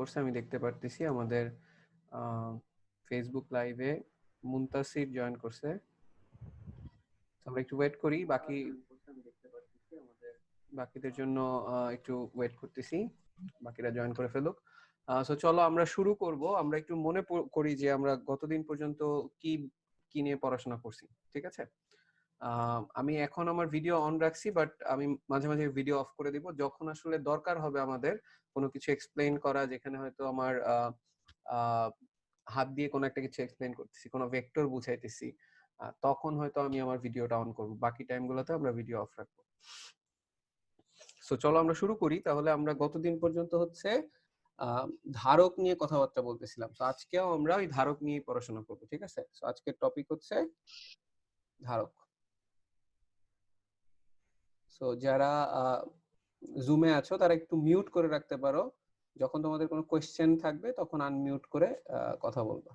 করছে আমি দেখতে পারতেছি আমাদের ফেসবুক লাইভে মুনতাসির জয়েন করছে। আমরা একটু ওয়েট করি, বাকিদের জন্য একটু ওয়েট করতেছি, বাকিরা জয়েন করে ফেলুক। সো চলো আমরা শুরু করব। আমরা একটু মনে করি যে আমরা গতদিন পর্যন্ত কি কি নিয়ে পড়াশোনা করছি, ঠিক আছে? আমি এখন আমার ভিডিও অন রাখছি, বাট আমি মাঝে মাঝে ভিডিও অফ করে দিব যখন আসলে দরকার হবে আমাদের কোনো কিছু এক্সপ্লেইন করা, যেখানে হয়তো আমার হাত দিয়ে কোনো একটা কিছু এক্সপ্লেইন করতেছি, কোনো ভেক্টর বুঝাইতেছি, তখন হয়তো আমি আমার ভিডিওটা অন করব, বাকি টাইমগুলোতে আমরা ভিডিও অফ রাখবো। সো চলো আমরা শুরু করি। তাহলে আমরা গতদিন পর্যন্ত হচ্ছে ধারক নিয়ে কথাবার্তা বলতেছিলাম। তো আজকেও আমরা ওই ধারক নিয়ে পড়াশোনা করবো, ঠিক আছে? সো আজকের টপিক হচ্ছে ধারক। সো যারা জুমে আছো তারা একটু মিউট করে রাখতে পারো, যখন তোমাদের কোনো কোয়েশ্চেন থাকবে তখন আনমিউট করে কথা বলবা।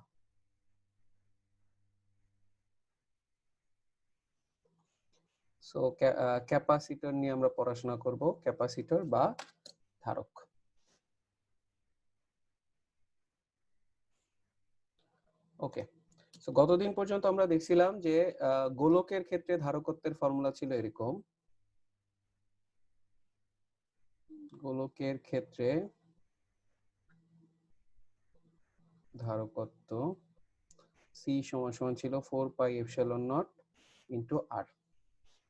সো ক্যাপাসিটর নিয়ে আমরা পড়াশোনা করব, ক্যাপাসিটর বা ধারক। ওকে, সো গতদিন পর্যন্ত আমরা দেখছিলাম যে গোলকের ক্ষেত্রে ধারকত্বের ফর্মুলা ছিল এরকম। গোলকের ক্ষেত্রে ধারকত্ব সি সমান ছিল 4πε0 ইন্টু আর।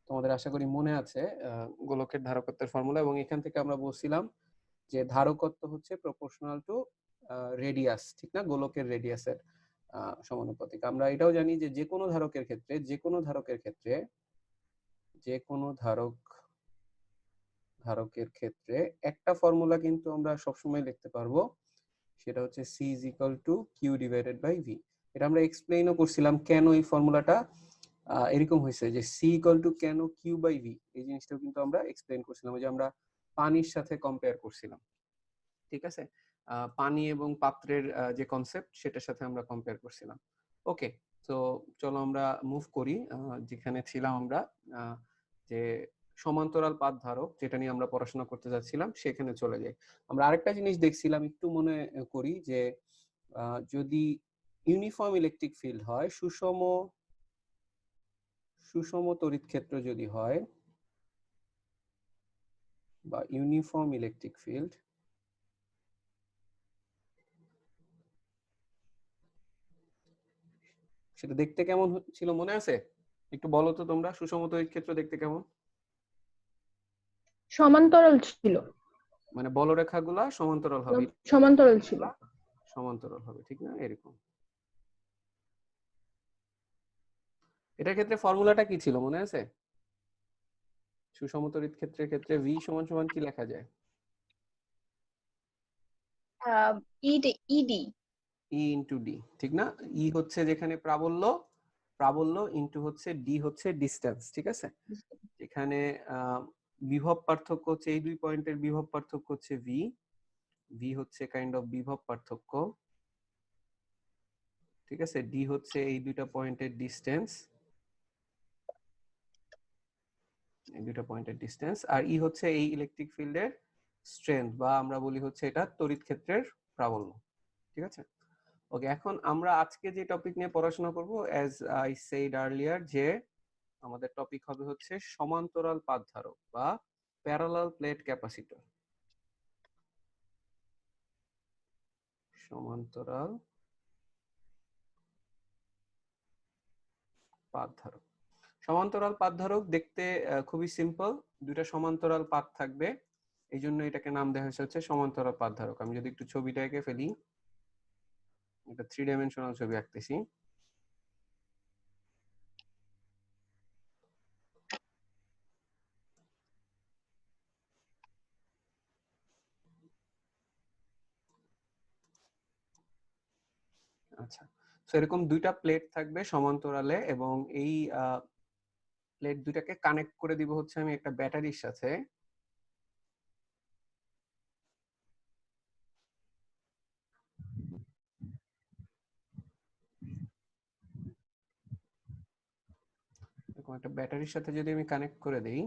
তোমাদের আশা করি মনে আছে গোলকের ধারকত্বের ফর্মুলা, এবং এখান থেকে আমরা বলছিলাম যে ধারকত্ব হচ্ছে প্রপোর্শনাল টু রেডিয়াস, ঠিক না? গোলকের রেডিয়াসের সমানুপাতিক। আমরা এটাও জানি যে যে কোনো ধারকের ক্ষেত্রে একটা ফর্মুলা কিন্তু আমরা সবসময় লিখতে পারবো, সেটা হচ্ছে c is equal to q divided by v। এটা আমরা এক্সপ্লেইনও করছিলাম কেন এই ফর্মুলাটা এরকম হয়েছে, যে c equal to কেন q by v, এই জিনিসটাও কিন্তু আমরা এক্সপ্লেইন করছিলাম, যে আমরা পানির সাথে কম্পেয়ার করছিলাম, ঠিক আছে? পানি এবং পাত্রের যে কনসেপ্ট, সেটার সাথে আমরা কম্পেয়ার করছিলাম। ওকে, তো চলো আমরা মুভ করি যেখানে ছিলাম আমরা, যে সমান্তরাল পাত ধারক, যেটা নিয়ে আমরা পড়াশোনা করতে যাচ্ছিলাম, সেখানে চলে যাই। আমরা আরেকটা জিনিস দেখছিলাম, একটু মনে করি, যে যদি ইউনিফর্ম ইলেকট্রিক ফিল্ড হয়, সুষম তড়িৎ ক্ষেত্র যদি হয়, বা ইউনিফর্ম ইলেকট্রিক ফিল্ড, সেটা দেখতে কেমন ছিল মনে আছে? একটু বলো তো তোমরা, সুষম তড়িৎ ক্ষেত্র দেখতে কেমন? সমান্তরাল ছিল, মানে বলরেখাগুলা সমান্তরাল হবে, সমান্তরাল ছিল, সমান্তরাল হবে, ঠিক না? এরকম। এটার ক্ষেত্রে ফর্মুলাটা কি ছিল মনে আছে? সুষম তড়িৎ ক্ষেত্রের ক্ষেত্রে v সমান সমান কি লেখা যায়? ইডি e ইনটু d, ঠিক না? e হচ্ছে যেখানে প্রাবল্য ইনটু হচ্ছে d হচ্ছে ডিসটেন্স, ঠিক আছে? এখানে বিভব পার্থক্য হচ্ছে এই দুই পয়েন্টের বিভব পার্থক্য হচ্ছে v হচ্ছে কাইন্ড অফ বিভব পার্থক্য, ঠিক আছে? d হচ্ছে এই দুইটা পয়েন্টের ডিসটেন্স, আর ই হচ্ছে এই ইলেকট্রিক ফিল্ডের স্ট্রেংথ, বা আমরা বলি হচ্ছে এটা তড়িৎ ক্ষেত্রের প্রাবল্য, ঠিক আছে? ওকে, এখন আমরা আজকে যে টপিক নিয়ে পড়াশোনা করব, অ্যাজ আই সেড আর্লিয়ার, যে আমাদের টপিক হবে হচ্ছে সমান্তরাল পাত ধারক বা প্যারালাল প্লেট ক্যাপাসিটর। সমান্তরাল পাত ধারক। সমান্তরাল পাত ধারক দেখতে খুবই সিম্পল, দুইটা সমান্তরাল পাত থাকবে, এই জন্য এটাকে নাম দেওয়া হয়েছে হচ্ছে সমান্তরাল পাত ধারক। আমি যদি একটু ছবিটা এঁকে ফেলি, এটা 3 ডাইমেনশনাল ছবি আঁকতেছি। আচ্ছা, সো এরকম দুইটা প্লেট থাকবে সমান্তরালে, এবং এই প্লেট দুইটাকে কানেক্ট করে দিব হচ্ছে আমি একটা ব্যাটারির সাথে। এরকম একটা ব্যাটারির সাথে যদি আমি কানেক্ট করে দেই,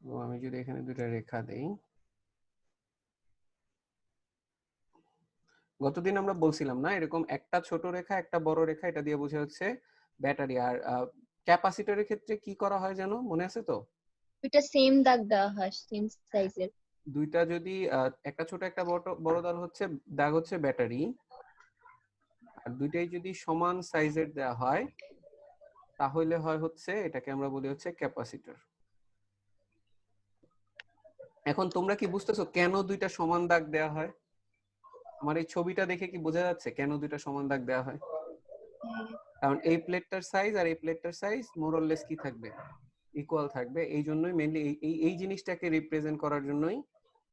এবং আমি যদি এখানে দুইটা রেখা দেই, গতদিন আমরা বলছিলাম না, এরকম একটা ছোট রেখা একটা বড় রেখা, এটা দিয়ে বোঝা হচ্ছে ব্যাটারি। আর ক্যাপাসিটরের ক্ষেত্রে কি করা হয় জানো, মনে আছে তো? দুইটা সেম দাগ দেওয়া হয়, সেম সাইজের। দুইটা যদি একটা ছোট একটা বড় দাগ হচ্ছে ব্যাটারি, আর দুইটাই যদি সমান সাইজের দেওয়া হয় তাহলে হয় হচ্ছে, এটাকে আমরা বলি হচ্ছে ক্যাপাসিটর। এখন তোমরা কি বুঝতেছো কেন দুইটা সমান দাগ দেওয়া হয়? আমার এই ছবিটা দেখে কি বোঝা যাচ্ছে কেন দুইটা সমান দাগ দেওয়া হয়? কারণ এই প্লেটটার সাইজ আর এই প্লেটটার সাইজ মোর অর লেস কি থাকবে, ইকুয়াল থাকবে। এই জন্যই মেইনলি এই জিনিসটাকে রিপ্রেজেন্ট করার জন্যই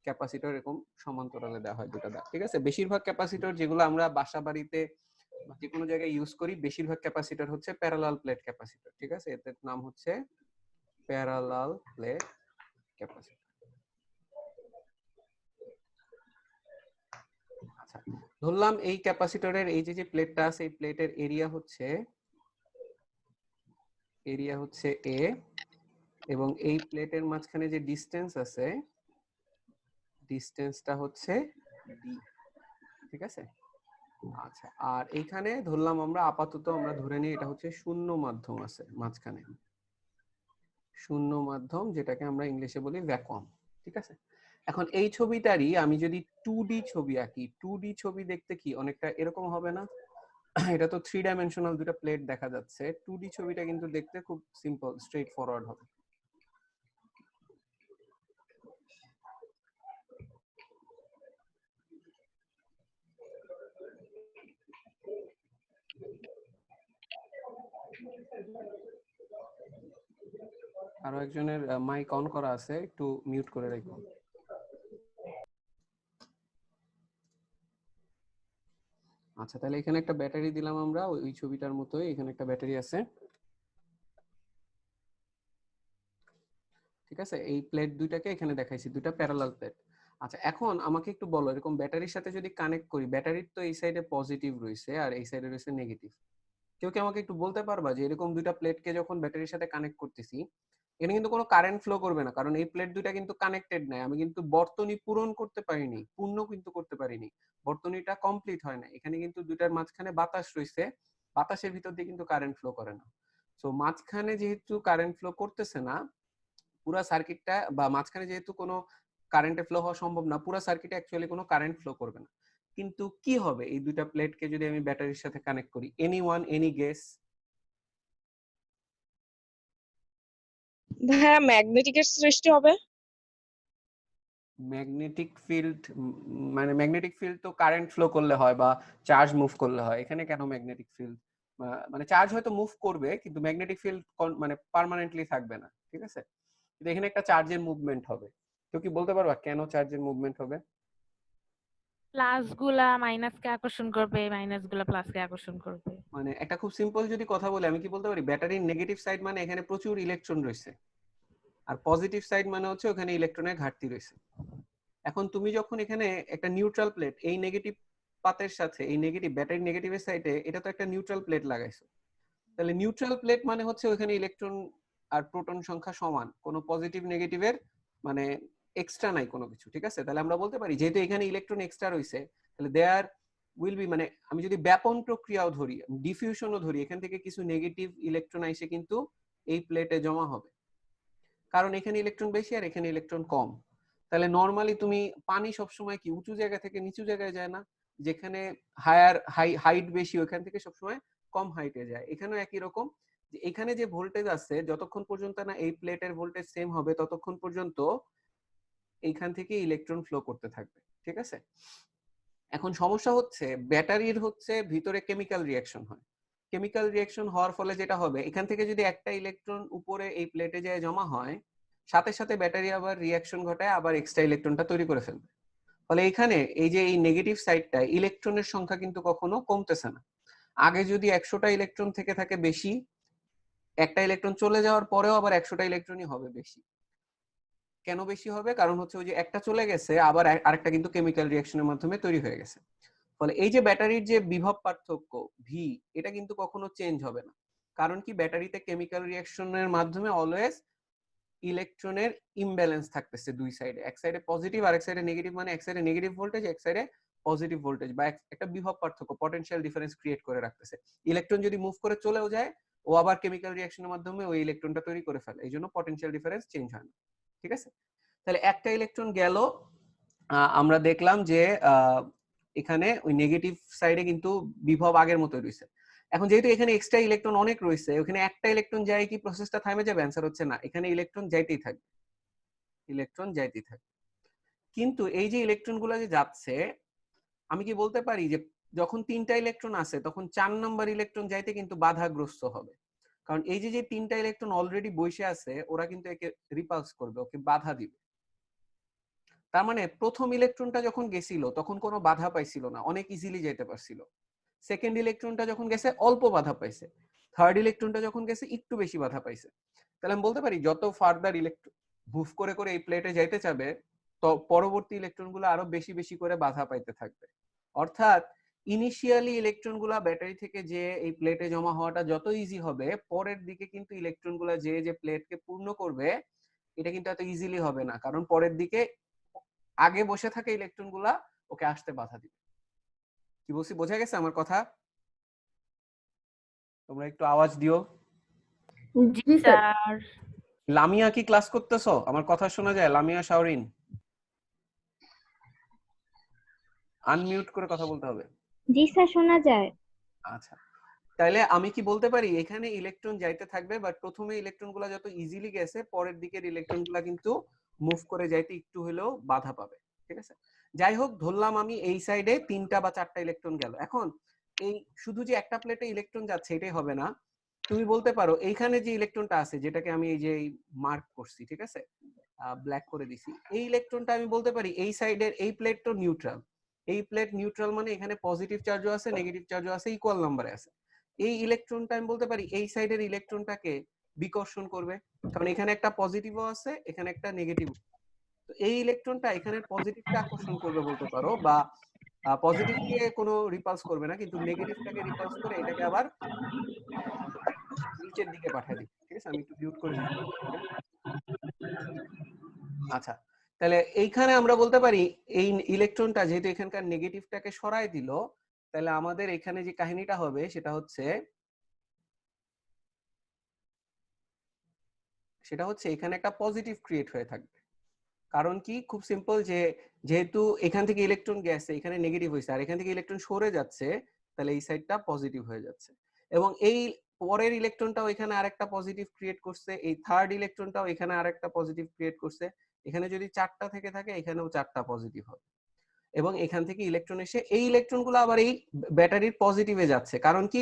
ক্যাপাসিটর এরকম সমান্তরালে দেওয়া হয় দুটো দাগ। ঠিক আছে, বেশিরভাগ ক্যাপাসিটর যেগুলো আমরা বাসা বাড়িতে যে কোনো জায়গায় ইউজ করি, বেশিরভাগ ক্যাপাসিটর হচ্ছে প্যারালাল প্লেট ক্যাপাসিটর। ঠিক আছে, এর নাম হচ্ছে প্যারালাল প্লেট ক্যাপাসিটর। আচ্ছা, ধরলাম এই ক্যাপাসিটরের এই যে প্লেটটা আছে, এই প্লেটের এরিয়া হচ্ছে a, এবং এই প্লেটের মাঝখানে যে ডিসটেন্স আছে, ডিসটেন্সটা হচ্ছে d। ঠিক আছে, আচ্ছা, আর এইখানে ধরলাম আমরা আপাতত আমরা ধরে নিই এটা হচ্ছে শূন্য মাধ্যম আছে মাঝখানে, শূন্য মাধ্যম, যেটাকে আমরা ইংলিশে বলি ভ্যাকুয়াম। ঠিক আছে, এখন এই ছবিটারই আমি যদি 2D ছবি আঁকি, 2D ছবি দেখতে কি অনেকটা এরকম হবে না? এটা তো 3 ডাইমেনশনাল দুটো প্লেট দেখা যাচ্ছে, 2D ছবিটা কিন্তু দেখতে খুব সিম্পল, স্ট্রেট ফরওয়ার্ড হবে। আরো একজনের মাইক অন করা আছে, একটু মিউট করে রাখো। আচ্ছা, তাহলে এখানে একটা ব্যাটারি দিলাম আমরা, ওই ছবিটার মতোই এখানে একটা ব্যাটারি আছে। ঠিক আছে, এই প্লেট দুইটাকে এখানে দেখাইছি, দুইটা প্যারালাল প্লেট। আচ্ছা, এখন আমাকে একটু বলো, এরকম ব্যাটারির সাথে যদি কানেক্ট করি, ব্যাটারির তো এই সাইডে পজিটিভ রয়েছে আর এই সাইডে রয়েছে নেগেটিভ। কেউ কি আমাকে একটু বলতে পারবা যে এরকম দুইটা প্লেটকে যখন ব্যাটারির সাথে কানেক্ট করতেছি, এখানে কিন্তু কোনো কারেন্ট ফ্লো করবে না, কারণ এই প্লেট দুইটা কিন্তু কানেক্টেড নাই। আমি কিন্তু বর্তনী পূরণ করতে পারিনি, পূর্ণ কিন্তু করতে পারিনি, বর্তনীটা কমপ্লিট হয় না। এখানে কিন্তু দুইটার মাঝখানে বাতাস রয়েছে, বাতাসের ভিতর দিয়ে কিন্তু কারেন্ট ফ্লো করে না। সো মাঝখানে যেহেতু কারেন্ট ফ্লো করতেছে না, পুরো সার্কিটটা, বা মাঝখানে যেহেতু কোনো কারেন্টের ফ্লো হওয়া সম্ভব না, পুরো সার্কিটে অ্যাকচুয়ালি কোনো কারেন্ট ফ্লো করবে না। কিন্তু কি হবে এই দুইটা প্লেটকে যদি আমি ব্যাটারির সাথে কানেক্ট করি? Anyone, any guess? ভাইয়া ম্যাগনেটিকের সৃষ্টি হবে। Magnetic field? মানে ম্যাগনেটিক ফিল্ড তো কারেন্ট ফ্লো করলে হয় বা চার্জ মুভ করলে হয়, এখানে কেন ম্যাগনেটিক ফিল্ড? মানে চার্জ হয়তো মুভ করবে কিন্তু ম্যাগনেটিক ফিল্ড মানে পার্মানেন্টলি থাকবে না। ঠিক আছে, কিন্তু এখানে একটা চার্জের মুভমেন্ট হবে। কেউ কি বলতে পারবা কেন চার্জের মুভমেন্ট হবে? প্লাস গুলা মাইনাসকে আকর্ষণ করবে, মাইনাস গুলা প্লাসকে আকর্ষণ করবে। মানে একটা খুব সিম্পল যদি কথা বলি, আমি কি বলতে পারি, ব্যাটারির নেগেটিভ সাইড মানে এখানে প্রচুর ইলেকট্রন রয়েছে, আর পজিটিভ সাইড মানে হচ্ছে ওখানে ইলেকট্রনের ঘাটতি রয়েছে। এখন তুমি যখন এখানে একটা নিউট্রাল প্লেট, এই নেগেটিভ পাতের সাথে এই নেগেটিভ ব্যাটারি নেগেটিভের সাইডে, এটা তো একটা নিউট্রাল প্লেট লাগাইছো, তাহলে নিউট্রাল প্লেট মানে হচ্ছে ওখানে ইলেকট্রন আর প্রোটন সংখ্যা সমান, কোনো পজিটিভ নেগেটিভের মানে এক্সট্রা নাই কোনো কিছু। ঠিক আছে, তাহলে আমরা বলতে পারি যেহেতু এখানে ইলেকট্রন এক্সট্রা রয়েছে, তাহলে দেয়ার উইল বি, মানে আমি যদি ব্যাপন প্রক্রিয়াও ধরি, ডিফিউশনও ধরি, এখান থেকে কিছু নেগেটিভ ইলেকট্রন এসে কিন্তু এই প্লেটে জমা হবে, কারণ এখানে ইলেকট্রন বেশি আর এখানে ইলেকট্রন কম। তাহলে নরমালি তুমি পানি সবসময় কি উঁচু জায়গা থেকে নিচু জায়গায় যায় না? যেখানে হাইট বেশি ওখান থেকে সবসময় কম হাইটে যায়। এখানেও একই রকম, যে এখানে যে ভোল্টেজ আছে, যতক্ষণ পর্যন্ত না এই প্লেটের ভোল্টেজ সেম হবে ততক্ষণ পর্যন্ত এইখান থেকে ইলেকট্রন ফ্লো করতে থাকবে। ঠিক আছে, এখন সমস্যা হচ্ছে ব্যাটারির হচ্ছে ভিতরে কেমিক্যাল রিঅ্যাকশন হয়। কেমিক্যাল রিঅ্যাকশন হওয়ার ফলে যেটা হবে, এখান থেকে যদি একটা ইলেকট্রন উপরে এই প্লেটে যায় জমা হয়, সাথে সাথে ব্যাটারি আবার রিঅ্যাকশন ঘটায় আবার এক্সট্রা ইলেকট্রনটা তৈরি করে ফেলবে। ফলে এখানে এই যে এই নেগেটিভ সাইডটা, ইলেকট্রনের সংখ্যা কিন্তু কখনো কমতেছে না। আগে যদি 100টা ইলেকট্রন থেকে থাকে বেশি, একটা ইলেকট্রন চলে যাওয়ার পরেও আবার 100টা ইলেকট্রনই হবে বেশি। কেন বেশি হবে? কারণ হচ্ছে ওই যে একটা চলে গেছে, আবার আরেকটা কিন্তু কেমিক্যাল রিঅ্যাকশনের মাধ্যমে তৈরি হয়ে গেছে। ফলে এই যে ব্যাটারির যে বিভব পার্থক্য ভি, এটা কিন্তু কখনো চেঞ্জ হবে না। কারণ কি, ব্যাটারিতে কেমিক্যাল রিঅ্যাকশনের মাধ্যমে অলওয়েজ ইলেকট্রনের ইমব্যালেন্স থাকতেছে দুই সাইডে, এক সাইডে পজিটিভ আর এক সাইডে নেগেটিভ, মানে এক সাইডে নেগেটিভ ভোল্টেজ এক সাইডে পজিটিভ ভোল্টেজ বা একটা বিভব পার্থক্য পটেনশিয়াল ডিফারেন্স ক্রিয়েট করে রাখতেছে। ইলেকট্রন যদি মুভ করে চলেও যায়, ও আবার কেমিক্যাল রিঅ্যাকশনের মাধ্যমে ওই ইলেকট্রনটা তৈরি করে ফেলে, এই জন্য পটেনশিয়াল ডিফারেন্স চেঞ্জ হয় না। ঠিক আছে, তাহলে একটা ইলেকট্রন গেল, আমরা দেখলাম যে এখানে ওই নেগেটিভ সাইডে কিন্তু বিভব আগের মতোই রয়েছে। এখন যেহেতু এখানে এক্সট্রা ইলেকট্রন অনেক রয়েছে, ওখানে একটা ইলেকট্রন যায় কি প্রসেসটা থামে যাবে? অ্যান্সার হচ্ছে না, এখানে ইলেকট্রন যাইতেই থাকবে, ইলেকট্রন যাইতেই থাকবে। কিন্তু এই যে ইলেকট্রন গুলো যে যাচ্ছে, আমি কি বলতে পারি যে যখন 3টা ইলেকট্রন আছে তখন 4 নাম্বার ইলেকট্রন যাইতে কিন্তু বাধাগ্রস্ত হবে, কারণ এই যে 3টা ইলেকট্রন অলরেডি বসে আছে, ওরা কিন্তু একে রিপালস করবে, ওকে বাধা দিবে। তার মানে প্রথম ইলেকট্রনটা যখন গেছিল তখন কোনো বাধা পাইছিল না, অনেক ইজিলি যেতে পারছিল। সেকেন্ড ইলেকট্রনটা যখন গেছে অল্প বাধা পাইছে, থার্ড ইলেকট্রনটা যখন গেছে একটু বেশি বাধা পাইছে। তাহলে আমি বলতে পারি যত ফার্দার ইলেকট্রন মুভ করে করে এই প্লেটে যাইতে যাবে, তো পরবর্তী ইলেকট্রনগুলো আরো বেশি বেশি করে বাধা পাইতে থাকবে। অর্থাৎ ইনিশিয়ালি ইলেকট্রনগুলো ব্যাটারি থেকে যে এই প্লেটে জমা হওয়াটা যত ইজি হবে, পরের দিকে কিন্তু ইলেকট্রনগুলো যে প্লেটকে পূর্ণ করবে এটা কিন্তু এত ইজিলি হবে না, কারণ পরের দিকে আগে বসে থাকে ইলেকট্রনগুলা ওকে আসতে বাধা দিবে। কি বলছি বোঝা গেছে আমার কথা? তোমরা একটু আওয়াজ দিও। জি স্যার। লামিয়া কি ক্লাস করতেছো? আমার কথা শোনা যায়? লামিয়া, শাওরিন, আনমিউট করে কথা বলতে হবে। জি স্যার, শোনা যায়। আচ্ছা, তাহলে আমি কি বলতে পারি এখানে ইলেকট্রন যাইতে থাকবে, বাট প্রথমে ইলেকট্রনগুলো যত ইজিলি গেছে পরের দিকের ইলেকট্রনগুলো কিন্তু মুভ করে যাইতে একটু হলেও বাধা পাবে। ঠিক আছে, যাই হোক ধরলাম আমি এই সাইডে 3টা বা 4টা ইলেকট্রন গেল। এখন এই শুধু যে একটা প্লেটে ইলেকট্রন যাচ্ছে এটাই হবে না, তুমি বলতে পারো এইখানে যে ইলেকট্রনটা আছে যেটাকে আমি এই যে মার্ক করছি, ঠিক আছে, ব্ল্যাক করে দিছি, এই ইলেকট্রনটা আমি বলতে পারি এই সাইডের এই প্লেট তো নিউট্রাল, এই প্লেট নিউট্রাল মানে এখানে পজিটিভ চার্জও আছে নেগেটিভ চার্জও আছে, ইকুয়াল নম্বরে আছে। এই ইলেকট্রনটা আমি বলতে পারি এই সাইডের ইলেকট্রনটাকে বিকর্ষণ করবে, কারণ এখানে একটা পজিটিভও আছে এখানে একটা নেগেটিভ। তো এই ইলেকট্রনটা এখানে পজিটিভকে আকর্ষণ করবে বলতে পারো, বা পজিটিভকে কোনো রিপালস করবে না, কিন্তু নেগেটিভটাকে রিপালস করে এটাকে আবার নিচের দিকে পাঠিয়ে দিবে। ঠিক আছে, আমি একটু মিউট করে দিচ্ছি। আচ্ছা, তাহলে এইখানে আমরা বলতে পারি এই ইলেকট্রনটা যেহেতু এখানকার নেগেটিভটাকে সরায় দিল, তাহলে আমাদের এখানে যে কাহিনীটা হবে সেটা হচ্ছে এখানে একটা পজিটিভ ক্রিয়েট হয়ে থাকবে। কারণ কি, খুব সিম্পল, যে যেহেতু এখান থেকে ইলেকট্রন গেছে এখানে নেগেটিভ হয়েছে, আর এখান থেকে ইলেকট্রন সরে যাচ্ছে, তাহলে এই সাইডটা পজিটিভ হয়ে যাচ্ছে, এবং এই পরের ইলেকট্রনটাও এখানে আরেকটা পজিটিভ ক্রিয়েট করছে, এই থার্ড ইলেকট্রনটাও এখানে আরেকটা পজিটিভ ক্রিয়েট করছে। এখানে যদি 4টা থেকে থাকে এখানেও 4টা পজিটিভ হবে, এবং এখান থেকে ইলেকট্রন এসে এই ইলেকট্রনগুলো আবার এই ব্যাটারির পজিটিভে যাচ্ছে, কারণ কি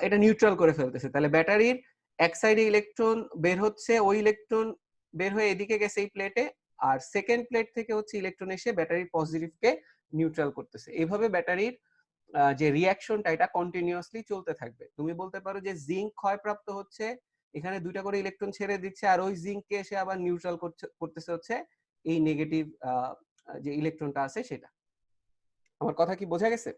এটা নিউট্রাল করে ফেলতেছে। তাহলে ব্যাটারির এক সাইডে ইলেকট্রন বের হচ্ছে, ওই ইলেকট্রন বের হয়ে এদিকে গেছে এই প্লেটে, আর সেকেন্ড প্লেট থেকে হচ্ছে ইলেকট্রন এসে ব্যাটারির পজিটিভকে নিউট্রাল করতেছে। এইভাবে ব্যাটারির যে রিঅ্যাকশনটা এটা কন্টিনিউয়াসলি চলতে থাকবে। তুমি বলতে পারো যে জিঙ্ক ক্ষয়প্রাপ্ত হচ্ছে, এখানে 2টা করে ইলেকট্রন ছেড়ে দিচ্ছে, আর ওই জিঙ্ককে এসে আবার নিউট্রাল করতেছে হচ্ছে এই নেগেটিভ যে ইলেকট্রনটা আছে সেটা। আমার কথা কি বোঝা গেছে?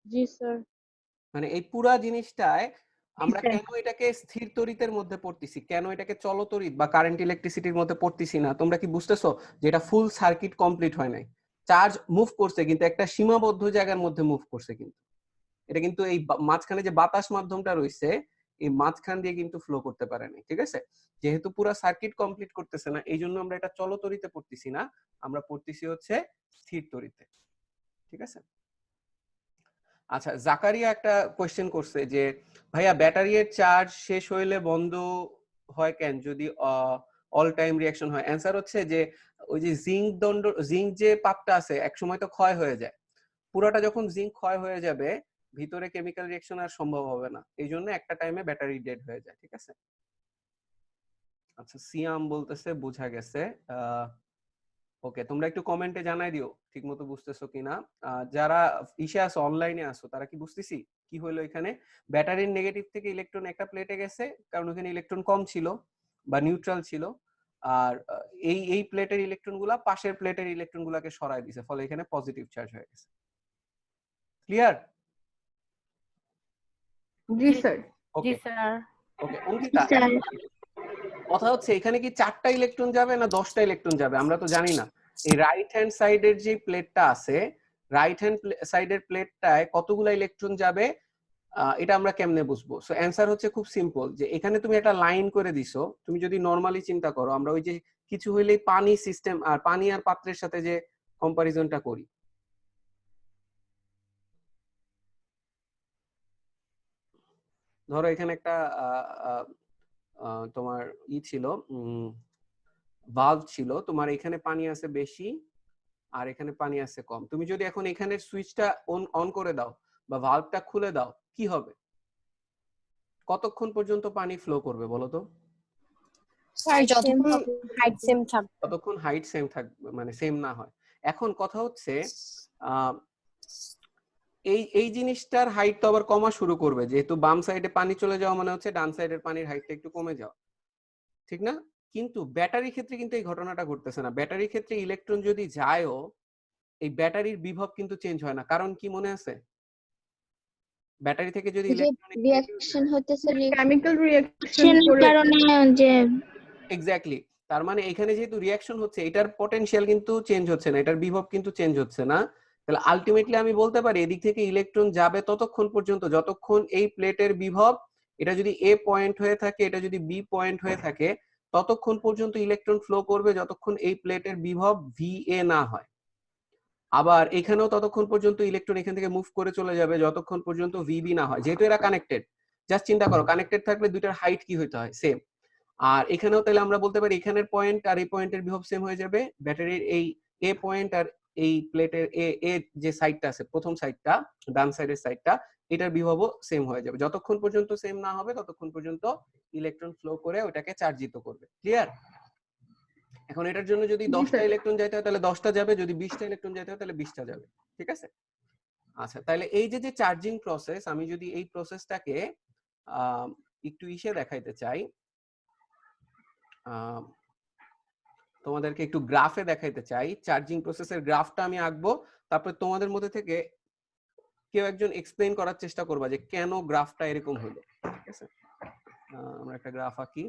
জি স্যার। মানে এই পুরা জিনিসটায় আমরা কেন এটাকে স্থির তড়িতের মধ্যে পড়তেছি, কেন এটাকে চলতড়িৎ বা কারেন্ট ইলেকট্রিসিটির মধ্যে পড়তেছি না, তোমরা কি বুঝতেছো যে এটা ফুল সার্কিট কমপ্লিট হয় নাই? চার্জ মুভ করছে কিন্তু একটা সীমাবদ্ধ জায়গার মধ্যে মুভ করছে, কিন্তু এটা কিন্তু এই মাঝখানে যে বাতাস মাধ্যমটা রয়েছে এই মাঝখান দিয়ে কিন্তু ফ্লো করতে পারে না। ঠিক আছে, যেহেতু পুরো সার্কিট কমপ্লিট করতেছে না, এই জন্য আমরা এটা চলতড়িতে পড়তেছি না, আমরা পড়তেছি হচ্ছে স্থির তড়িতে। ঠিক আছে, আচ্ছা, জাকারিয়া একটা কোশ্চেন করছে যে ভাইয়া ব্যাটারির চার্জ শেষ হইলে বন্ধ হয় কেন যদি অল টাইম রিঅ্যাকশন হয়? অ্যানসার হচ্ছে যে ওই যে জিঙ্ক যে পাতটা আছে এক সময় তো ক্ষয় হয়ে যায়, পুরোটা যখন জিঙ্ক ক্ষয় হয়ে যাবে ভিতরে কেমিক্যাল রিঅ্যাকশন আর সম্ভব হবে না, এই জন্য একটা টাইমে ব্যাটারি ডেড হয়ে যায়। ঠিক আছে, আচ্ছা সিয়াম বলতেছে বোঝা গেছে। ওকে, তোমরা একটু কমেন্টে জানাই দিও ঠিকমতো বুঝতেছো কিনা। যারা ইসে আসো অনলাইনে আসো তারা কি বুঝতেছি কি হলো এখানে? ব্যাটারির নেগেটিভ থেকে ইলেকট্রন একটা প্লেটে গেছে কারণ ওখানে ইলেকট্রন কম ছিল বা নিউট্রাল ছিল, আর এই প্লেটের ইলেকট্রন গুলা পাশের প্লেটের ইলেকট্রন গুলাকে সরায় দিছে, ফলে এখানে পজিটিভ চার্জ হয়ে গেছে। ক্লিয়ার? জি স্যার। জি ওকে স্যার। ওকে অঙ্কিতা, কথা হচ্ছে এখানে কি 4টা ইলেকট্রন যাবে না 10টা ইলেকট্রন যাবে আমরা তো জানি না। এই রাইট হ্যান্ড সাইডের যে প্লেটটা আছে, রাইট হ্যান্ড সাইডের প্লেটটায় কতগুলো ইলেকট্রন যাবে এটা আমরা কেমনে বুঝবো? সো অ্যানসার হচ্ছে খুব সিম্পল, যে এখানে তুমি একটা লাইন করে দিছো। তুমি যদি নরমালি চিন্তা করো, আমরা ওই যে কিছু হইলেই পানি সিস্টেম আর পানি আর পাত্রের সাথে যে কম্পারিজনটা করি, ধরো এখানে একটা তোমার ছিল, ভালভ ছিল, তোমার এখানে পানি আছে বেশি আর এখানে পানি আছে কম। তুমি যদি এখন এখানের সুইচটা অন করে দাও বা ভালভটা খুলে দাও, কি হবে? কতক্ষণ পর্যন্ত পানি ফ্লো করবে বলো তো? স্যার যতক্ষণ হাইট সেম থাকবে, ততক্ষণ হাইট সেম থাকবে, মানে সেম না হয়। এখন কথা হচ্ছে এই জিনিসটার হাইট তো আবার কমা শুরু করবে, যেহেতু বাম সাইডে পানি চলে যাওয়া মানে হচ্ছে ডান সাইডের পানির হাইটটা একটু কমে যাওয়া, ঠিক না? কিন্তু ব্যাটারির ক্ষেত্রে কিন্তু এই ঘটনাটা ঘটতেছে না। ব্যাটারির ক্ষেত্রে ইলেকট্রন যদি যায়ও, এই ব্যাটারির বিভব কিন্তু চেঞ্জ হয় না। কারণ কি মনে আছে? ব্যাটারি থেকে যদি ইলেকট্রনিক রিঅ্যাকশন হতেছে কেমিক্যাল রিঅ্যাকশন করে কারণে যে এক্স্যাক্টলি, তার মানে এখানে যেহেতু রিঅ্যাকশন হচ্ছে, এটার পটেনশিয়াল কিন্তু চেঞ্জ হচ্ছে না, এটার বিভব কিন্তু চেঞ্জ হচ্ছে না। তাহলে আলটিমেটলি আমি বলতে পারি এদিক থেকে ইলেকট্রন যাবে ততক্ষণ পর্যন্ত যতক্ষণ এই প্লেটের বিভব, এটা যদি এ পয়েন্ট হয়ে থাকে, এটা যদি বি পয়েন্ট হয়ে থাকে, ততক্ষণ পর্যন্ত ইলেকট্রন ফ্লো করবে যতক্ষণ এই প্লেটের বিভব ভি এ না হয়। আবার এখানেও ততক্ষণ পর্যন্ত ইলেকট্রন এখান থেকে মুভ করে চলে যাবে যতক্ষণ পর্যন্ত ভিবি না হয়, যেহেতু এরা কানেক্টেড। জাস্ট চিন্তা করো, কানেক্টেড থাকলে দুইটার হাইট কি হইতে হয়? সেম। আর এখানেও তাহলে আমরা বলতে পারি এখানের পয়েন্ট আর এই পয়েন্টের বিভব সেম হয়ে যাবে। ব্যাটারির এই এ পয়েন্ট আর এই প্লেটের এ যে সাইডটা আছে, প্রথম সাইডটা, ডান সাইডের সাইডটা, এটার বিভবও সেম হয়ে যাবে। যতক্ষণ পর্যন্ত সেম না হবে ততক্ষণ পর্যন্ত ইলেকট্রন ফ্লো করে ওটাকে চার্জিত করবে। ক্লিয়ার? এখন এটার জন্য যদি 10টা ইলেকট্রন যাইতে হয় তাহলে 10টা যাবে, যদি 20টা ইলেকট্রন যাইতে হয় তাহলে 20টা যাবে। ঠিক আছে? আচ্ছা, তাহলে এই যে চার্জিং প্রসেস, আমি যদি এই প্রসেসটাকে একটু দেখাইতে চাই, তোমাদেরকে একটু গ্রাফে দেখাইতে চাই, চার্জিং প্রসেসের গ্রাফটা আমি আঁকবো। তারপর তোমাদের মধ্যে থেকে কেউ একজন এক্সপ্লেইন করার চেষ্টা করবা যে কেন গ্রাফটা এরকম হলো। ঠিক আছে, আমরা একটা গ্রাফ আঁকি।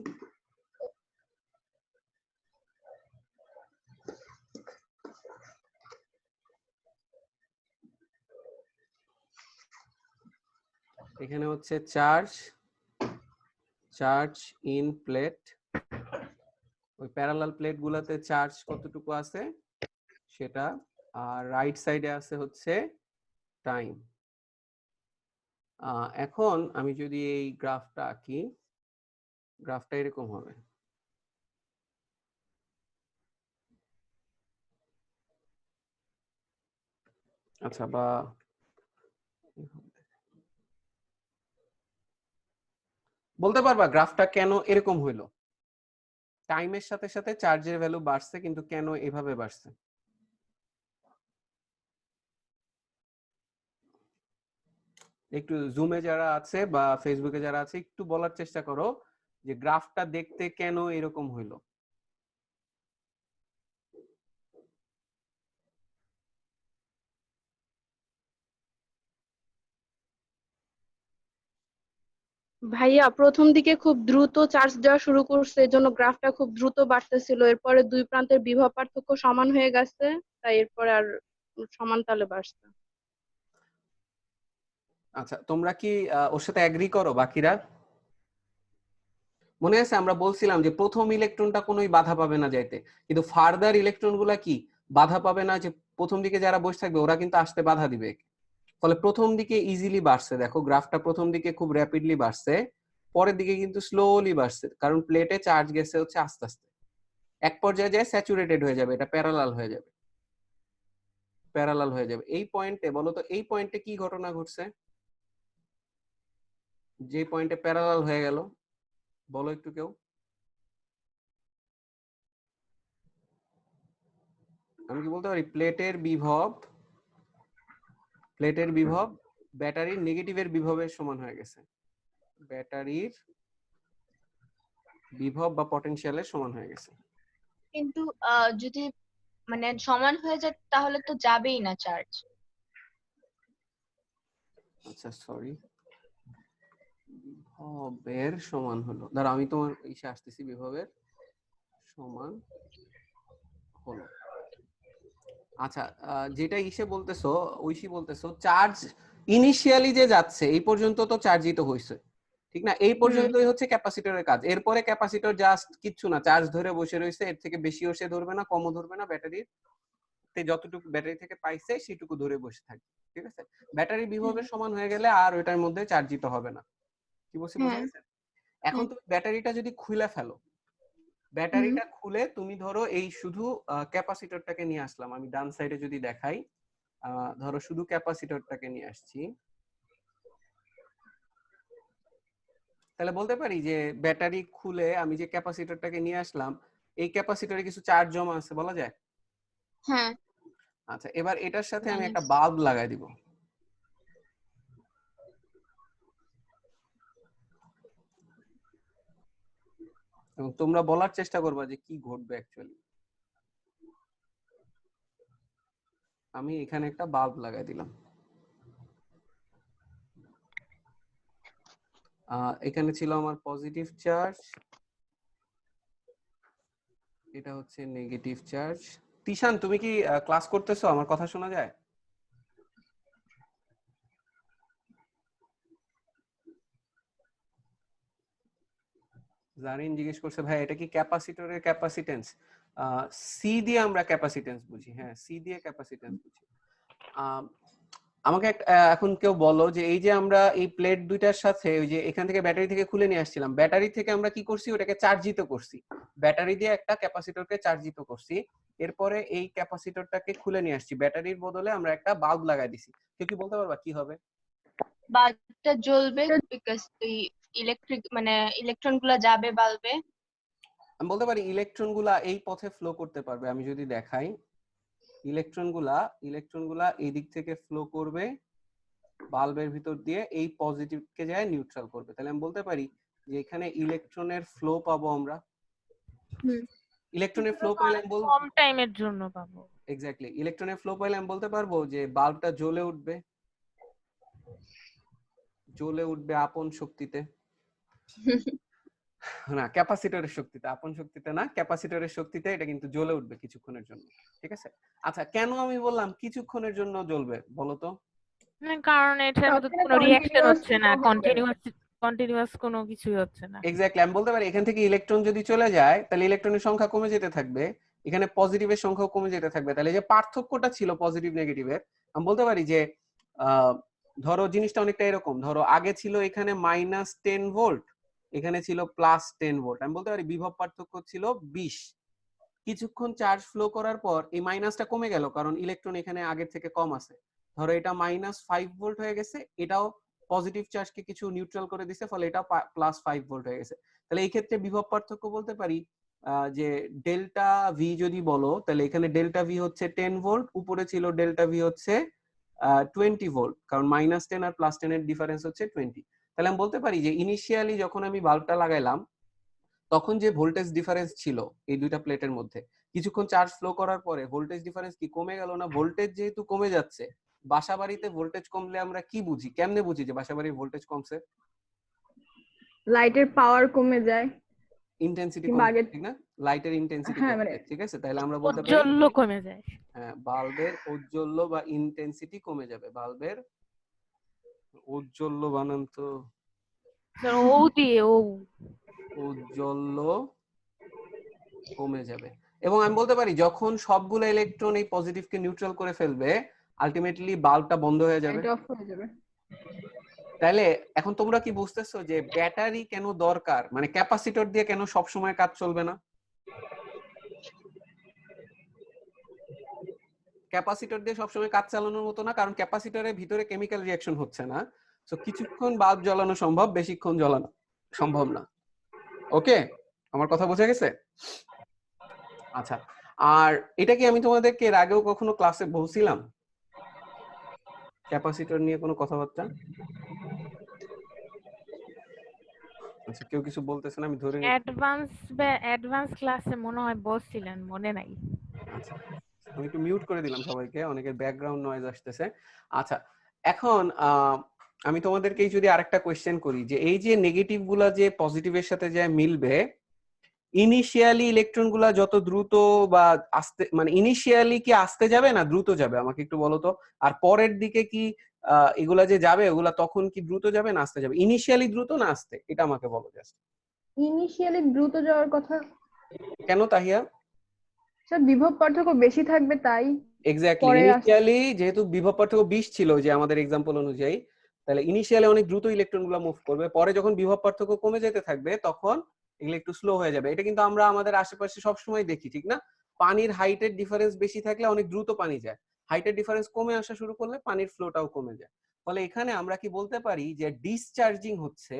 এখানে হচ্ছে চার্জ ইন প্লেট, ওই প্যারালাল প্লেট গুলাতে চার্জ কতটুকু আছে সেটা, আর রাইট সাইডে আছে হচ্ছে টাইম। এখন আমি যদি এই গ্রাফটা আঁকি, গ্রাফটা এরকম হবে। আচ্ছা, বা বলতে পারবা গ্রাফটা কেন এরকম হইলো? টাইমের সাথে সাথে চার্জের ভ্যালু বাড়ছে, কিন্তু কেন এভাবে বাড়ছে? একটু জুমে যারা আছে বা ফেসবুকে যারা আছে একটু বলার চেষ্টা করো যে গ্রাফটা দেখতে কেন এরকম হইলো। ভাইয়া প্রথম দিকে খুব দ্রুত চার্জ দেওয়া শুরু করছে, এজন্য গ্রাফটা খুব দ্রুত বাড়তেছিল। এরপরে দুই প্রান্তের বিভব পার্থক্য সমান হয়ে গেছে, তাই এরপরে আর সমান তালে বাড়ছে। আচ্ছা, তোমরা কি ওর সাথে এগ্রি করো বাকিরা? মনে আছে আমরা বলছিলাম যে প্রথম ইলেকট্রনটা কোনোই বাধা পাবে না যাইতে, কিন্তু ফার্দার ইলেকট্রন গুলা কি বাধা পাবে না? যে প্রথম দিকে যারা বসে থাকবে ওরা কিন্তু আসতে বাধা দিবে। ফলে প্রথম দিকে ইজিলি বাড়ছে, দেখো গ্রাফটা প্রথম দিকে খুব র্যাপিডলি বাড়ছে, পরের দিকে কিন্তু স্লোলি বাড়ছে, কারণ প্লেটে চার্জ গেছে হচ্ছে আস্তে আস্তে। এক পর্যায়ে যায় স্যাচুরেটেড হয়ে যাবে, এটা প্যারালাল হয়ে যাবে, প্যারালাল হয়ে যাবে। এই পয়েন্টে বলো তো, এই পয়েন্টে কি ঘটনা ঘটছে যে পয়েন্টে প্যারালাল হয়ে গেল? বলো একটু কেউ। আমি কি বলতে পারি প্লেটের বিভব ব্যাটারির নেগেটিভের বিভবের সমান হয়ে গেছে, ব্যাটারির বিভব বা পটেনশিয়ালের সমান হয়ে গেছে। কিন্তু যদি মানে সমান হয়ে যায় তাহলে তো যাবেই না চার্জ। আচ্ছা সরি, বিভবের সমান হলো, ধর আমি তোমার ইসে আসতেছি, বিভবের সমান হলো। আচ্ছা, যেটা বলতেছো, ঐশী বলতেছো চার্জ ইনিশিয়ালি যে যাচ্ছে এই পর্যন্ত তো চার্জিত হয়েছে, ঠিক না? এই পর্যন্তই হচ্ছে ক্যাপাসিটরের কাজ। এরপরে ক্যাপাসিটর জাস্ট কিচ্ছু না, চার্জ ধরে বসে রয়েছে। এর থেকে বেশিও সে ধরবে না, কমও ধরবে না। ব্যাটারির যতটুকু ব্যাটারি থেকে পাইছে সেটুকু ধরে বসে থাকবে, ঠিক আছে? ব্যাটারি বিভবের সমান হয়ে গেলে আর ওইটার মধ্যে চার্জিত হবে না। কি বলছি বুঝা গেছে? এখন তুমি ব্যাটারিটা যদি খুলে ফেলো, ব্যাটারিটা খুলে তুমি ধরো এই শুধু ক্যাপাসিটরটাকে নিয়ে আসলাম, আমি ডান সাইডে যদি দেখাই, ধরো শুধু ক্যাপাসিটরটাকে নিয়ে আসছি, তাহলে বলতে পারি যে ব্যাটারি খুলে আমি যে ক্যাপাসিটরটাকে নিয়ে আসলাম, এই ক্যাপাসিটরে কিছু চার্জ জমা আছে, বলা যায়? হ্যাঁ আচ্ছা, এবার এটার সাথে আমি জানি। একটা বাল্ব লাগাই দিব। এবং তোমরা বলার চেষ্টা করবা যে কি ঘটবে অ্যাকচুয়ালি। আমি এখানে একটা বাল্ব লাগাই দিলাম। এখানে ছিল আমার পজিটিভ চার্জ, এটা হচ্ছে নেগেটিভ চার্জ। তিশান, তুমি কি ক্লাস করতেছো? আমার কথা শোনা যায়? জারিন জিজ্ঞেস করছে ভাই এটা কি ক্যাপাসিটরের ক্যাপাসিটেন্স? সি দিয়ে আমরা ক্যাপাসিটেন্স বুঝি। হ্যাঁ, সি দিয়ে ক্যাপাসিটেন্স বুঝি। আমাকে এখন কেউ বলো যে এই যে আমরা এই প্লেট দুইটার সাথে ওই যে এখান থেকে ব্যাটারি থেকে খুলে নিয়ে আসছিলাম, ব্যাটারি থেকে আমরা কি করছি? ওটাকে চার্জিত করছি, ব্যাটারি দিয়ে একটা ক্যাপাসিটরকে চার্জিত করছি। এরপরে এই ক্যাপাসিটরটাকে খুলে নিয়ে আসছি, ব্যাটারির বদলে আমরা একটা বাল্ব লাগাই দিছি। কেউ কি বলতে পারবা কি হবে? বাল্বটা জ্বলবে বিকজ ওই ইলেকট্রন গুলা যাবে বাল্বে। আমি বলতে পারি ইলেকট্রন গুলা এই পথে ফ্লো করতে পারবে। আমি যদি দেখাই, ইলেকট্রন গুলা এই দিক থেকে ফ্লো করবে বাল্বের ভিতর দিয়ে, এই পজিটিভ কে যায় নিউট্রাল করবে। তাহলে আমি বলতে পারি যে এখানে ইলেকট্রনের ফ্লো পাবো আমরা। ইলেকট্রনের ফ্লো পাইলে আমি কম টাইমের জন্য পাবো। এক্স্যাক্টলি, ইলেকট্রনের ফ্লো পাইলে আমি বলতে পারবো যে বাল্বটা জ্বলে উঠবে আপন শক্তিতে। না, ক্যাপাসিটরের শক্তিতে, আপন শক্তিতে না, ক্যাপাসিটরের শক্তিতে এটা কিন্তু জ্বলে উঠবে কিছুক্ষণের জন্য, ঠিক আছে? আচ্ছা, কেন আমি বললাম কিছুক্ষণের জন্য জ্বলবে বলো তো? কারণ এটার মধ্যে কোনো রিঅ্যাকশন হচ্ছে না, কন্টিনিউয়াস কোনো কিছুই হচ্ছে না। এক্স্যাক্টলি, আমি বলতে পারি এখান থেকে ইলেকট্রন যদি চলে যায় তাহলে ইলেকট্রনের সংখ্যা কমে যেতে থাকবে, এখানে পজিটিভের সংখ্যাও কমে যেতে থাকবে। তাহলে যে পার্থক্যটা ছিল পজিটিভ নেগেটিভের, আমি বলতে পারি যে ধরো জিনিসটা অনেকটা এরকম, ধরো আগে ছিল এখানে -10 ভোল্ট, এখানে ছিল +10 ভোল্ট। আমি বলতে পারি বিভব পার্থক্য ছিল 20। কিছুক্ষণ চার্জ ফ্লো করার পর এই মাইনাসটা কমে গেল, কারণ ইলেকট্রন এখানে আগের থেকে কম আছে। ধরো এটা -5 ভোল্ট হয়ে গেছে, এটাও পজিটিভ চার্জকে কিছু নিউট্রাল করে দিছে, ফলে এটা +5 ভোল্ট হয়ে গেছে। তাহলে এই ক্ষেত্রে বিভব পার্থক্য বলতে পারি যে ডেল্টা ভি যদি বলো, তাহলে এখানে ডেল্টা ভি হচ্ছে 10 ভোল্ট, উপরে ছিল ডেল্টা ভি হচ্ছে 20 ভোল্ট, কারণ -10 আর +10 এর ডিফারেন্স হচ্ছে 20। তাহলে আমি বলতে পারি যে ইনিশিয়ালি যখন আমি বাল্বটা লাগাইলাম তখন যে ভোল্টেজ ডিফারেন্স ছিল এই দুইটা প্লেটের মধ্যে, কিছুক্ষণ চার্জ ফ্লো করার পরে ভোল্টেজ ডিফারেন্স কি কমে গেল না? ভোল্টেজ যেহেতু কমে যাচ্ছে, বাসাবাড়িতে ভোল্টেজ কমলে আমরা কি বুঝি, কেমনে বুঝি যে বাসাবাড়ির ভোল্টেজ কমছে? লাইটের পাওয়ার কমে যায়, ইন্টেন্সিটি কিংবা কমে, আগে ঠিক না? লাইটের ইন্টেন্সিটি হ্যাঁ কমে মানে যায়, ঠিক আছে? তাহলে আমরা বলতে পারি ঔজ্জ্বল্য কমে যায়। হ্যাঁ, বাল্বের ঔজ্জ্বল্য বা ইন্টেন্সিটি কমে যাবে। বাল্বের ঔজ্জ্বল্য বানান তো ও দিয়ে ও ঔজ্জ্বল্য কমে যাবে। এবং আমি বলতে পারি যখন সবগুলো ইলেকট্রন এই পজিটিভকে নিউট্রাল করে ফেলবে, আলটিমেটলি বাল্বটা বন্ধ হয়ে যাবে। এটা অফ হয়ে যাবে। তাহলে এখন তোমরা কি বুঝতেছো যে ব্যাটারি কেন দরকার, মানে ক্যাপাসিটর দিয়ে কেন সব সময় কাজ চলবে না? ক্যাপাসিটর দিয়ে সবসময় কাজ চালানোর মতো না, কারণ ক্যাপাসিটরের ভিতরে কেমিক্যাল রিঅ্যাকশন হচ্ছে না। সো কিছুক্ষণ বাল্ব জ্বালানো সম্ভব, বেশিক্ষণ জ্বালানো সম্ভব না। ওকে, আমার কথা বোঝা গেছে? আচ্ছা, আর এটা কি আমি তোমাদেরকে এর আগেও কখনো ক্লাসে বলছিলাম ক্যাপাসিটর নিয়ে কোনো কথাবার্তা? আচ্ছা, কেউ কিছু বলতেছেন, আমি ধরে নিই। অ্যাডভান্স ক্লাসে মনে হয় বলছিলেন, মনে নাই। আচ্ছা, আমি একটু মিউট করে দিলাম সবাইকে, অনেকের ব্যাকগ্রাউন্ড নয়েজ আসতেছে। আচ্ছা, এখন আমি তোমাদেরকে যদি আরেকটা কোশ্চেন করি যে এই যে নেগেটিভ গুলা যে পজিটিভের সাথে যে মিলবে, ইনিশিয়ালি ইলেকট্রন গুলা যত দ্রুত বা আস্তে, মানে ইনিশিয়ালি কি আস্তে যাবে না দ্রুত যাবে আমাকে একটু বলো তো, আর পরের দিকে কি এগুলা যে যাবে ওগুলা তখন কি দ্রুত যাবে না আস্তে যাবে, ইনিশিয়ালি দ্রুত না আস্তে, এটা আমাকে বলো জাস্ট। ইনিশিয়ালি দ্রুত যাওয়ার কথা কেন তাহিয়া? স্যার, বিভব পার্থক্য বেশি থাকবে তাই। এক্স্যাক্টলি, পরে ইনিশিয়ালি যেহেতু বিভব পার্থক্য 20 ছিল যে আমাদের এক্সাম্পল অনুযায়ী, তাহলে ইনিশিয়ালি অনেক দ্রুত ইলেকট্রন গুলো মুভ করবে, পরে যখন বিভব পার্থক্য কমে যেতে থাকবে তখন এগুলো একটু স্লো হয়ে যাবে। এটা কিন্তু আমরা আমাদের আশেপাশে সবসময় দেখি, ঠিক না? পানির হাইটের ডিফারেন্স বেশি থাকলে অনেক দ্রুত পানি যায়, হাইটের ডিফারেন্স কমে আসা শুরু করলে পানির ফ্লোটাও কমে যায়। ফলে এখানে আমরা কি বলতে পারি যে ডিসচার্জিং হচ্ছে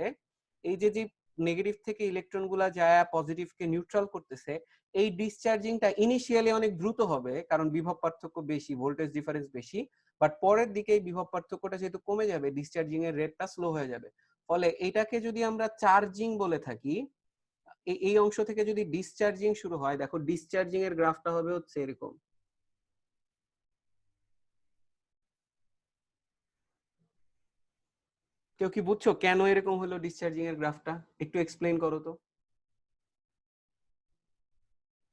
এই যে যে নেগেটিভ থেকে ইলেকট্রন গুলা যায় পজিটিভ কে নিউট্রাল করতেছে, এই ডিসচার্জিংটা ইনিশিয়ালি অনেক দ্রুত হবে কারণ বিভব পার্থক্য বেশি, ভোল্টেজ ডিফারেন্স বেশি, বাট পরের দিকে এই বিভব পার্থক্যটা যেহেতু কমে যাবে ডিসচার্জিং এর রেটটা স্লো হয়ে যাবে। ফলে এটাকে যদি আমরা চার্জিং বলে থাকি, এই অংশ থেকে যদি ডিসচার্জিং শুরু হয়, দেখো ডিসচার্জিং এর গ্রাফটা হবে হচ্ছে এরকম। কেউ কি বুঝছো কেন এরকম হলো ডিসচার্জিং এর গ্রাফটা? একটু এক্সপ্লেইন করো তো।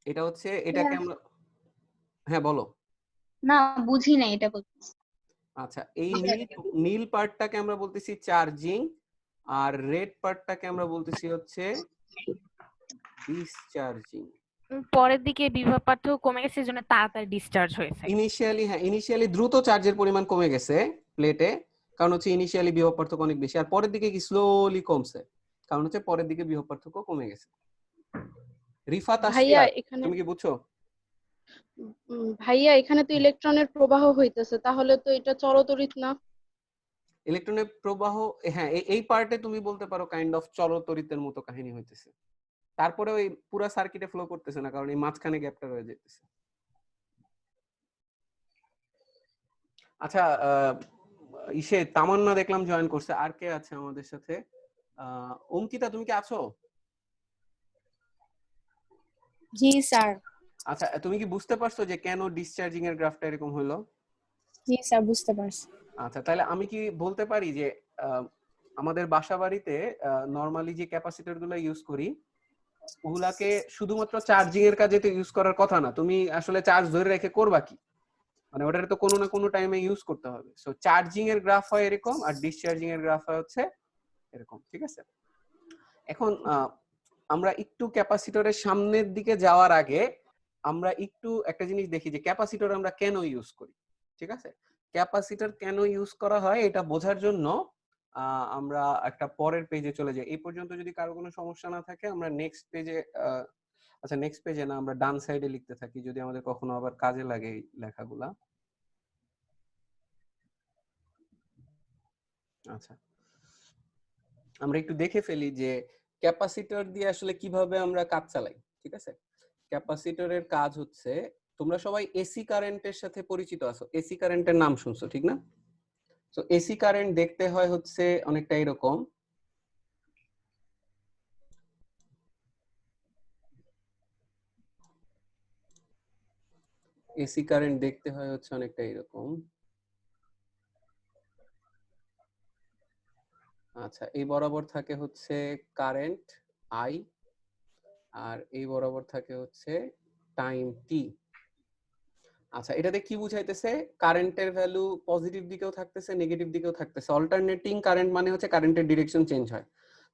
এটা হচ্ছে, এটাকে আমরা, হ্যাঁ বলো। না, বুঝি না এটা বলতে। আচ্ছা, এই নীল পার্টটাকে আমরা বলতেছি চার্জিং, আর রেড পার্টটাকে আমরা বলতেছি হচ্ছে ডিসচার্জিং। পরের দিকে বিভব পার্থক্য কমে গেছে, এজন্য তাড়াতাড়ি ডিসচার্জ হয়েছে। ইনিশিয়ালি, হ্যাঁ ইনিশিয়ালি দ্রুত চার্জের পরিমাণ কমে গেছে প্লেটে, কারণ হচ্ছে ইনিশিয়ালি বিভব পার্থক্য অনেক বেশি, আর পরের দিকে কি স্লোলি কমছে কারণ হচ্ছে পরের দিকে বিভব পার্থক্য কমে গেছে। রিফাত ভাইয়া আসিয়া, এখানে তুমি কি বুঝছো? ভাইয়া এখানে তো ইলেকট্রনের প্রবাহ হইতেছে, তাহলে তো এটা চলতরিৎ না? ইলেকট্রনের প্রবাহ, হ্যাঁ এই পার্টে তুমি বলতে পারো কাইন্ড অফ চলতরিতের মতো কাহিনী হইতেছে, তারপরে ওই পুরো সার্কিটে ফ্লো করতেছে না কারণ এই মাঝখানে গ্যাপটা রয়ে যেতেছে। আচ্ছা, ইসে তামান্না দেখলাম জয়েন করছে, আর কে আছে আমাদের সাথে? অঙ্কিতা, তুমি কি আছো? জি স্যার। আচ্ছা, তুমি কি বুঝতে পারছো যে কেন ডিসচার্জিং এর গ্রাফটা এরকম হলো? জি স্যার, বুঝতে পারছি। আচ্ছা, তাহলে আমি কি বলতে পারি যে আমাদের বাসা বাড়িতে নরমালি যে ক্যাপাসিটর গুলো ইউজ করি ওগুলাকে শুধুমাত্র চার্জিং এর কাজে তো ইউজ করার কথা না, তুমি আসলে চার্জ ধরে রেখে করবা কি, মানে ওটারে তো কোনো না কোনো টাইমে ইউজ করতে হবে। সো চার্জিং এর গ্রাফ হয় এরকম আর ডিসচার্জিং এর গ্রাফ হয় হচ্ছে এরকম, ঠিক আছে? এখন আমরা একটু ক্যাপাসিটরের সামনের দিকে যাওয়ার আগে আমরা একটু একটা জিনিস দেখি যে ক্যাপাসিটর আমরা কেন ইউজ করি, ঠিক আছে? ক্যাপাসিটর কেন ইউজ করা হয় এটা বোঝার জন্য আমরা একটা পরের পেজে চলে যাই। এই পর্যন্ত যদি কারো কোনো সমস্যা না থাকে আমরা নেক্সট পেজে, আচ্ছা নেক্সট পেজে না, আমরা ডান সাইডে লিখতে থাকি যদি আমাদের কখনো আবার কাজে লাগে এই লেখাগুলা। আচ্ছা, আমরা একটু দেখে ফেলি যে ক্যাপাসিটর দিয়ে আসলে কিভাবে আমরা কাজ চালাই, ঠিক আছে? ক্যাপাসিটরের কাজ হচ্ছে, তোমরা সবাই এসি কারেন্টের সাথে পরিচিত আছো, এসি কারেন্টের নাম শুনছো ঠিক না? তো এসি কারেন্ট দেখতে হয় হচ্ছে অনেকটা এরকম। এসি কারেন্ট দেখতে হয় হচ্ছে অনেকটা এরকম। আচ্ছা, এই বরাবর থাকে হচ্ছে কারেন্ট আই, আর এই বরাবর থাকে হচ্ছে টাইম টি। আচ্ছা, এটাতে কি বুঝাইতেছে? কারেন্টের ভ্যালু পজিটিভ দিকেও থাকতেছে নেগেটিভ দিকেও থাকতেছে। অল্টারনেটিং কারেন্ট মানে হচ্ছে কারেন্টের ডিরেকশন চেঞ্জ হয়।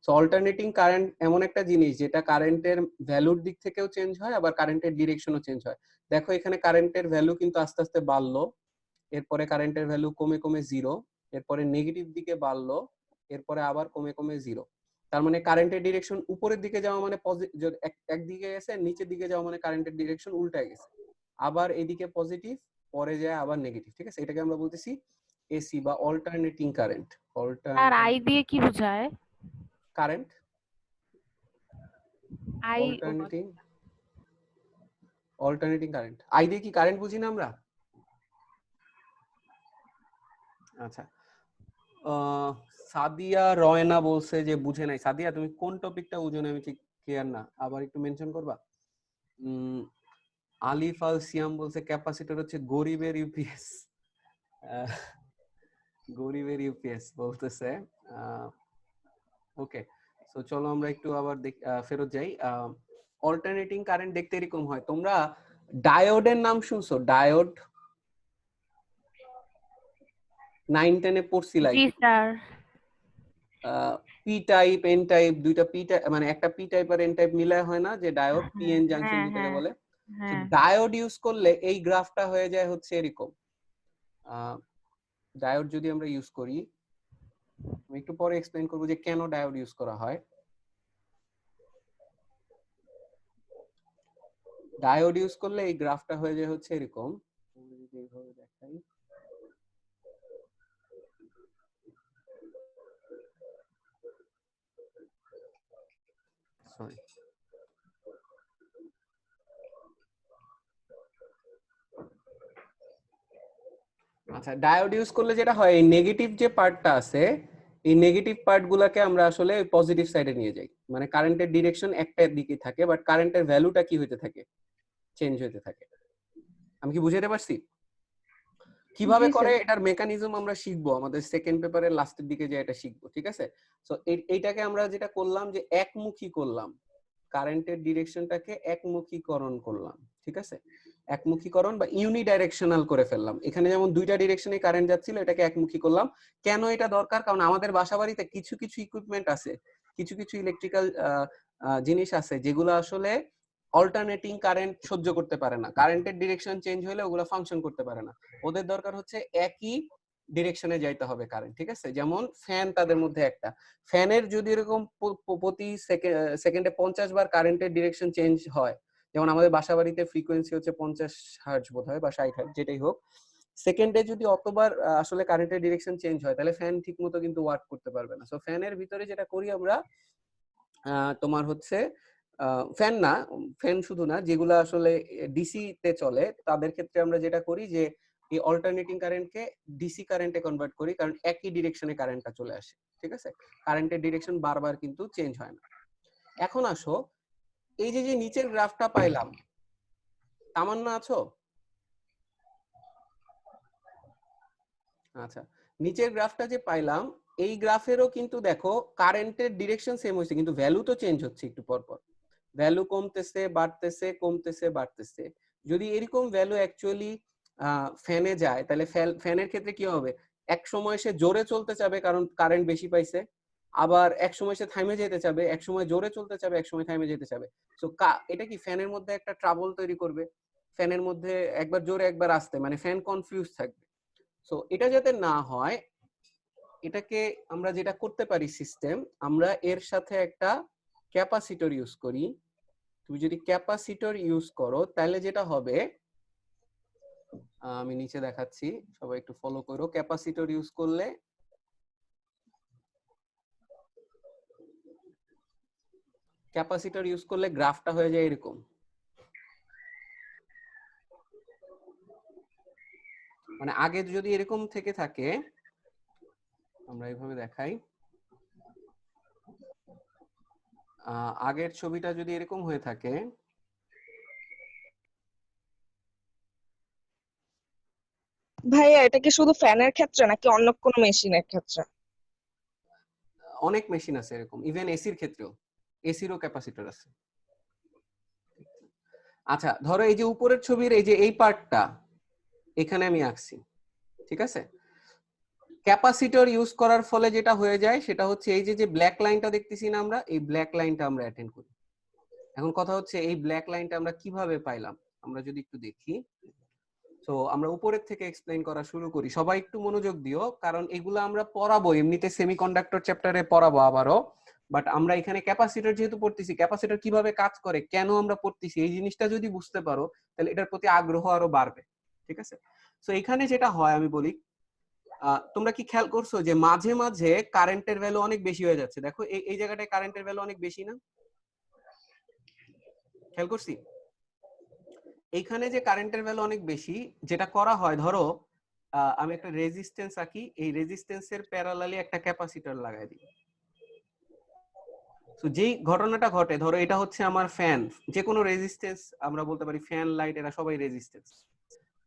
সো অল্টারনেটিং কারেন্ট এমন একটা জিনিস যেটা কারেন্টের ভ্যালুর দিক থেকেও চেঞ্জ হয় আবার কারেন্টের ডিরেকশনও চেঞ্জ হয়। দেখো এখানে কারেন্টের ভ্যালু কিন্তু আস্তে আস্তে বাড়লো, এরপরে কারেন্টের ভ্যালু কমে কমে জিরো, এরপরে নেগেটিভ দিকে বাড়লো, এরপরে আবার কমে কমে জিরো। তার মানে কারেন্টের ডিরেকশন উপরের দিকে যাওয়া মানে একদিকে গেছে, নিচের দিকে যাওয়া মানে কারেন্টের ডিরেকশন উল্টা গেছে, আবার এদিকে পজিটিভ পরে যায় আবার নেগেটিভ, ঠিক আছে? এটাকে আমরা বলতেছি এসি বা অল্টারনেটিং কারেন্ট। আর আই দিয়ে কি বোঝায়? Current I alternating current. I দিয়ে কি কারেন্ট বুঝি না আমরা? আচ্ছা, সাদিয়া রয়না বলছে যে বুঝে নাই। সাদিয়া, তুমি কোন টপিকটা বুঝো না আমি ঠিক ক্লিয়ার না, আবার একটু মেনশন করবা। আলিফ আল সিয়াম বলছে ক্যাপাসিটর হচ্ছে গরিবের ইউপিএস। গরিবের ইউপিএস বলতেছে। ওকে, সো চলো আমরা একটু আবার ফেরত যাই। অল্টারনেটিং কারেন্ট দেখতে এরকম হয়। তোমরা ডায়োডের নাম শুনছো? ডায়োড 9-10 এ পড়ছিলাই। জি sir. P type N type, দুইটা পি টাইপ, মানে একটা পি টাইপ আর এন টাইপ মিলায় হয় না যে ডায়োড, পি এন জাংশন হ্যাঁ যেটাকে হ্যাঁ বলে। হ্যাঁ। ডায়োড ইউজ করলে এই গ্রাফটা হয়ে যায় হচ্ছে এরকম। ডায়োড যদি আমরা ইউজ করি, আমি একটু পরে এক্সপ্লেইন করবো যে কেন ডায়োড ইউজ করা হয়। ডায়োড ইউজ করলে এই গ্রাফটা হয়ে যায় হচ্ছে এরকম। যদি এইভাবে দেখাই, সরি, আচ্ছা, ডায়োড ইউজ করলে যেটা হয়, এই নেগেটিভ যে পার্টটা আছে, এই নেগেটিভ পার্টগুলোকে আমরা আসলে পজিটিভ সাইডে নিয়ে যাই। মানে কারেন্টের ডিরেকশন একটা দিকে থাকে, বাট কারেন্টের ভ্যালুটা কি হতে থাকে? চেঞ্জ হতে থাকে। আমি কি বুঝাতে পারছি? কিভাবে জি করে স্যার। এটার মেকানিজম আমরা শিখবো, আমাদের সেকেন্ড পেপারের লাস্টের দিকে যে এটা শিখবো, ঠিক আছে? সো এইটাকে আমরা যেটা করলাম যে একমুখী করলাম, কারেন্টের ডিরেকশনটাকে একমুখীকরণ করলাম, ঠিক আছে? একমুখীকরণ বা ইউনিডাইরেকশনাল করে ফেললাম। এখানে যেমন দুইটা ডিরেকশনে কারেন্ট যাচ্ছিল, এটাকে একমুখী করলাম। কেন এটা দরকার? কারণ আমাদের বাসাবাড়িতে কিছু কিছু ইকুইপমেন্ট আছে, কিছু কিছু ইলেকট্রিক্যাল জিনিস আছে যেগুলো আসলে অল্টারনেটিং কারেন্ট সহ্য করতে পারে না। কারেন্টের ডিরেকশন চেঞ্জ হলে ওগুলো ফাংশন করতে পারে না। ওদের দরকার হচ্ছে একই ডিরেকশনে যাইতে হবে কারেন্ট, ঠিক আছে? যেমন ফ্যান, তাদের মধ্যে একটা ফ্যানের যদি এরকম প্রতি সেকেন্ডে 50 বার কারেন্টের ডিরেকশন চেঞ্জ হয়, যেমন আমাদের বাসাবাড়িতে ফ্রিকোয়েন্সি হচ্ছে 50 হার্টজ বোধ হয় বা 60 হার্টজ, যেটাই হোক, সেকেন্ডে যদি অতবার আসলে কারেন্টের ডিরেকশন চেঞ্জ হয়, তাহলে ফ্যান ঠিকমতো কিন্তু ওয়ার্ক করতে পারবে না। সো ফ্যানের ভিতরে যেটা করি আমরা, তোমার হচ্ছে ফ্যান না, ফ্যান শুধু না, যেগুলো আসলে ডিসি তে চলে তাদের ক্ষেত্রে আমরা যেটা করি যে এই অল্টারনেটিং কারেন্টকে ডিসি কারেন্টে কনভার্ট করি, কারণ একই ডিরেকশনে কারেন্টটা চলে আসে, ঠিক আছে? কারেন্টের ডিরেকশন বারবার কিন্তু চেঞ্জ হয় না। এখন আসো, এই যে যে নিচের গ্রাফটা পাইলাম, তামান্না আছো? আচ্ছা, নিচের গ্রাফটা যে পাইলাম, এই গ্রাফেরও কিন্তু দেখো কারেন্টের ডিরেকশন সেম হয়েছে, কিন্তু ভ্যালু তো চেঞ্জ হচ্ছে একটু পর পর। ভ্যালু কমতেছে, বাড়তেছে, কমতেছে, বাড়তেছে। যদি এরকম ভ্যালু অ্যাকচুয়ালি ফ্যানে যায়, তাহলে ফ্যানের ক্ষেত্রে কি হবে? এক সময় সে জোরে চলতে চাবে কারণ কারেন্ট বেশি পাইছে, আবার এক সময় সে থামে যেতে চাবে, এক সময় জোরে চলতে চাবে, এক সময় থামে যেতে চাবে। সো এটা কি ফ্যানের মধ্যে একটা ট্রাবল তৈরি করবে। ফ্যানের মধ্যে একবার জোরে একবার আস্তে, মানে ফ্যান কনফিউজ থাকবে। সো এটা যাতে না হয়, এটাকে আমরা যেটা করতে পারি সিস্টেম, আমরা এর সাথে একটা ক্যাপাসিটর ইউজ করি। তুমি যদি ক্যাপাসিটর ইউজ করো তাহলে যেটা হবে, আমি নিচে দেখাচ্ছি, সবাই একটু ফলো করো। ক্যাপাসিটর ইউজ করলে গ্রাফটা হয়ে যায় এরকম। মানে আগে যদি এরকম থেকে থাকে, আমরা এইভাবে দেখাই, আগের ছবিটা যদি এরকম হয়ে থাকে, ভাইয়া এটা কি শুধু ফ্যানের ক্ষেত্রে নাকি অন্য কোনো মেশিনের ক্ষেত্রে? অনেক মেশিন আছে এরকম, ইভেন এসির ক্ষেত্রেও, এসিরও ক্যাপাসিটর আছে। আচ্ছা, ধরো এই যে উপরের ছবির এই যে এই পার্টটা এখানে আমি আঁকছি, ঠিক আছে? ক্যাপাসিটর ইউজ করার ফলে যেটা হয়ে যায় সেটা হচ্ছে এই যে যে ব্ল্যাক লাইনটা দেখতেছি না আমরা, এই ব্ল্যাক লাইনটা আমরা অ্যাটেন্ড করি। এখন কথা হচ্ছে এই ব্ল্যাক লাইনটা আমরা কিভাবে পাইলাম, আমরা যদি একটু দেখি। তো আমরা উপরের থেকে এক্সপ্লেইন করা শুরু করি, সবাই একটু মনোযোগ দিও, কারণ এগুলো আমরা পড়াবো এমনিতে সেমিকন্ডাক্টর চ্যাপ্টারে পড়াবো আবারও, বাট আমরা এখানে ক্যাপাসিটর যেহেতু পড়তেছি, ক্যাপাসিটর কিভাবে কাজ করে, কেন আমরা পড়তেছি, এই জিনিসটা যদি বুঝতে পারো তাহলে এটার প্রতি আগ্রহ আরো বাড়বে, ঠিক আছে? তো এখানে যেটা হয় আমি বলি, তোমরা কি খেয়াল করছো যে মাঝে মাঝে কারেন্টের ভ্যালু অনেক বেশি হয়ে যাচ্ছে? দেখো এই জায়গাটায় কারেন্টের ভ্যালু অনেক বেশি না? খেয়াল করছি এইখানে যে কারেন্টের ভ্যালু অনেক বেশি, যেটা করা হয়, ধরো আমি একটা রেজিস্ট্যান্স আঁকি, এই রেজিস্ট্যান্সের প্যারালালি একটা ক্যাপাসিটর লাগাই দিই। তো যেই ঘটনাটা ঘটে, ধরো এটা হচ্ছে আমার ফ্যান, যে কোনো রেজিস্ট্যান্স আমরা বলতে পারি, ফ্যান, লাইট, এরা সবাই রেজিস্ট্যান্স।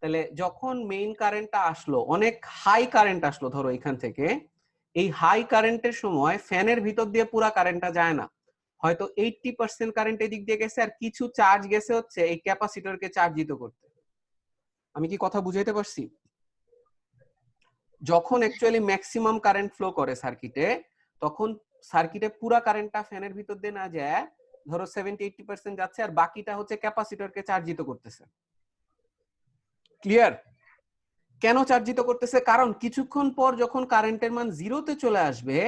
তাহলে যখন মেইন কারেন্টটা আসলো, অনেক হাই কারেন্ট আসলো ধরো এখান থেকে, এই হাই কারেন্টের সময় ফ্যানের ভিতর দিয়ে পুরা কারেন্টটা যায় না, হয়তো 80% কারেন্ট এদিক দিয়ে গেছে আর কিছু চার্জ গেছে হচ্ছে এই ক্যাপাসিটরকে চার্জিত করতে। আমি কি কথা বুঝাইতে পারছি? যখন অ্যাকচুয়ালি ম্যাক্সিমাম কারেন্ট ফ্লো করে সার্কিটে, তখন সার্কিটে পুরো কারেন্টটা ফ্যানের ভিতর দিয়ে না যায়, ধরো 70-80% যাচ্ছে আর বাকিটা হচ্ছে ক্যাপাসিটরকে চার্জিত করতেছে। ক্লিয়ার? কেন চার্জিত করতেছে? কারণ কিছুক্ষণ পর যখন কারেন্টের মান জিরোতে চলে আসবে,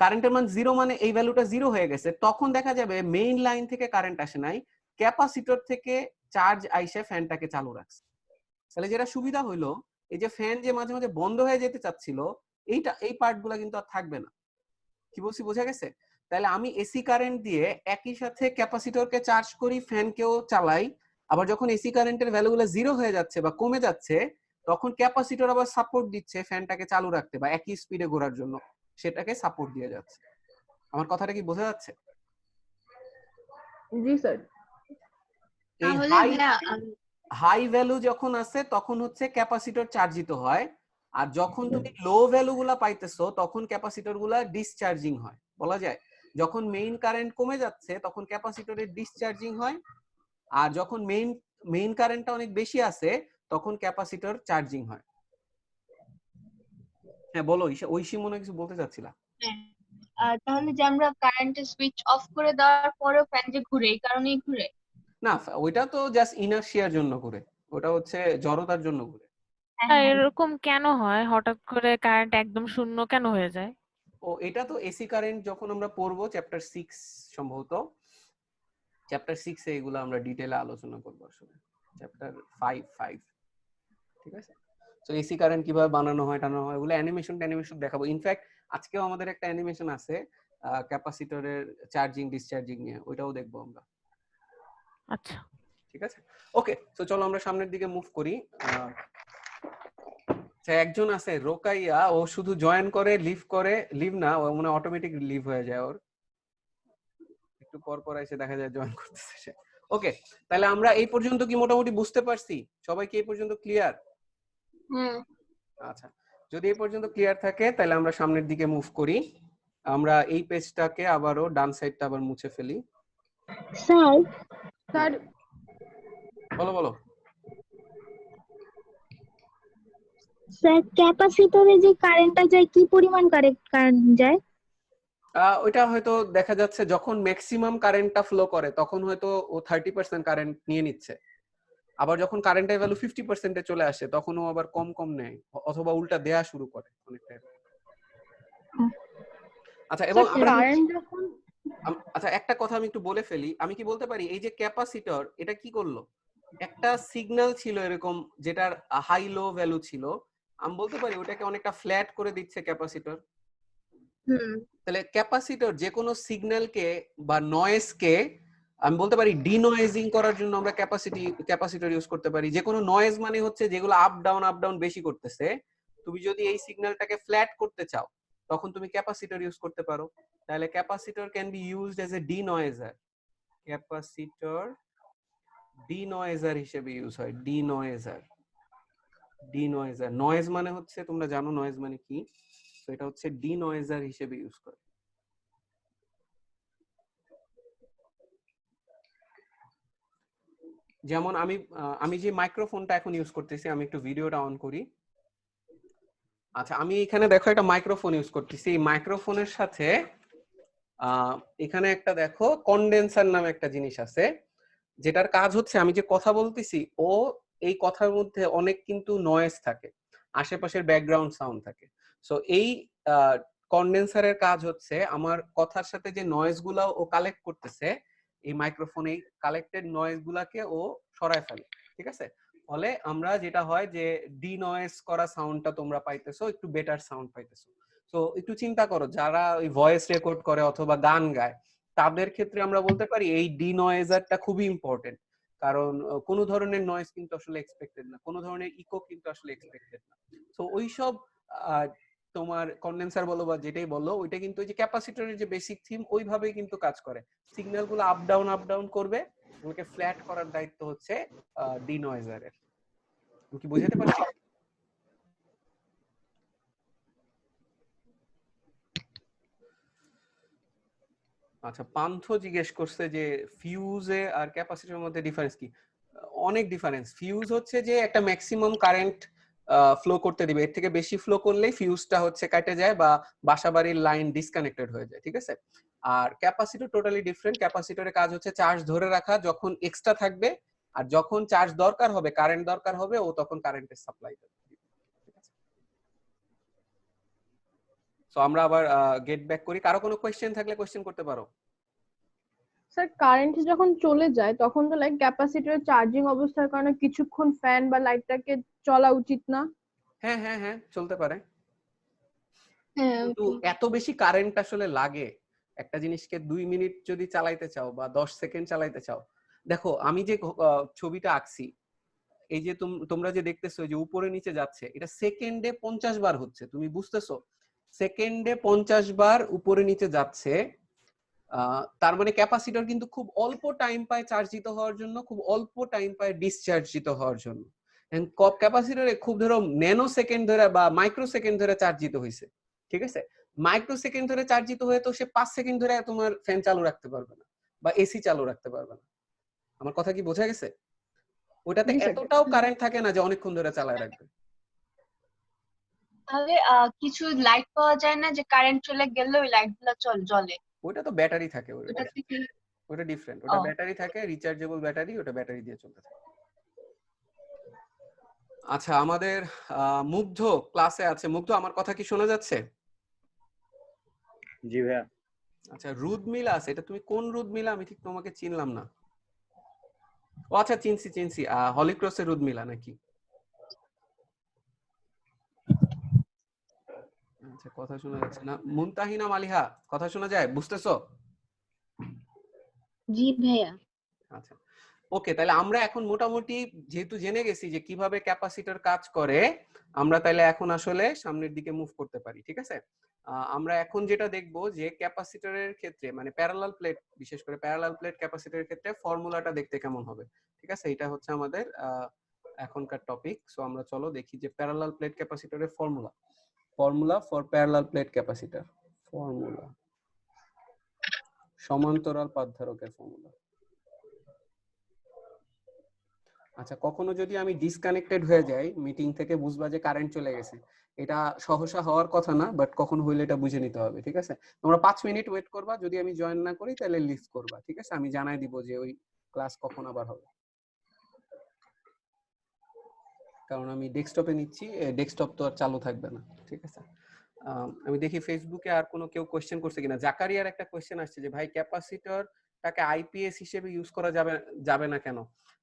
কারেন্টের মান জিরো মানে এই ভ্যালুটা জিরো হয়ে গেছে, তখন দেখা যাবে মেইন লাইন থেকে কারেন্ট আসে নাই, ক্যাপাসিটর থেকে চার্জ আইসে ফ্যানটাকে চালু রাখছে। তাহলে যেটা সুবিধা হইলো, এই যে ফ্যান যে মাঝে মাঝে বন্ধ হয়ে যেতে চাচ্ছিল, এই পার্টগুলো কিন্তু আর থাকবে না। কি বলছি বোঝা গেছে? তাহলে আমি এসি কারেন্ট দিয়ে একই সাথে ক্যাপাসিটরকে চার্জ করি, ফ্যানকেও চালাই, আবার যখন এসি কারেন্টের ভ্যালুগুলো জিরো হয়ে যাচ্ছে বা কমে যাচ্ছে, তখন ক্যাপাসিটর আবার সাপোর্ট দিচ্ছে ফ্যানটাকে চালু রাখতে বা একই স্পিডে ঘোরার জন্য, সেটাকে সাপোর্ট দিয়ে যাচ্ছে। আমার কথাটা কি বোঝা যাচ্ছে? জি স্যার। এই তাহলে ভাইয়া হাই ভ্যালু যখন আছে তখন হচ্ছে ক্যাপাসিটর চার্জিত হয়, আর যখন তুমি লো ভ্যালু গুলা পাইতেছো তখন ক্যাপাসিটর গুলা ডিসচার্জিং হয়। বলা যায় যখন মেইন কারেন্ট কমে যাচ্ছে তখন ক্যাপাসিটরের ডিসচার্জিং হয়, আর যখন মেইন কারেন্টটা অনেক বেশি আছে তখন ক্যাপাসিটর চার্জিং হয়। হ্যাঁ বলো, ঐশী মনে কিছু বলতে চাচ্ছিলা। তাহলে যে আমরা কারেন্টের সুইচ অফ করে দেওয়ার পরেও ফ্যান যে ঘুরে এই কারণেই ঘুরে? না, ওইটা তো জাস্ট ইনার্শিয়ার জন্য ঘুরে, ওটা হচ্ছে জড়তার জন্য ঘুরে। এরকম কেন হয়? হঠাৎ করে কারেন্ট একদম শূন্য কেন হয়ে যায়? ও এটা তো এসি কারেন্ট যখন আমরা পড়বো চ্যাপ্টার 6, সম্ভবত চ্যাপ্টার 6 এ এগুলো আমরা ডিটেইলে আলোচনা করব, আসলে চ্যাপ্টার 5 ঠিক আছে। তো এসি কারেন্ট কিভাবে বানানো হয় টানানো হয় ওগুলো অ্যানিমেশন দেখাবো। ইনফ্যাক্ট আজকেও আমাদের একটা অ্যানিমেশন আছে ক্যাপাসিটরের চার্জিং ডিসচার্জিং নিয়ে, ওইটাও দেখবো আমরা। আচ্ছা ঠিক আছে, ওকে। তো চলো আমরা সামনের দিকে মুভ করি। একজন আছে রোকাইয়া, ও শুধু জয়েন করে লিভ না, ও মানে অটোমেটিক লিভ হয়ে যায়, ওর একটু পর পর এসে দেখা যায় জয়েন করতেছে সে। ওকে, তাহলে আমরা এই পর্যন্ত কি মোটামুটি বুঝতে পারছি? সবাই কি এই পর্যন্ত ক্লিয়ার? আচ্ছা, যদি এই পর্যন্ত ক্লিয়ার থাকে তাহলে আমরা সামনের দিকে মুভ করি। আমরা এই পেজটাকে আবারও ডান সাইডটা আবার মুছে ফেলি। স্যার স্যার বলো বলো। স্যার ক্যাপাসিটরে যে কারেন্টটা যায় কি পরিমাণ কারেন্ট যায়? ওইটা হয়তো দেখা যাচ্ছে যখন ম্যাক্সিমাম কারেন্টটা ফ্লো করে তখন হয়তো ও 30% কারেন্ট নিয়ে নিচ্ছে, আবার যখন কারেন্টের ভ্যালু 50% এ চলে আসে তখন ও আবার কম কম নেয়, অথবা উল্টা দেয়া শুরু করে অনেকটা। আচ্ছা, এবং আমরা কারেন্ট যখন আচ্ছা একটা কথা আমি একটু বলে ফেলি, আমি কি বলতে পারি এই যে ক্যাপাসিটর এটা কি করলো, একটা সিগন্যাল ছিল এরকম যেটার হাই লো ভ্যালু ছিল, আমি বলতে পারি ওটাকে অনেকটা ফ্ল্যাট করে দিচ্ছে ক্যাপাসিটর। তাহলে ক্যাপাসিটর যে কোনো সিগন্যালকে বা নয়েজকে আমি বলতে পারি ডিনয়েজিং করার জন্য আমরা ক্যাপাসিটর ইউজ করতে পারি। যে কোনো নয়েজ মানে হচ্ছে যেগুলো আপ ডাউন বেশি করতেছে, তুমি যদি এই সিগন্যালটাকে ফ্ল্যাট করতে চাও তখন তুমি ক্যাপাসিটর ইউজ করতে পারো। তাহলে capacitor can be used as a denoiser, capacitor denoiser হিসেবে ইউজ হয়। ডিনয়েজার নয়েজ মানে হচ্ছে, তোমরা জানো নয়েজ মানে কি, তো এটা হচ্ছে ডিনয়েজার হিসেবে ইউজ করে। যেমন আমি যে মাইক্রোফোনটা এখন ইউজ করতেছি, আমি একটু ভিডিওটা অন করি। আচ্ছা, আমি এখানে দেখো একটা মাইক্রোফোন ইউজ করতেছি, এই মাইক্রোফোনের সাথে এখানে একটা দেখো কন্ডেন্সার নামে একটা জিনিস আছে, যেটার কাজ হচ্ছে আমি যে কথা বলতেছি ও এই কথার মধ্যে অনেক কিন্তু নয়েজ থাকে, আশেপাশের ব্যাকগ্রাউন্ড সাউন্ড থাকে। সো এই কন্ডেন্সারের কাজ হচ্ছে আমার কথার সাথে যে নয়েজ গুলা ও কালেক্ট করতেছে, এই মাইক্রোফোনে কালেক্টেড নয়েজ গুলাকে ও সরায় ফেলে। ঠিক আছে, ফলে আমরা যেটা হয় যে ডিনয়েজ করা সাউন্ডটা তোমরা পাইতেছো, একটু বেটার সাউন্ড পাইতেছো। তো একটু চিন্তা করো যারা ওই ভয়েস রেকর্ড করে অথবা গান গায়, তাদের ক্ষেত্রে আমরা বলতে পারি এই ডিনয়েজারটা খুবই ইম্পর্টেন্ট, কারণ কোনো ধরনের নয়েজ কিন্তু আসলে এক্সপেক্টেড না, কোনো ধরনের ইকো কিন্তু আসলে এক্সপেক্টেড না। তো ওইসব তোমার কন্ডেন্সার বলো বা যেটাই বলো, ওইটা কিন্তু ওই যে ক্যাপাসিটরের যে বেসিক থিম ওইভাবেই কিন্তু কাজ করে। সিগন্যাল গুলো আপ ডাউন করবে, ওকে ফ্ল্যাট করার দায়িত্ব হচ্ছে ডিনয়েজারের। তুমি কি বুঝাতে পারছি? আচ্ছা, পান্থ জিজ্ঞেস করছে যে ফিউজে আর ক্যাপাসিটরের মধ্যে ডিফারেন্স কি? অনেক ডিফারেন্স। ফিউজ হচ্ছে যে একটা ম্যাক্সিমাম কারেন্ট ফ্লো করতে দিবে, এর থেকে বেশি ফ্লো করলেই ফিউজটা হচ্ছে কেটে যায় বা বাসাবাড়ির লাইন ডিসকানেক্টেড হয়ে যায়, ঠিক আছে? আর ক্যাপাসিটর টোটালি ডিফারেন্ট। ক্যাপাসিটরের কাজ হচ্ছে চার্জ ধরে রাখা, যখন এক্সট্রা থাকবে আর যখন চার্জ দরকার হবে, কারেন্ট দরকার হবে, ও তখন কারেন্টের সাপ্লাই দেবে। সো আমরা আবার গেট ব্যাক করি। কারো কোনো কোশ্চেন থাকলে কোশ্চেন করতে পারো। স্যার কারেন্ট যখন চলে যায় তখন তো লাইক ক্যাপাসিটরের চার্জিং অবস্থার কারণে কিছুক্ষণ ফ্যান বা লাইটটাকে চলা উচিত না? হ্যাঁ হ্যাঁ হ্যাঁ, চলতে পারে, হ্যাঁ কিন্তু এত বেশি কারেন্ট আসলে লাগে একটা জিনিসকে 2 মিনিট যদি চালাইতে চাও বা 10 সেকেন্ড চালাইতে চাও। দেখো আমি যে ছবিটা আঁকছি, এই যে তোমরা যে দেখতেছো যে উপরে নিচে যাচ্ছে, এটা সেকেন্ডে 50 বার হচ্ছে, তুমি বুঝতেছো? সেকেন্ডে 50 বার উপরে নিচে যাচ্ছে। তার মানে ক্যাপাসিটর কিন্তু খুব অল্প টাইম পায় চার্জিত হওয়ার জন্য, খুব অল্প টাইম পায় ডিসচার্জিত হওয়ার জন্য। ক্যাপাসিটরে খুব ধরো ন্যানো সেকেন্ড ধরে বা মাইক্রো সেকেন্ড ধরে চার্জিত হয়েছে, ঠিক আছে? মাইক্রো সেকেন্ড ধরে চার্জিত হয়ে তো সে 5 সেকেন্ড ধরে তোমার ফ্যান চালু রাখতে পারবে না বা এসি চালু রাখতে পারবে না। আমার কথা কি বোঝা গেছে? ওটাতে জি স্যার। এতটাও কারেন্ট থাকে না যে অনেকক্ষণ ধরে চালায় রাখবে। তাহলে কিছু লাইট পাওয়া যায় না যে কারেন্ট চলে গেলে ওই লাইট গুলা জ্বলে? ওটা তো ব্যাটারি থাকে, ওটা থেকে ওটা ডিফারেন্ট। ওটা ও। ব্যাটারি থাকে, রিচার্জেবল ব্যাটারি, ওটা ব্যাটারি দিয়ে চলতে থাকে। আচ্ছা, আমাদের মুগ্ধ ক্লাসে আছে। মুগ্ধ, আমার কথা কি শোনা যাচ্ছে? জি ভাইয়া। আচ্ছা, রুদ মিলাস, এটা তুমি কোন রুদ মিলা? আমি ঠিক তোমাকে চিনলাম না। ও আচ্ছা, চিনছি হলিক্রসের রুদ মিলা নাকি? আচ্ছা, কথা শোনা যাচ্ছে না। মুনতাহিনা মালিহা, কথা শোনা যায়? বুঝতেছো? জি ভাইয়া। আচ্ছা, ওকে, তাহলে আমরা এখন মোটামুটি যেহেতু জেনে গেছি যে কিভাবে ক্যাপাসিটর কাজ করে, আমরা তাহলে এখন আসলে সামনের দিকে মুভ করতে পারি, ঠিক আছে? আমরা এখন যেটা দেখব যে ক্যাপাসিটরের ক্ষেত্রে মানে প্যারালাল প্লেট, বিশেষ করে প্যারালাল প্লেট ক্যাপাসিটরের ক্ষেত্রে ফর্মুলাটা দেখতে কেমন হবে, ঠিক আছে? এটা হচ্ছে আমাদের এখনকার টপিক। সো আমরা চলো দেখি যে প্যারালাল প্লেট ক্যাপাসিটরের formula for parallel plate capacitor. Formula, সমান্তরাল পাতধারকের ফর্মুলা। আচ্ছা, কখনো যদি আমি ডিসকানেক্টেড হয়ে যাই মিটিং থেকে, বুঝবা যে কারেন্ট চলে গেছে। এটা সহসা হওয়ার কথা না, বাট কখন হইলে এটা বুঝে নিতে হবে, ঠিক আছে? তোমরা 5 মিনিট ওয়েট করবা, যদি আমি জয়েন না করি তাহলে লিভ করবা, ঠিক আছে? আমি জানাই দিব যে ওই ক্লাস কখন আবার হবে, কারণ আমি ডেস্কটপে নিচ্ছি, ডেস্কটপ তো আর চালু থাকবে না, ঠিক আছে? আমি দেখি ফেসবুকে আর কোনো কেউ কোশ্চেন করছে কিনা। জাকারিয়ার একটা কোশ্চেন আসছে যে ভাই ক্যাপাসিটরটাকে আইপিএস হিসেবে ইউজ করা যাবে না কেন?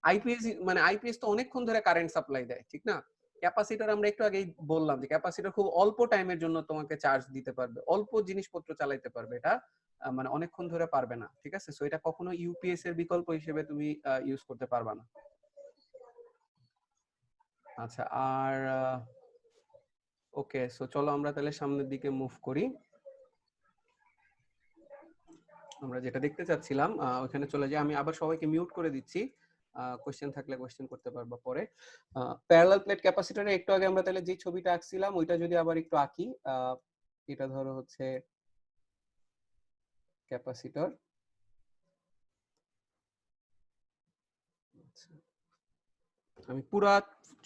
আইপিএস মানে আইপিএস তো অনেকক্ষণ ধরে কারেন্ট সাপ্লাই দেয়, ঠিক না? ক্যাপাসিটর আমরা একটু আগেই বললাম যে ক্যাপাসিটর খুব অল্প টাইমের জন্য তোমাকে চার্জ দিতে পারবে, অল্প জিনিসপত্র চালাইতে পারবে, এটা মানে অনেকক্ষণ ধরে পারবে না, ঠিক আছে? সো এটা কখনো ইউপিএস এর বিকল্প হিসেবে তুমি ইউজ করতে পারবা না। আচ্ছা, আর ওকে, সো চলো আমরা তাহলে সামনের দিকে মুভ করি। আমরা যেটা দেখতে চাচ্ছিলাম ওখানে চলে যাই। আমি আবার সবাইকে মিউট করে দিচ্ছি, কোশ্চেন থাকলে কোশ্চেন করতে পারবা পরে। প্যারালাল প্লেট ক্যাপাসিটরে একটু আগে আমরা তাহলে যে ছবিটা আঁকছিলাম ওইটা যদি আবার একটু আঁকি। এটা ধরো হচ্ছে ক্যাপাসিটর। আমি পুরা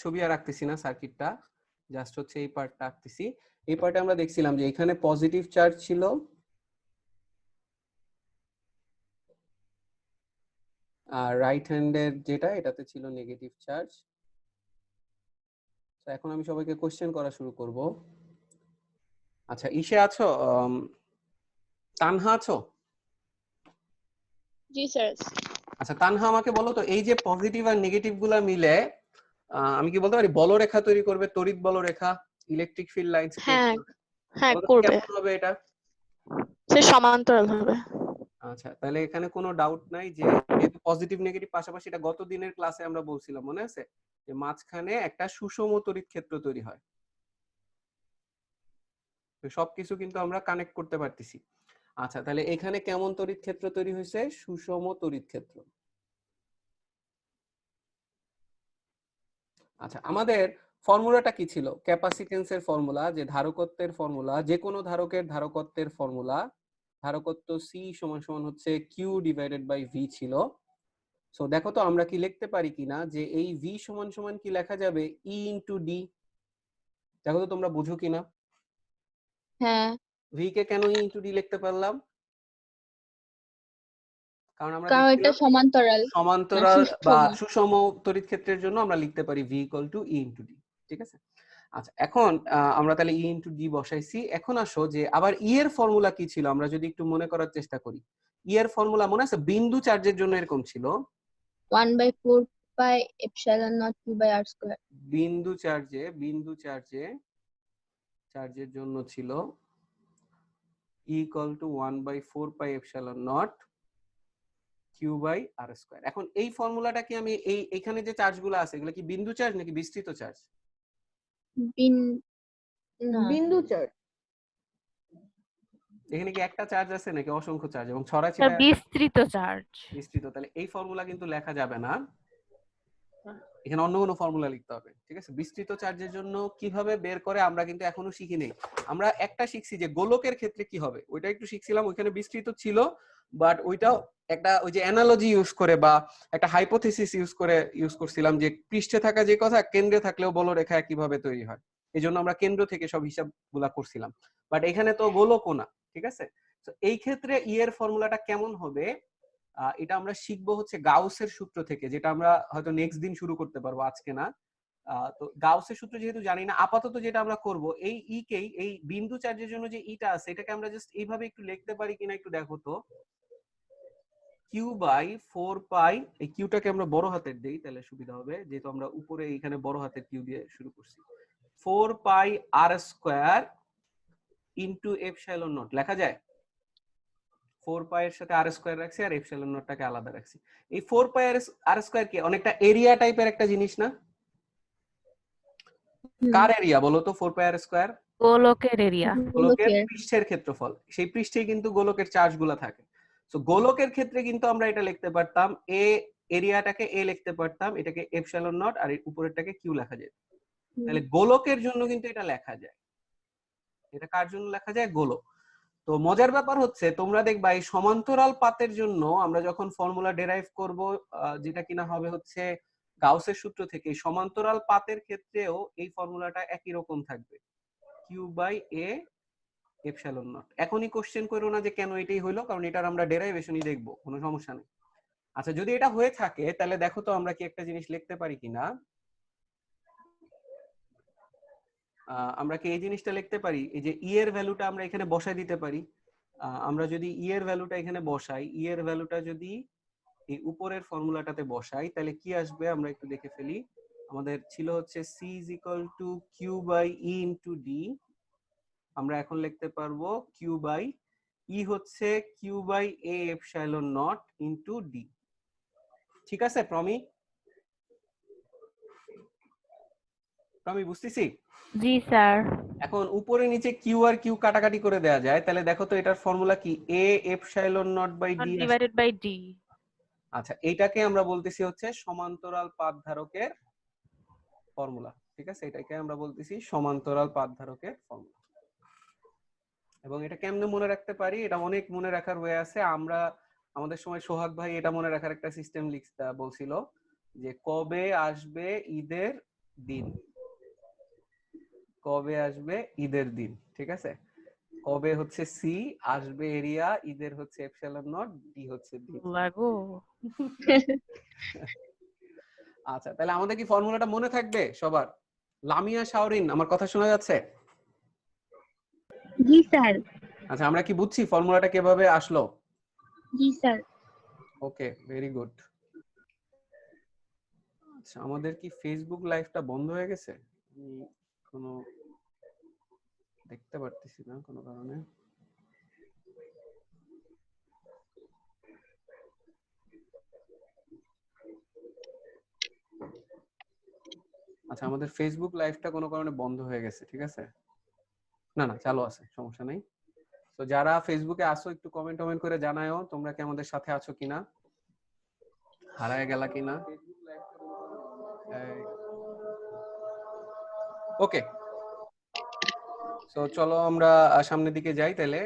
ছবি আর আঁকতেছি না, সার্কিটটা জাস্ট হচ্ছে এই পার্টটা আঁকতেছি। এই পার্টে আমরা দেখছিলাম যে এখানে পজিটিভ চার্জ ছিল, আর রাইট হ্যান্ডের যেটা এটাতে ছিল নেগেটিভ চার্জ। তো এখন আমি সবাইকে কোশ্চেন করা শুরু করব। আচ্ছা, ইসে আছো? তানহা আছো? জি স্যার। আচ্ছা তানহা, আমাকে বলো তো এই যে পজিটিভ আর নেগেটিভ গুলা মিলে আমি কি বলতে পারি বলরেখা তৈরি করবে, তড়িৎ বলরেখা, ইলেকট্রিক ফিল্ড লাইন্স ক্রিয়েট করবে। হ্যাঁ করবে। কেমন হবে এটা? সে সমান্তরাল হবে। আচ্ছা, তাহলে এখানে কোনো ডাউট নাই যে যেহেতু পজিটিভ নেগেটিভ পাশাপাশি, এটা গত দিনের ক্লাসে আমরা বলছিলাম, মনে আছে? যে মাঝখানে একটা সুষম তড়িৎ ক্ষেত্র তৈরি হয়। তো সবকিছু কিন্তু আমরা কানেক্ট করতে পারতেছি। আচ্ছা, তাহলে এখানে কেমন তড়িৎ ক্ষেত্র তৈরি হয়েছে? সুষম তড়িৎ ক্ষেত্র। আচ্ছা, আমাদের ফর্মুলাটা কি ছিল? ক্যাপাসিটেন্সের ফর্মুলা, যে ধারকত্বের ফর্মুলা, যে কোনো ধারকের ধারকত্বের ফর্মুলা ধারকত্ব সি সমান সমান হচ্ছে কিউ ডিভাইডেড বাই ভি ছিল। সো দেখো তো আমরা কি লিখতে পারি কিনা যে এই ভি সমান সমান কি লেখা যাবে ই ইন্টু ডি। দেখো তো তোমরা বুঝো কিনা। হ্যাঁ, ভি কে কেন ই ইন্টু ডি লিখতে পারলাম? কারণ আমরা কারণ এটা দেখছিলাম সমান্তরাল না সমান্তরাল বা সুষম। সুষম তড়িৎ ক্ষেত্রের জন্য আমরা লিখতে পারি V equal to E into D. ঠিক আছে, আচ্ছা এখন আমরা তাহলে ই ইন্টু ডি বসাইছি। এখন আসো যে আবার ই এর ফর্মুলা কি ছিল আমরা যদি একটু মনে করার চেষ্টা করি। ই এর ফর্মুলা মনে আছে বিন্দু চার্জের জন্য এরকম ছিল 1/4 pi epsilon naught q by r square. বিন্দু চার্জের জন্য ছিল E equal to 1/4 pi epsilon naught q by r square. এখন এই ফর্মুলাটা কি আমি এইখানে যে চার্জগুলো আছে এগুলো কি বিন্দু চার্জ নাকি বিস্তৃত চার্জ? না, বিন্দু চার্জ। এখানে কি একটা চার্জ আছে নাকি অসংখ্য চার্জ এবং ছড়া স্যার ছিটা? বিস্তৃত চার্জ। বিস্তৃত। তাহলে এই ফর্মুলা কিন্তু লেখা যাবে না, এখানে অন্য কোনো ফর্মুলা লিখতে হবে। ঠিক আছে, বিস্তৃত চার্জের জন্য কিভাবে বের করে আমরা কিন্তু এখনো শিখি নেই। আমরা একটা শিখছি যে গোলকের ক্ষেত্রে কি হবে, ওইটা একটু শিখছিলাম, ওইখানে বিস্তৃত ছিল বাট ওইটাও একটা ওই যে অ্যানালজি ইউজ করে বা একটা হাইপোথিসিস ইউজ করছিলাম যে পৃষ্ঠে থাকা যে কথা কেন্দ্রে থাকলেও বলরেখা কিভাবে তৈরি হয়, এই জন্য আমরা কেন্দ্র থেকে সব হিসাবগুলা করছিলাম। বাট এখানে তো গোলকও না। ঠিক আছে, তো এই ক্ষেত্রে ই এর ফর্মুলাটা কেমন হবে এটা আমরা শিখবো হচ্ছে গাউসের সূত্র থেকে, যেটা আমরা হয়তো নেক্সট দিন শুরু করতে পারবো, আজকে না। তো গাউসের সূত্র যেহেতু জানি না, আপাতত যেটা আমরা করব এই ই কেই এই বিন্দু চার্জের জন্য যে ইটা আছে এটাকে আমরা জাস্ট এইভাবে একটু লিখতে পারি কিনা একটু দেখো তো। কিউ বাই 4 পাই, এই কিউটাকে আমরা বড় হাতের দেই তাহলে সুবিধা হবে, যেহেতু আমরা উপরে এখানে বড় হাতের কিউ দিয়ে শুরু করছি। 4 পাই আর স্কয়ার ইনটু এপসাইলন নট লেখা যায়। 4 পাই এর সাথে আর স্কয়ার রাখছি আর এপসাইলন নটটাকে আলাদা রাখছি। এই 4 পাই আর স্কয়ার কি অনেকটা এরিয়া টাইপের একটা জিনিস না? কার এরিয়া বলো তো 4 পাই আর স্কয়ার? গোলকের এরিয়া। গোলকের পৃষ্ঠের ক্ষেত্রফল। সেই পৃষ্ঠে কিন্তু গোলকের চার্জগুলো থাকে। সো গোলকের ক্ষেত্রে কিন্তু আমরা এটা লিখতে পারতাম এ, এরিয়াটাকে এ লিখতে পারতাম, এটাকে এপসাইলন নট আর উপরেরটাকে কিউ লেখা যায়। তাহলে গোলকের জন্য কিন্তু এটা লেখা যায়। এটা কার জন্য লেখা যায়? গোলক। তো মজার ব্যাপার হচ্ছে তোমরা দেখবা এই সমান্তরাল পাতের জন্য আমরা যখন ফর্মুলা ডেরাইভ করব যেটা কিনা হবে হচ্ছে গাউসের সূত্র থেকে, সমান্তরাল পাতের ক্ষেত্রেও এই ফর্মুলাটা একই রকম থাকবে, q by A epsilon naught. এখনই কোশ্চেন করো না যে কেন এটাই হলো, কারণ এটার আমরা ডেরাইভেশনই দেখবো, কোনো সমস্যা নেই। আচ্ছা যদি এটা হয়ে থাকে তাহলে দেখো তো আমরা কি একটা জিনিস লিখতে পারি কিনা। আমরা কি এই জিনিসটা লিখতে পারি, এই যে ই এর ভ্যালুটা আমরা এখানে বসাই দিতে পারি। আমরা যদি ই এর ভ্যালুটা এখানে বসাই, ই এর ভ্যালুটা যদি এই উপরের ফর্মুলাটাতে বসাই তাহলে কি আসবে আমরা একটু দেখে ফেলি। আমাদের ছিল হচ্ছে c is equal to q by e into d, আমরা এখন লিখতে পারবো q by e হচ্ছে q by a epsilon naught into d। ঠিক আছে প্রমি? বুঝতেছি? জি স্যার। এখন উপরে নিচে কিউ আর কিউ কাটাকাটি করে দেয়া যায়, তাহলে দেখো তো এটার ফর্মুলা কি, a epsilon naught by d divided by d. আচ্ছা এইটাকে আমরা বলতেছি হচ্ছে সমান্তরাল পাত ধারকের ফর্মুলা। ঠিক আছে, এটাকে আমরা বলতেছি সমান্তরাল পাত ধারকের ফর্মুলা। এবং এটা কেমনে মনে রাখতে পারি, এটা অনেক মনে রাখার ওয়ে আছে। আমরা আমাদের সময় সোহাগ ভাই এটা মনে রাখার একটা সিস্টেম বলছিল যে কবে আসবে ঈদের দিন, কবে আসবে ঈদের দিন। ঠিক আছে, কবে হচ্ছে সি, আসবে এরিয়া, ঈদের হচ্ছে এপসাইলন নট, ডি হচ্ছে দিন। লাগো। আচ্ছা তাহলে আমাদের কি ফর্মুলাটা মনে থাকবে সবার? লামিয়া শাওরিন, আমার কথা শোনা যাচ্ছে? জি স্যার। আচ্ছা আমরা কি বুঝছি ফর্মুলাটা কিভাবে আসলো? জি স্যার। ওকে, ভেরি গুড। আচ্ছা আমাদের কি ফেসবুক লাইভটা বন্ধ হয়ে গেছে? কোনো দেখতে পারতেছি না কোনো কারণে। আচ্ছা আমাদের ফেসবুক লাইভটা কোনো কারণে বন্ধ হয়ে গেছে। ঠিক আছে, না না চালু আছে, সমস্যা নেই। তো যারা ফেসবুকে আসো একটু কমেন্ট করে জানাও তোমরা কি আমাদের সাথে আছো কিনা, হারায় গেলা কিনা। ওকে, সো চলো আমরা সামনের দিকে যাই। তাহলে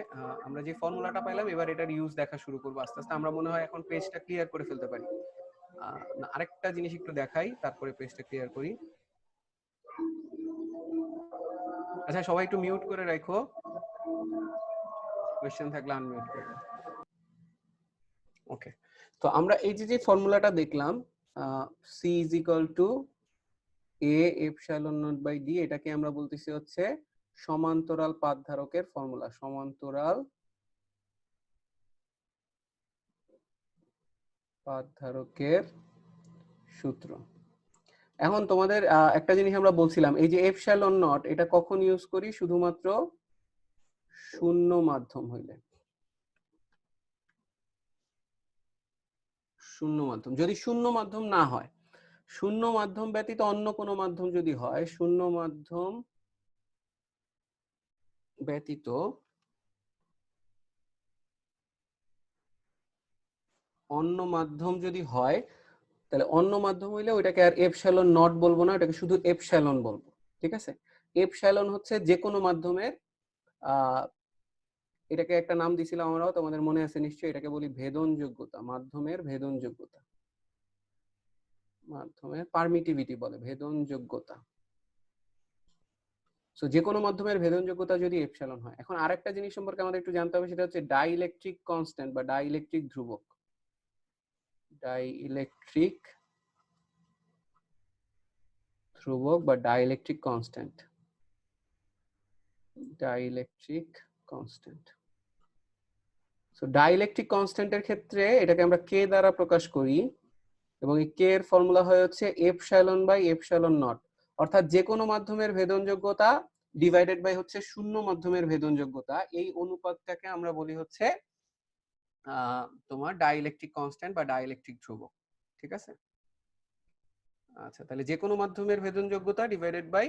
আমরা যে ফর্মুলাটা পাইলাম এবার এটার ইউজ দেখা শুরু করবো আস্তে আস্তে। আমরা মনে হয় এখন পেজটা ক্লিয়ার করে ফেলতে পারি। আরেকটা জিনিস একটু দেখাই, তারপরে পেজটা ক্লিয়ার করি। আচ্ছা, সবাই একটু মিউট করে রাখো, কোশ্চেন থাকলে আনমিউট করে। ওকে, তো আমরা এই যে ফর্মুলাটা দেখলাম, c is equal to a epsilon naught by d, এটাকে আমরা বলতেছি হচ্ছে সমান্তরাল পাথ ধারকের ফর্মুলা, সমান্তরাল পাথ ধারকের সূত্র। এখন তোমাদের একটা জিনিস আমরা বলছিলাম, এই যে এপসাইলন নট এটা কখন ইউজ করি? শুধুমাত্র শূন্য মাধ্যম হইলে। শূন্য মাধ্যম, যদি শূন্য মাধ্যম না হয়, শূন্য মাধ্যম ব্যতীত অন্য কোনো মাধ্যম যদি হয়, শূন্য মাধ্যম ব্যতীত অন্য মাধ্যম যদি হয়, তাহলে অন্য মাধ্যম হইলে ওইটাকে আর এপসাইলন নট বলবো না, ওটাকে শুধু এপসাইলন বলবো। ঠিক আছে, এপসাইলন হচ্ছে যে কোনো মাধ্যমের, এটাকে একটা নাম দিছিলাম আমরাও, তোমাদের মনে আছে নিশ্চয়ই, এটাকে বলি ভেদন যোগ্যতা, মাধ্যমের ভেদন যোগ্যতা, মাধ্যমের পারমিটিভিটি বলে, ভেদন যোগ্যতা। সো যে কোনো মাধ্যমের ভেদন যোগ্যতা যদি এপসাইলন হয়। এখন আরেকটা জিনিস সম্পর্কে আমাদের একটু জানতে হবে, সেটা হচ্ছে ডাইইলেকট্রিক কনস্ট্যান্ট বা ডাইইলেকট্রিক ধ্রুবক। ডাইইলেকট্রিক ধ্রুবক বা dielectric constant, dielectric constant. So dielectric কনস্ট্যান্টের ক্ষেত্রে এটাকে আমরা কে দ্বারা প্রকাশ করি, এবং এই কে এর ফর্মুলা হয় হচ্ছে এপসাইলন বাই এপসাইলন নট, অর্থাৎ যে কোনো মাধ্যমের ভেদনযোগ্যতা ডিভাইডেড বাই হচ্ছে শূন্য মাধ্যমের ভেদনযোগ্যতা, এই অনুপাতটাকে আমরা বলি হচ্ছে তোমার ডাইইলেকট্রিক কনস্ট্যান্ট বা ডাইইলেকট্রিক ধ্রুবক। ঠিক আছে, আচ্ছা, তাহলে যে কোনো মাধ্যমের ভেদনযোগ্যতা ডিভাইডেড বাই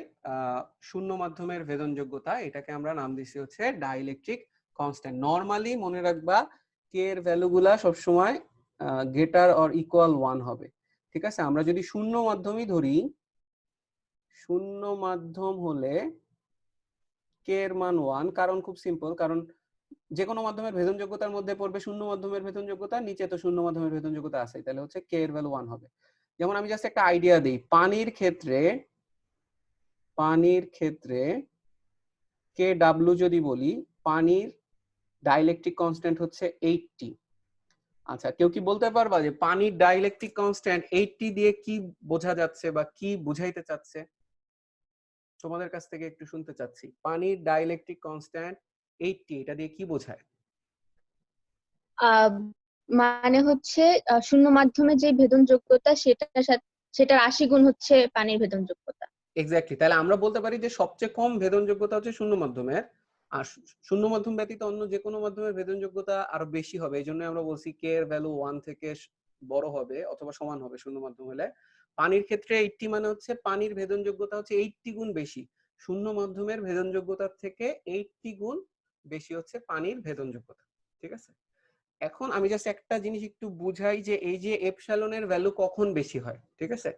শূন্য মাধ্যমের ভেদনযোগ্যতা, এটাকে আমরা নাম দিচ্ছি হচ্ছে ডাইইলেকট্রিক কনস্ট্যান্ট। নরমালি মনে রাখবা কে এর ভ্যালুগুলা সবসময় গ্রেটার অর ইকুয়াল 1 হবে। ঠিক আছে, আমরা যদি শূন্য মাধ্যমই ধরি, শূন্য মাধ্যম হলে কে এর মান 1, কারণ খুব সিম্পল, কারণ যে কোনো মাধ্যমের ভেদনযোগ্যতার মধ্যে পড়বে শূন্য মাধ্যমের ভেদনযোগ্যতা, নিচে তো শূন্য মাধ্যমের ভেদনযোগ্যতা আছে, তাহলে হচ্ছে কে এর ভ্যালু 1 হবে। যেমন আমি জাস্ট একটা আইডিয়া দিই, পানির ক্ষেত্রে কে ডাব্লিউ যদি বলি, পানির ডাইইলেকট্রিক কনস্ট্যান্ট হচ্ছে 80। আচ্ছা, কেউ কি বলতে পারবা যে পানির ডাইইলেকট্রিক কনস্ট্যান্ট 80 দিয়ে কি বোঝা যাচ্ছে বা কি বুঝাইতে চাচ্ছে? তোমাদের কাছ থেকে একটু শুনতে চাচ্ছি, পানির ডাইইলেকট্রিক কনস্ট্যান্ট 80 এটা দিয়ে কি বোঝায়? মানে হচ্ছে শূন্য মাধ্যমে যে ভেদন যোগ্যতা সেটার 80 গুণ হচ্ছে পানির ভেদন যোগ্যতা। এক্স্যাক্টলি, তাহলে আমরা বলতে পারি যে সবচেয়ে কম ভেদন যোগ্যতা হচ্ছে শূন্য মাধ্যমের, আর শূন্য মাধ্যম ব্যতীত অন্য যে কোনো মাধ্যমের ভেদন যোগ্যতা আরো বেশি হবে। এই জন্য আমরা বলছি কে এর ভ্যালু 1 থেকে বড় হবে অথবা সমান হবে শূন্য মাধ্যম হলে। পানির ক্ষেত্রে 80 মানে হচ্ছে পানির ভেদন যোগ্যতা হচ্ছে 80 গুণ বেশি, শূন্য মাধ্যমের ভেদন যোগ্যতার থেকে 80 গুণ বেশি হচ্ছে পানির ভেদন যোগ্যতা। ঠিক আছে, এখন আমি জাস্ট একটা জিনিস একটু বুঝাই যে এই যে এপসাইলনের ভ্যালু কখন বেশি হয়। ঠিক আছে,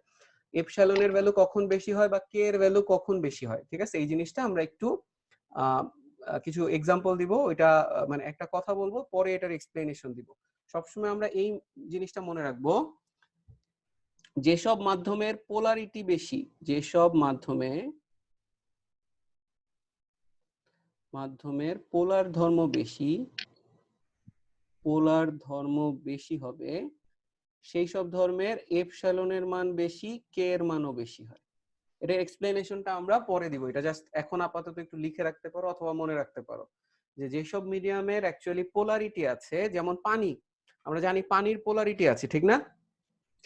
এপসাইলনের ভ্যালু কখন বেশি হয় বা কে এর ভ্যালু কখন বেশি হয়, ঠিক আছে, এই জিনিসটা আমরা একটু কিছু এক্সাম্পল দিব, ওইটা মানে একটা কথা বলবো, পরে এটার এক্সপ্লেনেশন দিব। সবসময় আমরা এই জিনিসটা মনে রাখবো, যেসব মাধ্যমের পোলারিটি বেশি, যেসব মাধ্যমের পোলার ধর্ম বেশি হবে, সেই সব ধর্মের এপসাইলনের মান বেশি, কে এর মানও বেশি হয়। এটা এক্সপ্লেনেশনটা আমরা পরে দিব, এটা জাস্ট এখন আপাতত একটু লিখে রাখতে পারো অথবা মনে রাখতে পারো যে যেসব মিডিয়ামের অ্যাকচুয়ালি পোলারিটি আছে, যেমন পানি, আমরা জানি পানির পোলারিটি আছে, ঠিক না?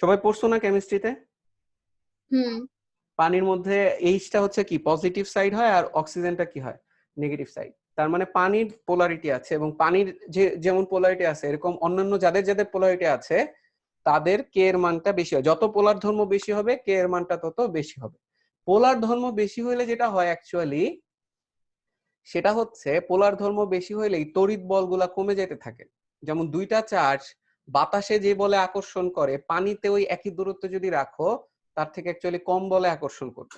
সবাই পড়ছো না কেমিস্ট্রিতে? পানির মধ্যে এইচটা হচ্ছে কি পজিটিভ সাইড হয়, আর অক্সিজেনটা কি হয় নেগেটিভ সাইড। তার মানে পানির পোলারিটি আছে, এবং পানির যেমন পোলারিটি আছে এরকম অন্যান্য যাদের পোলারিটি আছে তাদের কে এর মানটা বেশি হয়। যত পোলার ধর্ম বেশি হবে কে এর মানটা তত বেশি হবে। পোলার ধর্ম বেশি হইলে যেটা হয় অ্যাকচুয়ালি, সেটা হচ্ছে পোলার ধর্ম বেশি হইলেই তড়িৎ বলগুলা কমে যেতে থাকে। যেমন দুইটা চার্জ বাতাসে যে বলে আকর্ষণ করে, পানিতে ওই একই দূরত্ব যদি রাখো তার থেকে অ্যাকচুয়ালি কম বলে আকর্ষণ করবে।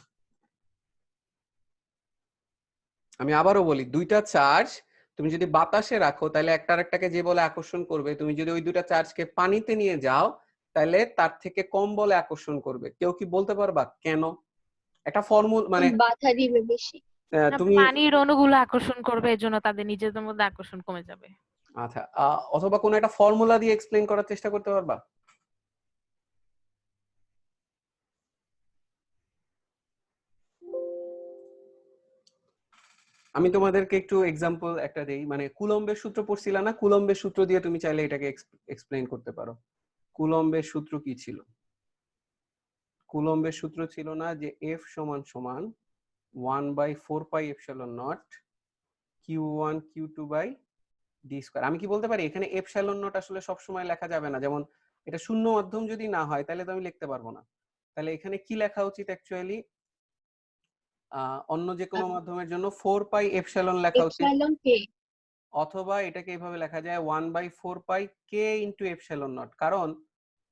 আমি আবারও বলি, দুইটা চার্জ তুমি যদি বাতাসে রাখো তাহলে একটা আরেকটাকে যে বলে আকর্ষণ করবে, তুমি যদি ওই দুইটা চার্জকে পানিতে নিয়ে যাও তাহলে তার থেকে কম বলে আকর্ষণ করবে। কেউ কি বলতে পারবা কেন? একটা ফর্মুলা মানে বাধা দিবে বেশি। না, তুমি পানির অণুগুলো আকর্ষণ করবে, এর জন্য তাদের নিজেদের মধ্যে আকর্ষণ কমে যাবে। আচ্ছা অথবা কোনো একটা ফর্মুলা দিয়ে এক্সপ্লেইন করার চেষ্টা করতে পারবা? আমি তোমাদেরকে একটু এক্সাম্পল একটা দেই, মানে কুলম্বের সূত্র পড়ছিলা না? কুলম্বের সূত্র দিয়ে তুমি চাইলে এটাকে এক্সপ্লেইন করতে পারো। কুলম্বের সূত্র কি ছিল? কুলম্বের সূত্র ছিল না যে F সমান সমান 1/4 pi epsilon naught Q1 Q2 by d square. আমি কি বলতে পারি এখানে এপসিলন নট আসলে সব সময় লেখা যাবে না, যেমন এটা শূন্য মাধ্যম যদি না হয় তাহলে তো আমি লিখতে পারবো না। তাহলে এখানে কি লেখা উচিত অ্যাকচুয়ালি? অন্য যে কোনো মাধ্যমের জন্য 4 পাই এপসিলন লেখা উচিত, এপসাইলন কে। অথবা এটাকে এইভাবে লেখা যায় 1/4 পাই কে ইনটু এপসিলন নট, কারণ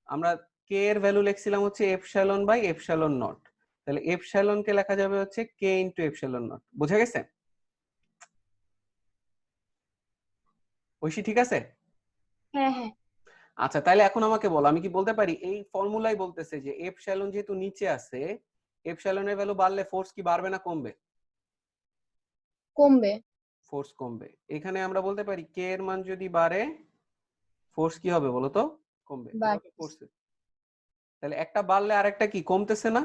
আমরা কে এর ভ্যালু লিখছিলাম হচ্ছে এপসিলন বাই এপসিলন নট, তাহলে এপসিলন কে লেখা যাবে হচ্ছে কে ইনটু এপসিলন নট। বুঝা গেছে? ঐশী ঠিক আছে? হ্যাঁ হ্যাঁ। আচ্ছা তাহলে এখন আমাকে বলো, আমি কি বলতে পারি এই ফর্মুলাই বলতেছে যে এপসিলন যেহেতু নিচে আছে, এপসিলনের ভ্যালু বাড়লে ফোর্স কি বাড়বে না কমবে? কমবে। ফোর্স কমবে। এখানে আমরা বলতে পারি কে এর মান যদি বাড়ে ফোর্স কি হবে বলো তো? কমবে। তাহলে একটা বাড়লে আরেকটা কি কমতেছে না?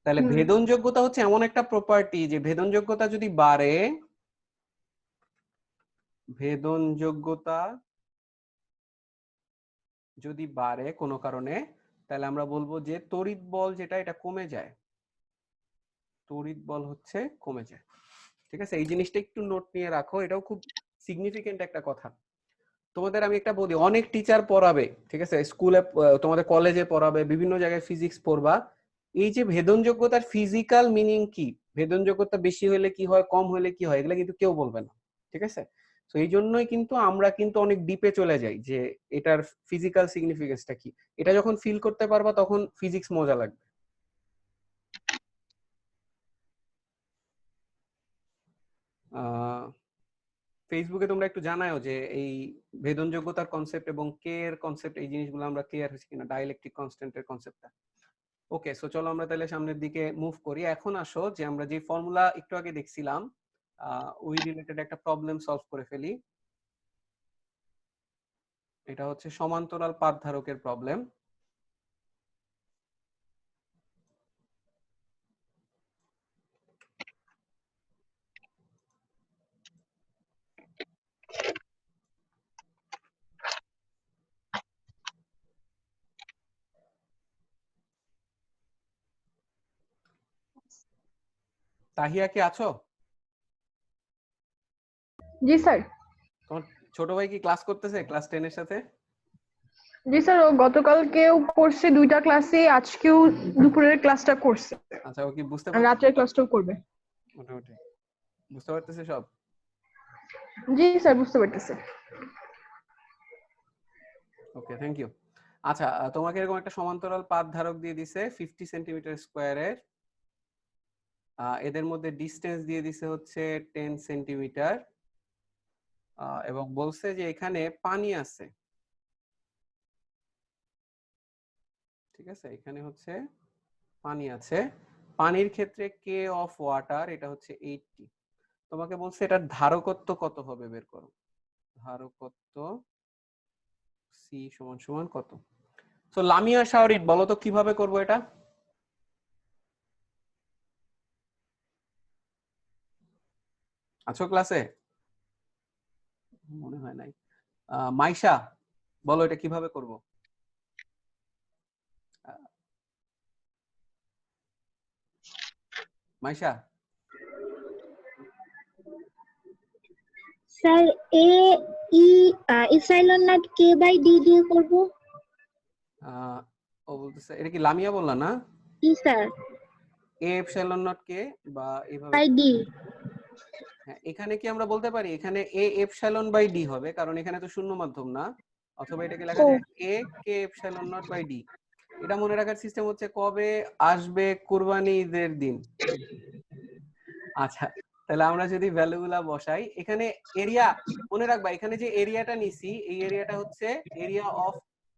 তাহলে ভেদনযোগ্যতা হচ্ছে এমন একটা প্রপার্টি যে ভেদনযোগ্যতা যদি বাড়ে, ভেদনযোগ্যতা যদি বাড়ে কোনো কারণে, তাহলে আমরা বলবো যে তড়িৎ বল যেটা এটা কমে যায়, তড়িৎ বল হচ্ছে কমে যায়। ঠিক আছে, এই জিনিসটা একটু নোট নিয়ে রাখো, এটাও খুব সিগনিফিকেন্ট একটা কথা। তোমাদের আমি একটা বলি, অনেক টিচার পড়াবে, ঠিক আছে, স্কুলে তোমাদের কলেজে পড়াবে, বিভিন্ন জায়গায় ফিজিক্স পড়বা, এই যে ভেদনযোগ্যতার ফিজিক্যাল মিনিং কি, ভেদনযোগ্যতা বেশি হলে কি হয়, কম হলে কি হয়, এগুলো কিন্তু কেউ বলবে না। ঠিক আছে, তো এই জন্যই কিন্তু আমরা কিন্তু অনেক ডিপে চলে যাই যে এটার ফিজিক্যাল সিগনিফিকেন্সটা কি। এটা যখন ফিল করতে পারবা তখন ফিজিক্স মজা লাগবে। ফেসবুকে তোমরা একটু জানাও যে এই ভেদনযোগ্যতার কনসেপ্ট এবং কে এর কনসেপ্ট, এই জিনিসগুলো আমরা ক্লিয়ার হয়েছে কিনা, ডাইইলেকট্রিক কনস্ট্যান্টের কনসেপ্টটা। ওকে, সো চলো আমরা তাহলে সামনের দিকে মুভ করি। এখন আসো যে আমরা যে ফর্মুলা একটু আগে দেখছিলাম ওই রিলেটেড একটা প্রবলেম সলভ করে ফেলি। এটা হচ্ছে সমান্তরাল পাত ধারকের প্রবলেম। তাহিয়া কি আছো? জি স্যার। তোমার ছোট ভাই কি ক্লাস করতেছে ক্লাস 10 এর সাথে? জি স্যার, ও গতকালকেও করছে 2টা ক্লাসে, আজকেও দুপুরের ক্লাসটা করছে, আচ্ছা, ও কি বুঝতে আর পারছে? রাতের ক্লাসটাও করবে। মোটামুটি বুঝতে পারতেছে সব? জি স্যার, বুঝতে পারতেছে। ওকে, থ্যাংক ইউ। আচ্ছা, তোমাকে এরকম একটা সমান্তরাল পাত ধারক দিয়ে দিছে 50 সেন্টিমিটার স্কয়ারের, এদের মধ্যে ডিসটেন্স দিয়ে দিছে হচ্ছে 10 সেন্টিমিটার, এবং বলছে যে এখানে পানি আছে। ঠিক আছে, এখানে হচ্ছে পানি আছে, পানির ক্ষেত্রে কে অফ ওয়াটার এটা হচ্ছে 80। তোমাকে বলছে এটার ধারকত্ব কত হবে বের করো। ধারকত্ব সি সমান সমান কত? সো লামিয়া শাওরিন বলো তো কিভাবে করব এটা? আছো ক্লাসে? মনে হয় নাই। মাইশা বলো এটা কিভাবে করব? মাইশা? স্যার এ ই এপসাইলন নট কে বাই ডি দিয়ে করব। ও বলতেছে, এটা কি লামিয়া বললা না? জি স্যার। এ এপসাইলন নট কে বা এইভাবে। By d. হ্যাঁ, এখানে কি আমরা বলতে পারি এখানে এ এপসাইলন বাই ডি হবে, কারণ এখানে তো শূন্য মাধ্যম না, অথবা এটাকে লেখা যায় এ কে এপসাইলন নট বাই ডি। এটা মনে রাখার সিস্টেম হচ্ছে কবে আসবে কুরবানি ঈদের দিন। আচ্ছা, তাহলে আমরা যদি ভ্যালুগুলা বসাই, এখানে এরিয়া মনে রাখবা, এখানে যে এরিয়াটা নিছি এই এরিয়াটা হচ্ছে area of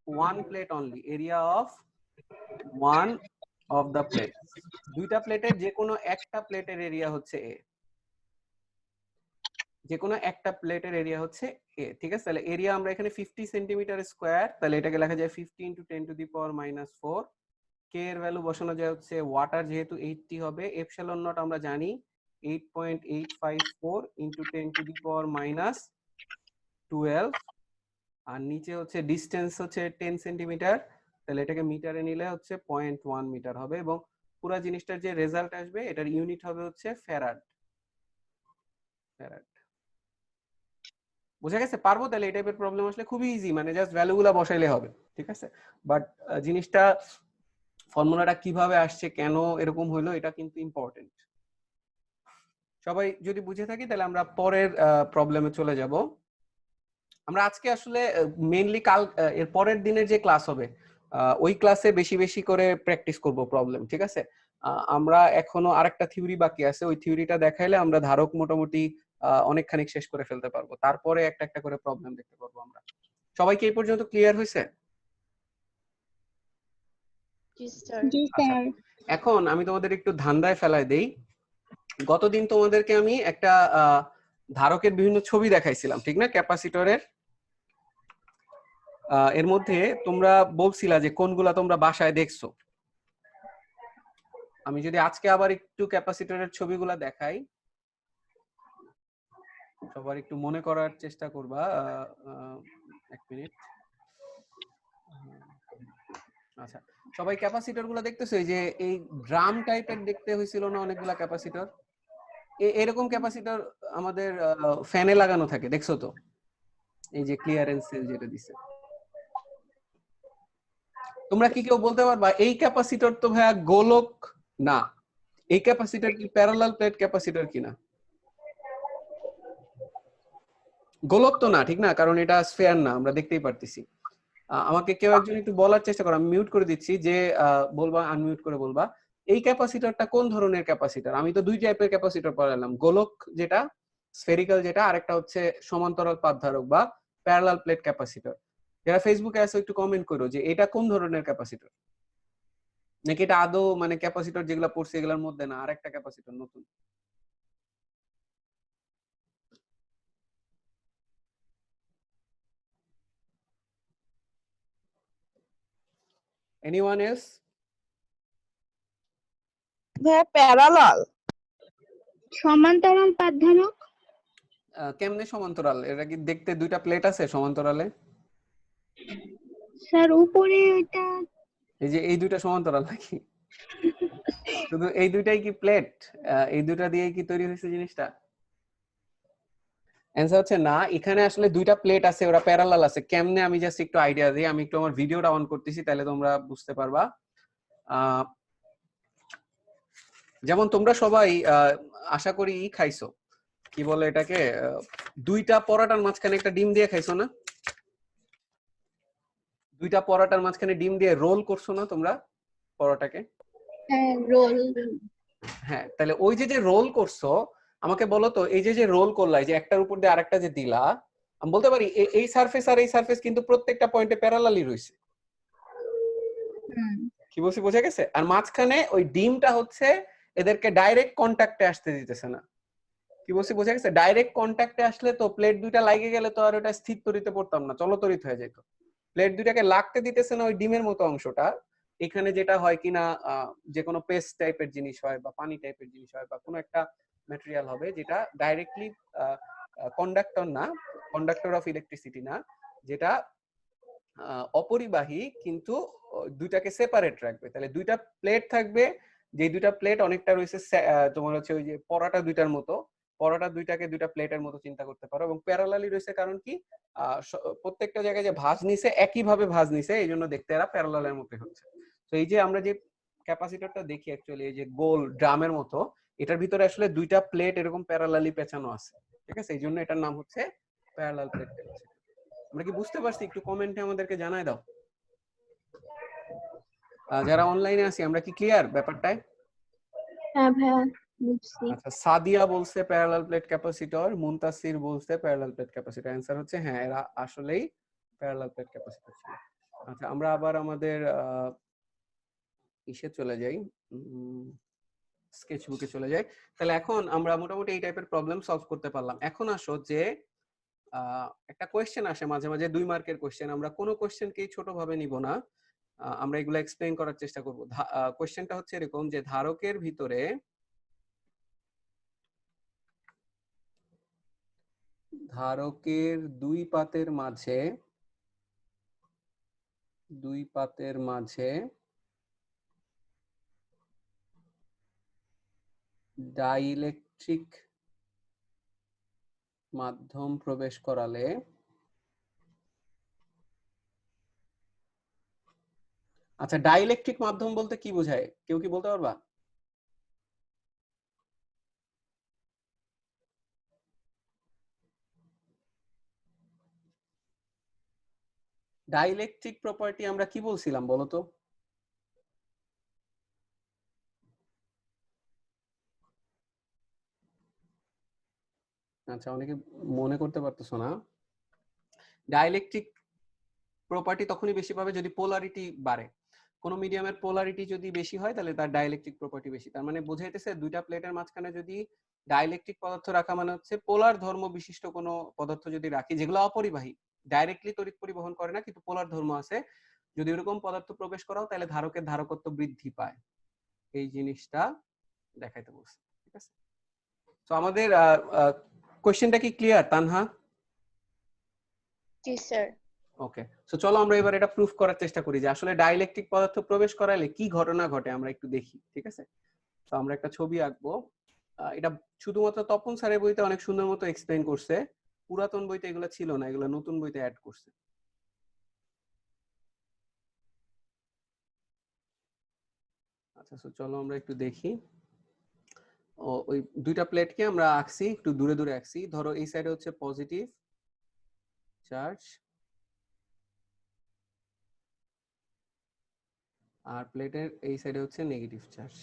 one plate only, area of one of the plate. দুইটা প্লেটের যে কোনো একটা প্লেটের এরিয়া হচ্ছে এ, যে কোনো একটা প্লেটের এরিয়া হচ্ছে এ, ঠিক আছে? তাহলে এরিয়া আমরা এখানে 50 সেন্টিমিটার স্কয়ার, তাহলে এটাকে লেখা যায় 50 × 10⁻⁻⁴। কে এর ভ্যালু বসানো যায় হচ্ছে ওয়াটার যেহেতু 80 হবে, এপসিলন নট আমরা জানি 8.854 × 10⁻12, আর নিচে হচ্ছে ডিসটেন্স হচ্ছে 10 সেন্টিমিটার, তাহলে এটাকে মিটারে নিলে হচ্ছে 0.1 মিটার হবে, এবং পুরো জিনিসটার যে রেজাল্ট আসবে এটার ইউনিট হবে হচ্ছে ফ্যারাড। ফ্যারাড বুঝা গেছে? পারবো? তাহলে এই টাইপের প্রবলেম আসলে খুবই ইজি, মানে জাস্ট ভ্যালুগুলো বসাইলে হবে, ঠিক আছে? বাট জিনিসটা ফর্মুলাটা কিভাবে আসছে, কেন এরকম হলো, এটা কিন্তু ইম্পর্টেন্ট। সবাই যদি বুঝে থাকি তাহলে আমরা পরের প্রবলেমে চলে যাব। আমরা আজকে আসলে মেইনলি কাল এর পরের দিনের যে ক্লাস হবে ওই ক্লাসে বেশি বেশি করে প্র্যাকটিস করব প্রবলেম, ঠিক আছে? আমরা এখনো আরেকটা থিওরি বাকি আছে, ওই থিওরিটা দেখাইলে আমরা ধারক মোটামুটি অনেকখানি শেষ করে ফেলতে পারবো, তারপরে একটা একটা করে প্রবলেম দেখতে পারবো আমরা। সবাই কি এই পর্যন্ত ক্লিয়ার হয়েছে? জি স্যার। জি স্যার। এখন আমি তোমাদের একটু ধান্দায় ফেলায় দেই। গতদিন তোমাদেরকে আমি একটা ধারকের বিভিন্ন ছবি দেখাইছিলাম, ঠিক না? ক্যাপাসিটরের এর মধ্যে তোমরা বলছিলা যে কোনগুলা তোমরা বাসায় দেখছো। আমি যদি আজকে আবার একটু ক্যাপাসিটরের ছবিগুলা দেখাই, সবার একটু মনে করার চেষ্টা করবা। এক মিনিট। আচ্ছা, সবাই ক্যাপাসিটর গুলা দেখতেছো? এই যে এই ড্রাম টাইপের দেখতে হয়েছিল না অনেকগুলা ক্যাপাসিটর? এরকম ক্যাপাসিটর আমাদের ফ্যানে লাগানো থাকে, দেখছো তো? এই যে ক্লিয়ারেন্স সেল যেটা দিছে, তোমরা কি কেউ বলতে পারবা এই ক্যাপাসিটর তো ভাইয়া গোলক না, এই ক্যাপাসিটর কি প্যারালাল প্লেট ক্যাপাসিটর কিনা? গোলক তো না, ঠিক না? কারণ এটা স্ফিয়ার না, আমরা দেখতেই পারতেছি। আমাকে কেউ একজন একটু বলার চেষ্টা করো, আমি মিউট করে দিচ্ছি, যে বলবা আনমিউট করে বলবা এই ক্যাপাসিটরটা কোন ধরনের ক্যাপাসিটর। আমি তো দুই টাইপের ক্যাপাসিটর পড়ালাম, গোলক যেটা, স্ফেরিক্যাল যেটা, আরেকটা হচ্ছে সমান্তরাল পাতধারক বা প্যারালাল প্লেট ক্যাপাসিটর। যারা ফেসবুকে আছে একটু কমেন্ট করো যে এটা কোন ধরনের ক্যাপাসিটর, নাকি এটা আদৌ মানে ক্যাপাসিটর যেগুলো পড়ছে এগুলোর মধ্যে না, আরেকটা ক্যাপাসিটর নতুন। Anyone else? ভাইয়া প্যারালাল। সমান্তরাল পাতধারক। কেমনে সমান্তরাল? এটা কি দেখতে দুইটা প্লেট আছে সমান্তরালে? স্যার উপরে ওইটা এই যে এই দুইটা সমান্তরাল নাকি? শুধু এই দুইটাই কি প্লেট? এই দুইটা দিয়ে কি তৈরি হয়েছে জিনিসটা? অ্যানসার হচ্ছে না, এখানে আসলে দুইটা প্লেট আছে, ওরা প্যারালাল আছে। কেমনে আমি জাস্ট একটু আইডিয়া দিই, আমি একটু আমার ভিডিওটা অন করতেছি তাহলে তোমরা বুঝতে পারবা। যেমন তোমরা সবাই আশা করি খাইছো, কি বলে এটাকে, দুইটা পরোটার মাঝখানে একটা ডিম দিয়ে খাইছো না? দুইটা পরোটার মাঝখানে ডিম দিয়ে রোল করছো না তোমরা পরোটাকে? রোল। হ্যাঁ, তাহলে ওই যে রোল করছো, আমাকে বলো তো এই যে রোল করলা, এই যে একটার উপর দিয়ে আরেকটা যে দিলা, আমি বলতে পারি এই সারফেস আর এই সারফেস কিন্তু প্রত্যেকটা পয়েন্টে প্যারালালি রয়েছে। কি বলছি বোঝা গেছে? আর মাঝখানে ওই ডিমটা হচ্ছে এদেরকে ডাইরেক্ট কন্টাক্টে আসতে দিতেছে না। কি বলছি বোঝা গেছে? ডাইরেক্ট কন্টাক্টে আসলে তো প্লেট দুইটা লাগে গেলে তো আর ওটা স্থির তরিতে পড়তাম না, চলতরিত হয়ে যেত। প্লেট দুইটাকে লাগতে দিতেছে না ওই ডিমের মতো অংশটা। এখানে যেটা হয় কিনা, যে কোনো পেস্ট টাইপের জিনিস হয় বা পানি টাইপের জিনিস হয় বা কোনো একটা ম্যাটেরিয়াল হবে যেটা ডাইরেক্টলি কন্ডাক্টর না, কন্ডাক্টর অফ ইলেকট্রিসিটি না, যেটা অপরিবাহী কিন্তু দুইটাকে সেপারেট রাখবে। তাহলে দুইটা প্লেট থাকবে, যে দুইটা প্লেট অনেকটা রয়েছে তোমার হচ্ছে ওই যে পরোটা দুইটার মতো, পরোটা দুইটাকে দুইটা প্লেটের মতো চিন্তা করতে পারো, এবং প্যারালালি রয়েছে কারণ কি প্রত্যেকটা জায়গায় যে ভাঁজ নিছে একই ভাবে ভাঁজ নিছে, এই জন্য দেখতে এরা প্যারালালের মতো হচ্ছে। তো এই যে আমরা যে ক্যাপাসিটরটা দেখি অ্যাকচুয়ালি এই যে গোল ড্রামের মতো, এটার ভিতরে আসলে দুইটা প্লেট এরকম প্যারালালি পেঁচানো আছে, ঠিক আছে? এই জন্য এটার নাম হচ্ছে প্যারালাল প্লেট ক্যাপাসিটর। আমরা কি বুঝতে পারছি? একটু কমেন্টে আমাদেরকে জানায় দাও। যারা অনলাইনে আছি আমরা কি ক্লিয়ার ব্যাপারটায়? হ্যাঁ ভাইয়া। বুঝছি। আচ্ছা, সাদিয়া বলছে প্যারালাল প্লেট ক্যাপাসিটর, মুনতাসির বলছে প্যারালাল প্লেট ক্যাপাসিটর। অ্যান্সার হচ্ছে হ্যাঁ, এরা আসলেই প্যারালাল প্লেট ক্যাপাসিটর ছিল। আচ্ছা, আমরা আবার আমাদের ইসে চলে যাই, স্কেচবুকে চলে যাই। তাহলে এখন আমরা মোটামুটি এই টাইপের প্রবলেম সলভ করতে পারলাম। এখন আসো যে একটা কোয়েশ্চেন আসে মাঝে মাঝে 2 মার্কের কোয়েশ্চেন, আমরা কোনো কোয়েশ্চেনকেই ছোটভাবে নিব না, আমরা এগুলো এক্সপ্লেইন করার চেষ্টা করব। কোয়েশ্চেনটা হচ্ছে এরকম যে ধারকের ভিতরে দুই পাতের মাঝে ডাইইলেকট্রিক মাধ্যম প্রবেশ করালে আচ্ছা, ডাইইলেকট্রিক মাধ্যম বলতে কি বোঝায়, কেউ কি বলতে পারবা? ডাইইলেকট্রিক প্রপার্টি আমরা কি বলছিলাম বলো তো? আচ্ছা, অনেকে মনে করতে পারতেছো না। ডাইইলেকট্রিক প্রপার্টি তখনই বেশি পাবে যদি পোলারিটি বাড়ে। কোন মিডিয়ামের পোলারিটি যদি বেশি হয় তাহলে তার ডাইইলেকট্রিক প্রপার্টি বেশি। তার মানে বোঝাইতেছে দুইটা প্লেটের মাঝখানে যদি ডাইইলেকট্রিক পদার্থ রাখা মানে হচ্ছে পোলার ধর্ম বিশিষ্ট কোনো পদার্থ যদি রাখি, যেগুলো অপরিবাহী, ডাইরেক্টলি তড়িৎ পরিবহন করে না কিন্তু পোলার ধর্ম আছে, যদি এরকম পদার্থ প্রবেশ করাও তাহলে ধারকের ধারকত্ব বৃদ্ধি পায়। এই জিনিসটা দেখাইতে বলছে, ঠিক আছে? তো আমাদের কোশ্চেনটা কি ক্লিয়ার তানহা? জি স্যার। ওকে, সো চলো আমরা এবার এটা প্রুফ করার চেষ্টা করি যে আসলে ডাইইলেকট্রিক পদার্থ প্রবেশ করালে কি ঘটনা ঘটে আমরা একটু দেখি, ঠিক আছে? তো আমরা একটা ছবি আঁকবো। এটা শুধুমাত্র তপন স্যারের বইতে অনেক সুন্দর মতো এক্সপ্লেইন করছে, পুরাতন বইতে এগুলো ছিল না, এগুলো নতুন বইতে অ্যাড করছে। আচ্ছা, সো চলো আমরা একটু দেখি। ওই দুইটা প্লেটকে আমরা আঁকছি, একটু দূরে দূরে আঁকছি। ধরো এই সাইডে হচ্ছে পজিটিভ চার্জ আর প্লেটের এই সাইডে হচ্ছে নেগেটিভ চার্জ।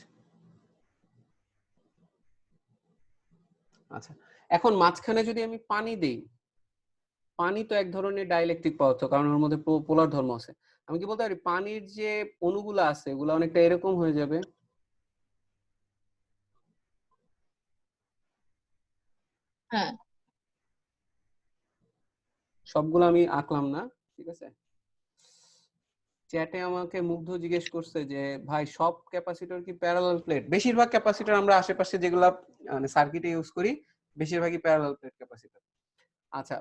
আচ্ছা, এখন মাঝখানে যদি আমি পানি দেই, পানি তো এক ধরনের ডাইইলেকট্রিক পদার্থ কারণ ওর মধ্যে পোলার ধর্ম আছে। আমি কি বলতে পারি পানির যে অণুগুলো আছে ওগুলো অনেকটা এরকম হয়ে যাবে? হ্যাঁ। সবগুলো আমি আঁকলাম না, ঠিক আছে? চ্যাটে আমাকে মুগ্ধ জিজ্ঞেস করছে যে ভাই সব ক্যাপাসিটর কি প্যারালাল প্লেট? বেশিরভাগ ক্যাপাসিটর আমরা আশেপাশে যেগুলা মানে সার্কিটে ইউজ করি বেশিরভাগই প্যারালাল প্লেট ক্যাপাসিটর। আচ্ছা,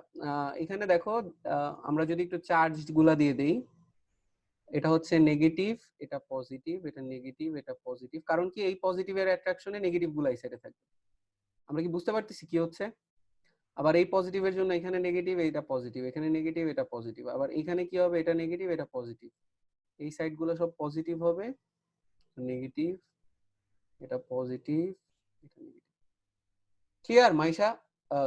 এখানে দেখো আমরা যদি একটু চার্জ গুলা দিয়ে দেই, এটা হচ্ছে নেগেটিভ, এটা পজিটিভ, এটা নেগেটিভ, এটা পজিটিভ। কারণ কি এই পজিটিভের অ্যাট্রাকশনে নেগেটিভ গুলা এই সাইডে থাকবে। আমরা কি বুঝতে পারতেছি কি হচ্ছে? আবার এই পজিটিভের জন্য এখানে নেগেটিভ, এটা পজিটিভ, এখানে নেগেটিভ, এটা পজিটিভ। আবার এখানে কি হবে, এটা নেগেটিভ, এটা পজিটিভ। এই সাইড গুলো সব পজিটিভ হবে, নেগেটিভ, এটা পজিটিভ, এটা negative. Clear Maisha?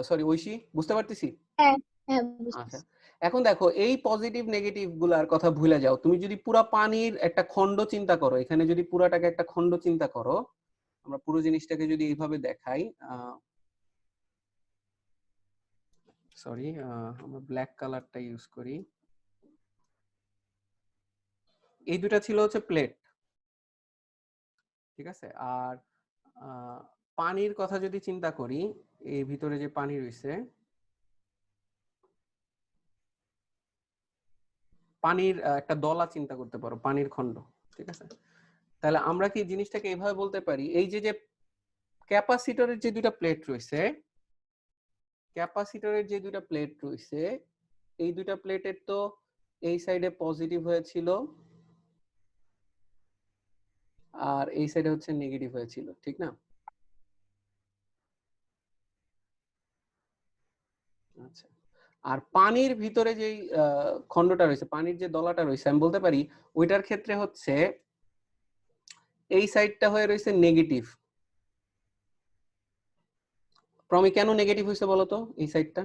Sorry Oishi, বুঝতে পারতেছি? হ্যাঁ হ্যাঁ আচ্ছা, বুঝছি। এখন দেখো এই পজিটিভ নেগেটিভ গুলার কথা ভুলে যাও। তুমি যদি পুরা পানির একটা খণ্ড চিন্তা করো, এখানে যদি পুরাটাকে একটা খণ্ড চিন্তা করো, আমরা পুরো জিনিসটাকে যদি এইভাবে দেখাই, সরি আমরা ব্ল্যাক কালারটা ইউজ করি। এই দুটা ছিল হচ্ছে প্লেট, ঠিক আছে? আর পানির কথা যদি চিন্তা করি, এর ভিতরে যে পানি রয়েছে, পানির একটা দলা চিন্তা করতে পারো, পানির খণ্ড, ঠিক আছে? তাহলে আমরা কি জিনিসটাকে এইভাবে বলতে পারি, এই যে যে ক্যাপাসিটরের যে দুইটা প্লেট রয়েছে, ক্যাপাসিটরের যে দুইটা প্লেট রয়েছে, এই দুইটা প্লেটের তো এই সাইডে পজিটিভ হয়েছিল আর এই সাইডে হচ্ছে নেগেটিভ হয়েছিল, ঠিক না? আচ্ছা, আর পানির ভিতরে যেই খণ্ডটা রয়েছে, পানির যে দলাটা রয়েছে, আমি বলতে পারি ওইটার ক্ষেত্রে হচ্ছে এই সাইডটা হয়ে রয়েছে নেগেটিভ। প্রমি কেন নেগেটিভ হয়েছে বলতো এই সাইডটা?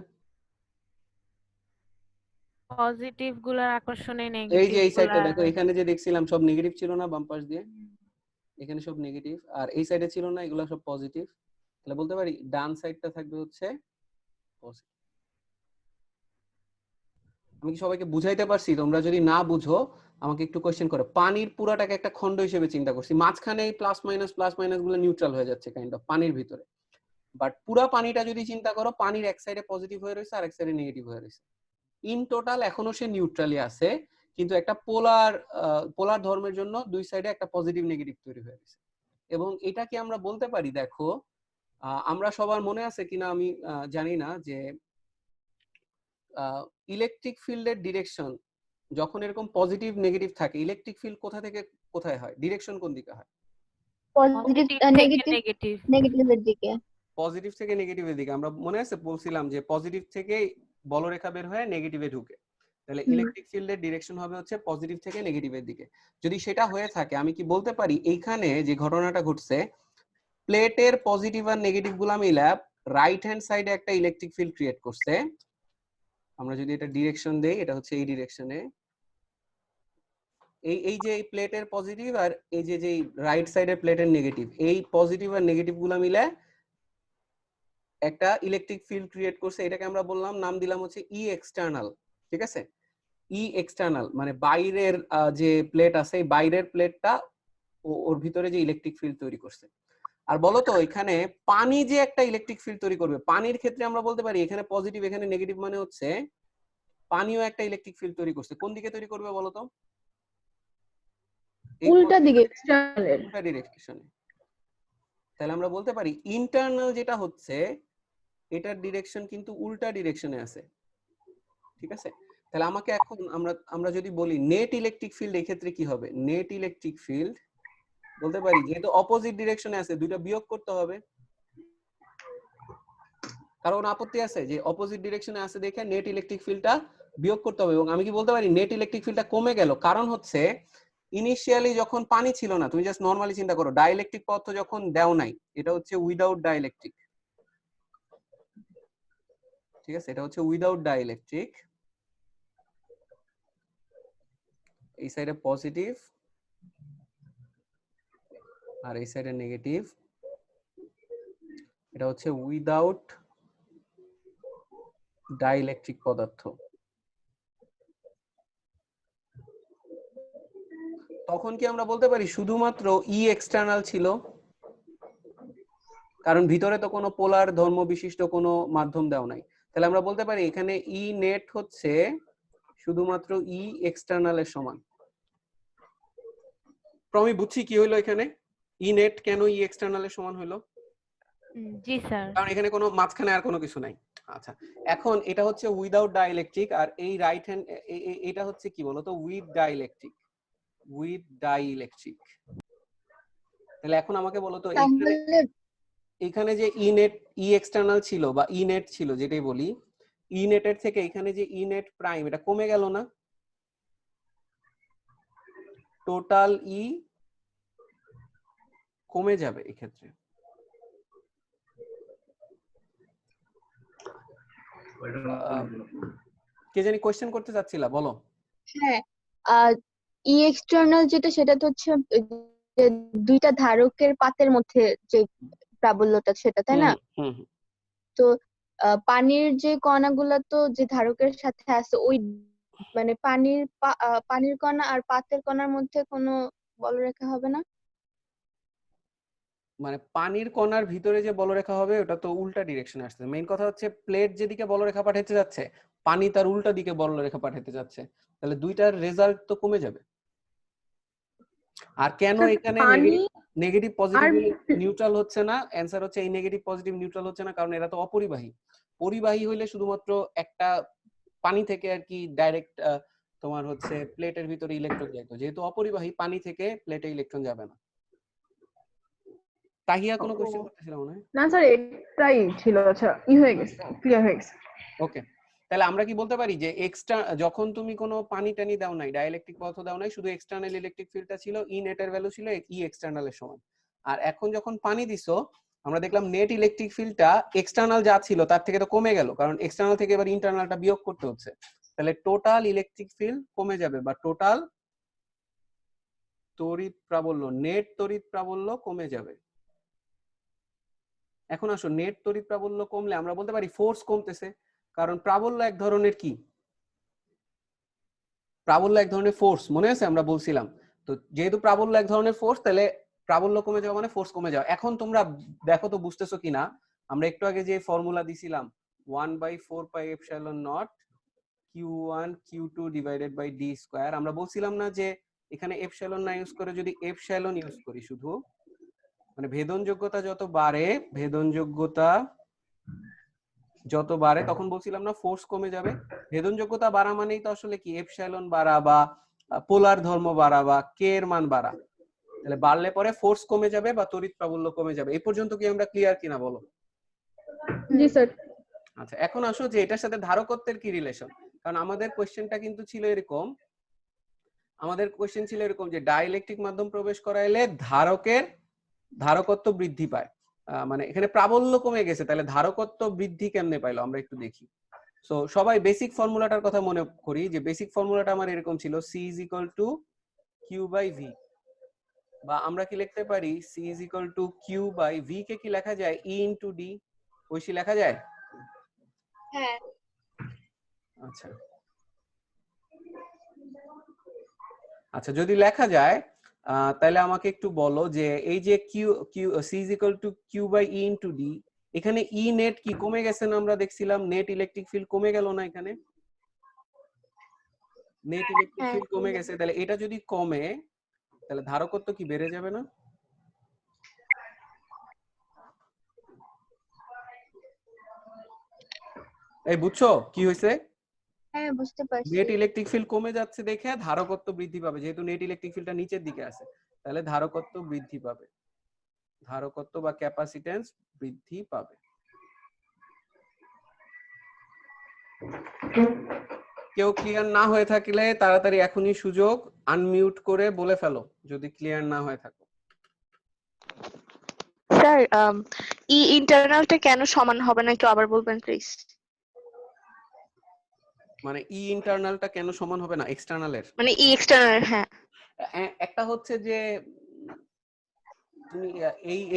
পজিটিভ গুলার আকর্ষণে এই যে নেগেটিভ এই সাইডটা গুলার। দেখো, এখানে যে দেখছিলাম সব নেগেটিভ ছিল না বাম পাশ দিয়ে? এখানে সব নেগেটিভ, আর এই সাইডে ছিল না, এগুলো সব পজিটিভ। তাহলে বলতে পারি ডান সাইডটা থাকবে হচ্ছে পজিটিভ। আমি কি সবাইকে বুঝাইতে পারছি? তোমরা যদি না বুঝো আমাকে একটু কোশ্চেন করো। পানির পুরাটাকে একটা খন্ড হিসেবে চিন্তা করছি, মাঝখানে এই প্লাস মাইনাস গুলো নিউট্রাল হয়ে যাচ্ছে কাইন্ড অফ পানির ভিতরে। বাট পুরা পানিটা যদি চিন্তা করো, পানির এক সাইডে পজিটিভ হয়ে রয়েছে আর এক সাইডে নেগেটিভ হয়ে রয়েছে। ইন টোটাল এখনো সে নিউট্রালি আছে, কিন্তু একটা পোলার ধর্মের জন্য দুই সাইডে একটা পজিটিভ নেগেটিভ তৈরি হয়ে গেছে। এবং এটা কি আমরা বলতে পারি, দেখো আমরা সবার মনে আছে কিনা আমি জানি না, যে ইলেকট্রিক ফিল্ডের ডিরেকশন যখন এরকম পজিটিভ নেগেটিভ থাকে, ইলেকট্রিক ফিল্ড কোথা থেকে কোথায় হয়, ডিরেকশন কোন দিকে হয়? পজিটিভ নেগেটিভ নেগেটিভ নেগেটিভের দিকে। পজিটিভ থেকে নেগেটিভের দিকে। আমরা মনে আছে বলছিলাম যে পজিটিভ থেকে বলরেখা বের হয়ে নেগেটিভে ঢুকে, তাহলে ইলেকট্রিক ফিল্ডের ডিরেকশন হবে হচ্ছে পজিটিভ থেকে নেগেটিভের দিকে। যদি সেটা হয়ে থাকে, আমি কি বলতে পারি এইখানে যে ঘটনাটা ঘটছে, প্লেটের পজিটিভ আর নেগেটিভ গুলা মিলা রাইট হ্যান্ড সাইডে একটা ইলেকট্রিক ফিল্ড ক্রিয়েট করছে। আমরা যদি এটা ডিরেকশন দেই, এটা হচ্ছে এই ডিরেকশনে, এই যে এই প্লেটের পজিটিভ আর এই যে রাইট সাইডের প্লেটের নেগেটিভ, এই পজিটিভ আর নেগেটিভ গুলা মিলে একটা ইলেকট্রিক ফিল্ড ক্রিয়েট করছে। এটাকে আমরা বললাম, নাম দিলাম হচ্ছে ই এক্সটার্নাল। ঠিক আছে, ই এক্সটার্নাল মানে বাইরের যে প্লেট আছে, এই বাইরের প্লেটটা ওর ভিতরে যে ইলেকট্রিক ফিল্ড তৈরি করছে। আর বলতো এখানে পানি যে একটা ইলেকট্রিক ফিল্ড তৈরি করবে, পানির ক্ষেত্রে আমরা বলতে পারি এখানে পজিটিভ এখানে নেগেটিভ, মানে হচ্ছে পানিও একটা ইলেকট্রিক ফিল্ড তৈরি করছে। কোন দিকে তৈরি করবে বলতো? উল্টা দিকে, এক্সটার্নাল। উল্টা ডিরেকশনে। তাহলে আমরা বলতে পারি ইন্টারনাল যেটা হচ্ছে এটার ডিরেকশন কিন্তু উল্টা ডিরেকশনে আছে। ঠিক আছে, তাহলে আমাকে এখন আমরা যদি বলি নেট ইলেকট্রিক ফিল্ড, এই ক্ষেত্রে কি হবে? নেট ইলেকট্রিক ফিল্ড বলতে পারি যেহেতু অপোজিট ডিরেকশনে আছে, দুইটা বিয়োগ করতে হবে। কারণ আপত্তি আছে যে অপোজিট ডিরেকশনে আছে দেখে নেট ইলেকট্রিক ফিল্ডটা বিয়োগ করতে হবে। এবং আমি কি বলতে পারি নেট ইলেকট্রিক ফিল্ডটা কমে গেল, কারণ হচ্ছে ইনিশিয়ালি যখন পানি ছিল না, তুমি জাস্ট নরমালি চিন্তা করো, ডাইইলেকট্রিক পদার্থ যখন দেও নাই, এটা হচ্ছে উইদাউট ডাইইলেকট্রিক। ঠিক আছে, এটা হচ্ছে উইদাউট ডাইইলেকট্রিক। এই সাইডে পজিটিভ আর এই সাইডে নেগেটিভ, এটা হচ্ছে উইদাউট ডাইইলেকট্রিক পদার্থ। তখন কি আমরা বলতে পারি শুধুমাত্র ই এক্সটার্নাল ছিল? কারণ ভিতরে তো কোনো পোলার ধর্ম বিশিষ্ট কোনো মাধ্যম দেওয়া নাই। তাহলে আমরা বলতে পারি এখানে ই নেট হচ্ছে শুধুমাত্র ই এক্সটার্নালের সমান। প্রমি বুঝছি কি হইলো এখানে, ই নেট কেন ই এক্সটার্নালের সমান হইলো? জি স্যার। কারণ এখানে কোনো মাঝখানে আর কোনো কিছু নাই। আচ্ছা, এখন এটা হচ্ছে উইদাউট ডাইইলেকট্রিক, আর এই রাইট হ্যান্ড এটা হচ্ছে কি বলতো, উইথ ডাইইলেকট্রিক। With dielectric. তাহলে এখন আমাকে বলো তো এখানে যে ই নেট ই এক্সটার্নাল ছিল বা ই নেট ছিল, যেটাই বলি, ই নেটের থেকে এখানে যে ই নেট প্রাইম, এটা কমে গেল না? টোটাল ই কমে যাবে এই ক্ষেত্রে। কে জানি কোশ্চেন করতে চাচ্ছিলা, বলো। হ্যাঁ, ই এক্সটার্নাল যেটা, সেটা তো হচ্ছে যে দুইটা ধারকের পাতের মধ্যে যে প্রাবল্যটা, সেটা তাই না? তো পানির যে কণাগুলো তো যে ধারকের সাথে আছে, ওই মানে পানির কণা আর পাতের কণার মধ্যে কোনো বলরেখা হবে না? মানে পানির কণার ভিতরে যে বলরেখা হবে ওটা তো উল্টা ডিরেকশনে আসছে। মেইন কথা হচ্ছে প্লেট যেদিকে বলরেখা পাঠাতে যাচ্ছে, পানি তার উল্টা দিকে বলরেখা পাঠাতে যাচ্ছে, তাহলে দুইটার রেজাল্ট তো কমে যাবে। আর কেন এখানে নেগেটিভ পজিটিভ নিউট্রাল হচ্ছে না? অ্যানসার হচ্ছে এই নেগেটিভ পজিটিভ নিউট্রাল হচ্ছে না কারণ এরা তো অপরিবাহী। পরিবাহী হইলে শুধুমাত্র একটা পানি থেকে আর কি ডাইরেক্ট তোমার হচ্ছে প্লেটের ভিতরে ইলেকট্রন যেত, যেহেতু অপরিবাহী পানি থেকে প্লেটে ইলেকট্রন যাবে না। তাহিয়া কোনো কোশ্চেন করতেছিল মনে হয়? না স্যার, এটাই ছিল। আচ্ছা, হয়ে গেছে, ক্লিয়ার হয়ে গেছে। ওকে, তাহলে আমরা কি বলতে পারি যে যখন তুমি কোনো পানি টানি দাও নাই, ডাইইলেকট্রিক পদার্থ দাও নাই, শুধু এক্সটার্নাল ইলেকট্রিক ফিল্ডটা ছিল, ই নেটের ভ্যালু ছিল ই এক্সটার্নাল এর সমান। আর এখন যখন পানি দিছো, আমরা দেখলাম নেট ইলেকট্রিক ফিল্ডটা এক্সটার্নাল যা ছিল তার থেকে তো কমে গেল, কারণ এক্সটার্নাল থেকে এবার ইন্টারনালটা বিয়োগ করতে হচ্ছে। তাহলে টোটাল ইলেকট্রিক ফিল্ড কমে যাবে বা তড়িৎ প্রাবল্য, নেট তড়িৎ প্রাবল্য কমে যাবে। এখন আসো, নেট তড়িৎ প্রাবল্য কমলে আমরা বলতে পারি ফোর্স কমতেছে, কারণ প্রাবল্য এক ধরনের কি, প্রাবল্য এক ধরনের ফোর্স, মনে আছে আমরা বলছিলাম। তো যেহেতু প্রাবল্য এক ধরনের ফোর্স, তাহলে প্রাবল্য কমে যাওয়া মানে ফোর্স কমে যাওয়া। এখন তোমরা দেখো তো বুঝতেছো কিনা, আমরা একটু আগে যে ফর্মুলা দিছিলাম 1/4πε0 q1 q2 divided by d square, আমরা বলছিলাম না যে এখানে এপসাইলন না ইউজ করে যদি এপসাইলন ইউজ করি শুধু, মানে ভেদনযোগ্যতা যত বাড়ে, ভেদনযোগ্যতা যত বাড়ে তখন বলছিলাম না ফোর্স কমে যাবে। ভেদনযোগ্যতা বাড়া মানেই তো আসলে কি এপসাইলন বাড়া বা পোলার ধর্ম বাড়া বা কে এর মান বাড়া। তাহলে বাড়লে পরে ফোর্স কমে যাবে বা তড়িৎ প্রাবল্য কমে যাবে। এই পর্যন্ত কি আমরা ক্লিয়ার কিনা বলো? জি স্যার। আচ্ছা, এখন আসো যে এটার সাথে ধারকত্বের কি রিলেশন, কারণ আমাদের কোশ্চেনটা কিন্তু ছিল এরকম, আমাদের কোশ্চেন ছিল এরকম যে ডাইইলেকট্রিক মাধ্যম প্রবেশ করাইলে ধারকের ধারকত্ব বৃদ্ধি পায়, মানে এখানে প্রাবল্য কমে গেছে, তাহলে ধারকত্ব বৃদ্ধি কেমনে পাইলো আমরা একটু দেখি। সো সবাই বেসিক ফর্মুলাটার কথা মনে করি, যে বেসিক ফর্মুলাটা আমার এরকম ছিল C = Q/V, বা আমরা কি লিখতে পারি C = Q/V কে কি লেখা যায় E * D, ঐশী লেখা যায়? হ্যাঁ। আচ্ছা আচ্ছা, যদি লেখা যায় তাহলে আমাকে একটু বলো যে এই যে C = Q/E * D, এখানে E নেট কি কমে গেছে না? আমরা দেখছিলাম নেট ইলেকট্রিক ফিল্ড কমে গেল না? এখানে নেট ইলেকট্রিক ফিল্ড কমে গেছে, তাহলে এটা যদি কমে তাহলে ধারকত্ব কি বেড়ে যাবে না? এই বুঝছো কি হয়েছে? হ্যাঁ, বুঝতে পারছি। নেট ইলেকট্রিক ফিল্ড কমে যাচ্ছে দেখে ধারকত্ব বৃদ্ধি পাবে, যেহেতু নেট ইলেকট্রিক ফিল্ডটা নিচের দিকে আছে, তাহলে ধারকত্ব বৃদ্ধি পাবে, ধারকত্ব বা ক্যাপাসিট্যান্স বৃদ্ধি পাবে। কেউ ক্লিয়ার না হয়ে থাকলে তাড়াতাড়ি এখনই সুযোগ, আনমিউট করে বলে ফেলো যদি ক্লিয়ার না হয়ে থাকো। স্যার ই ইন্টারনালটা কেন সমান হবে না, একটু আবার বলবেন প্লিজ? মানে ই ইন্টারনালটা কেন সমান হবে না এক্সটার্নালের? মানে ই এক্সটার্নাল। হ্যাঁ, একটা হচ্ছে যে তুমি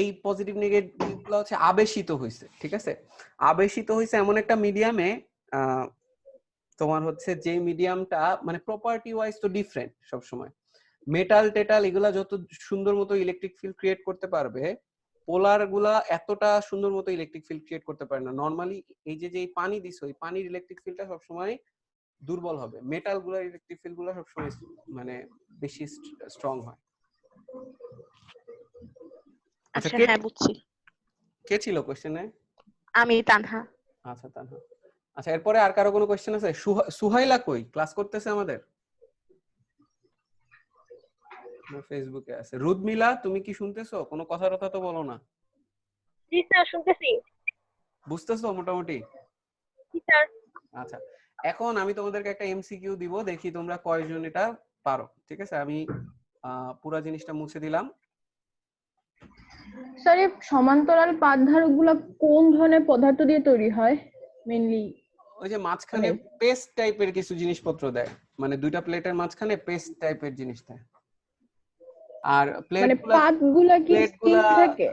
এই পজিটিভ নেগেটিভ গুলো হচ্ছে আবেশিত হইছে, ঠিক আছে? আবেশিত হইছে এমন একটা মিডিয়ামে, তোমার হচ্ছে যে মিডিয়ামটা মানে প্রপার্টি ওয়াইজ তো ডিফারেন্ট সব সময়। মেটাল টেটাল এগুলা যত সুন্দর মতো ইলেকট্রিক ফিল্ড ক্রিয়েট করতে পারবে, পোলার গুলা এতটা সুন্দর মতো ইলেকট্রিক ফিল্ড ক্রিয়েট করতে পারে না। নরমালি এই যে পানি দিছো, এই পানির ইলেকট্রিক ফিল্ডটা সব সময় দুর্বল হবে, মেটাল গুলার ইলেকট্রিক ফিল্ড গুলো সব সময় মানে বেশি স্ট্রং হয়। আচ্ছা হ্যাঁ বুঝছি। কে ছিল কোশ্চেনে? আমি তানহা। আচ্ছা তানহা। আচ্ছা, এরপরে আর কারো কোনো কোশ্চেন আছে? সুহাইলা কই? ক্লাস করতেছে আমাদের? ফেসবুকে আছে। রুদমিলা, তুমি কি শুনতেছো? কোনো কথা কথা তো বলো না। জি স্যার, শুনতেছি। বুঝতেছো মোটামুটি? জি স্যার। আচ্ছা, এখন আমি তোমাদেরকে একটা এমসিকিউ দিব, দেখি তোমরা কয়জন এটা পারো। ঠিক আছে, আমি পুরো জিনিসটা মুছে দিলাম। স্যার, এই সমান্তরাল পাতধারকগুলো কোন ধরনের পদার্থ দিয়ে তৈরি হয় মেইনলি? ওই যে মাঝখানে পেস্ট টাইপের কিছু জিনিসপত্র দেয়, মানে দুইটা প্লেটের মাঝখানে পেস্ট টাইপের জিনিস দেয়। আর পাতগুলা কি স্টিল থাকে?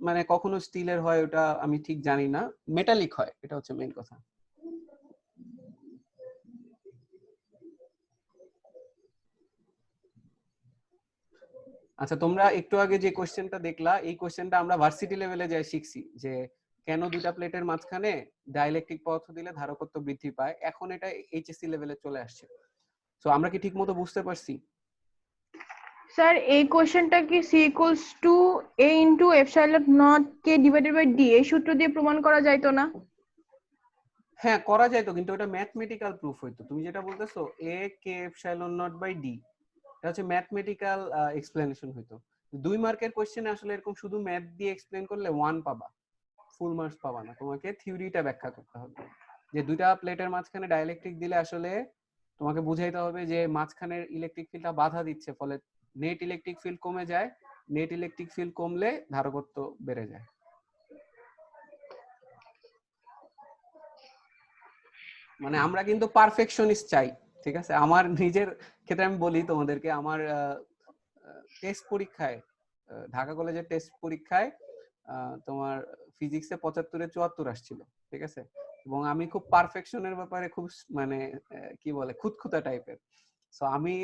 মানে কখনো স্টিলের হয়, ওটা আমি ঠিক জানি না, মেটালিক হয়, এটা হচ্ছে মেইন কথা। আচ্ছা, তোমরা একটু আগে যে কোশ্চেনটা দেখলা, এই কোশ্চেনটা আমরা ভার্সিটি লেভেলে যাই শিখছি যে কেন দুইটা প্লেটের মাঝখানে ডাইইলেকট্রিক পদার্থ দিলে ধারকত্ব বৃদ্ধি পায়। এখন এটা এইচএসসি লেভেলে চলে আসছে। সো আমরা কি ঠিকমতো বুঝতে পারছি? স্যার, এই কোশ্চেনটা কি C = A * ε0 K / D এই সূত্র দিয়ে প্রমাণ করা যাইতো না? হ্যাঁ, করা যায় তো, কিন্তু ওটা ম্যাথমেটিক্যাল প্রুফ হইতো। তুমি যেটা বলতেছো A K ε0/D, এটা হচ্ছে ম্যাথমেটিক্যাল এক্সপ্লেনেশন হইতো। 2 মার্কের কোশ্চেনে আসলে এরকম শুধু ম্যাথ দিয়ে এক্সপ্লেন করলে 1 পাবা, ফুল মার্কস পাবা না। তোমাকে থিওরিটা ব্যাখ্যা করতে হবে যে দুইটা প্লেটের মাঝখানে ডাইইলেকট্রিক দিলে আসলে তোমাকে বুঝাইতে হবে যে মাঝখানের ইলেকট্রিক ফিল্ডটা বাধা দিচ্ছে, ফলে নেট ইলেকট্রিক ফিল্ড কমে যায়, নেট ইলেকট্রিক ফিল্ড কমলে ধারকত্ব বেড়ে যায়। মানে আমরা কিন্তু পারফেকশনিস্ট চাই, ঠিক আছে? আমার নিজের ক্ষেত্রে আমি বলি তোমাদেরকে, আমার টেস্ট পরীক্ষায় ঢাকা কলেজের টেস্ট পরীক্ষায় তোমার ফিজিক্সে 75-এ 74 আসছিল, ঠিক আছে? এবং আমি খুব পারফেকশনের ব্যাপারে খুব মানে কি বলে খুঁতখুঁতা টাইপের। সো আমি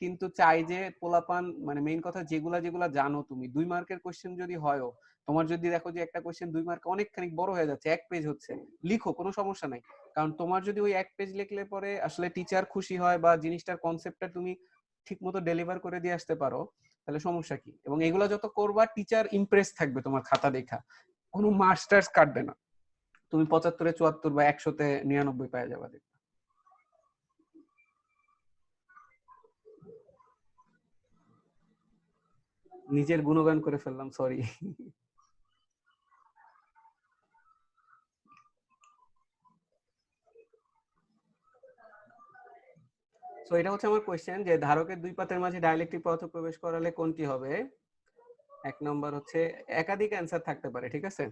কিন্তু চাই যে পোলাপান মানে মেইন কথা যেগুলা যেগুলা জানো তুমি 2 মার্কের কোশ্চেন যদি হয়ও, তোমার যদি দেখো যে একটা কোশ্চেন 2 মার্ক অনেকখানি বড় হয়ে যাচ্ছে, 1 পেজ হচ্ছে, লিখো, কোনো সমস্যা নাই। কারণ তোমার যদি ওই 1 পেজ লিখলে পরে আসলে টিচার খুশি হয় বা জিনিসটার কনসেপ্টটা তুমি ঠিকমতো ডেলিভার করে দিয়ে আসতে পারো, তাহলে সমস্যা কি? এবং এগুলা যত করবা টিচার ইমপ্রেস থাকবে তোমার খাতা দেখা, কোনো মাস্টার্স কাটবে না। তুমি 75-এ 74 বা 100-তে 99 পেয়ে যাবা। নিজের গুণগান করে ফেললাম, সরি। সো এটা হচ্ছে আমার কোশ্চেন যে ধারকের দুই পাতের মাঝে ডাইলেকট্রিক পদার্থ প্রবেশ করালে কোনটি হবে? 1 নম্বর হচ্ছে, একাধিক অ্যানসার থাকতে পারে, ঠিক আছে?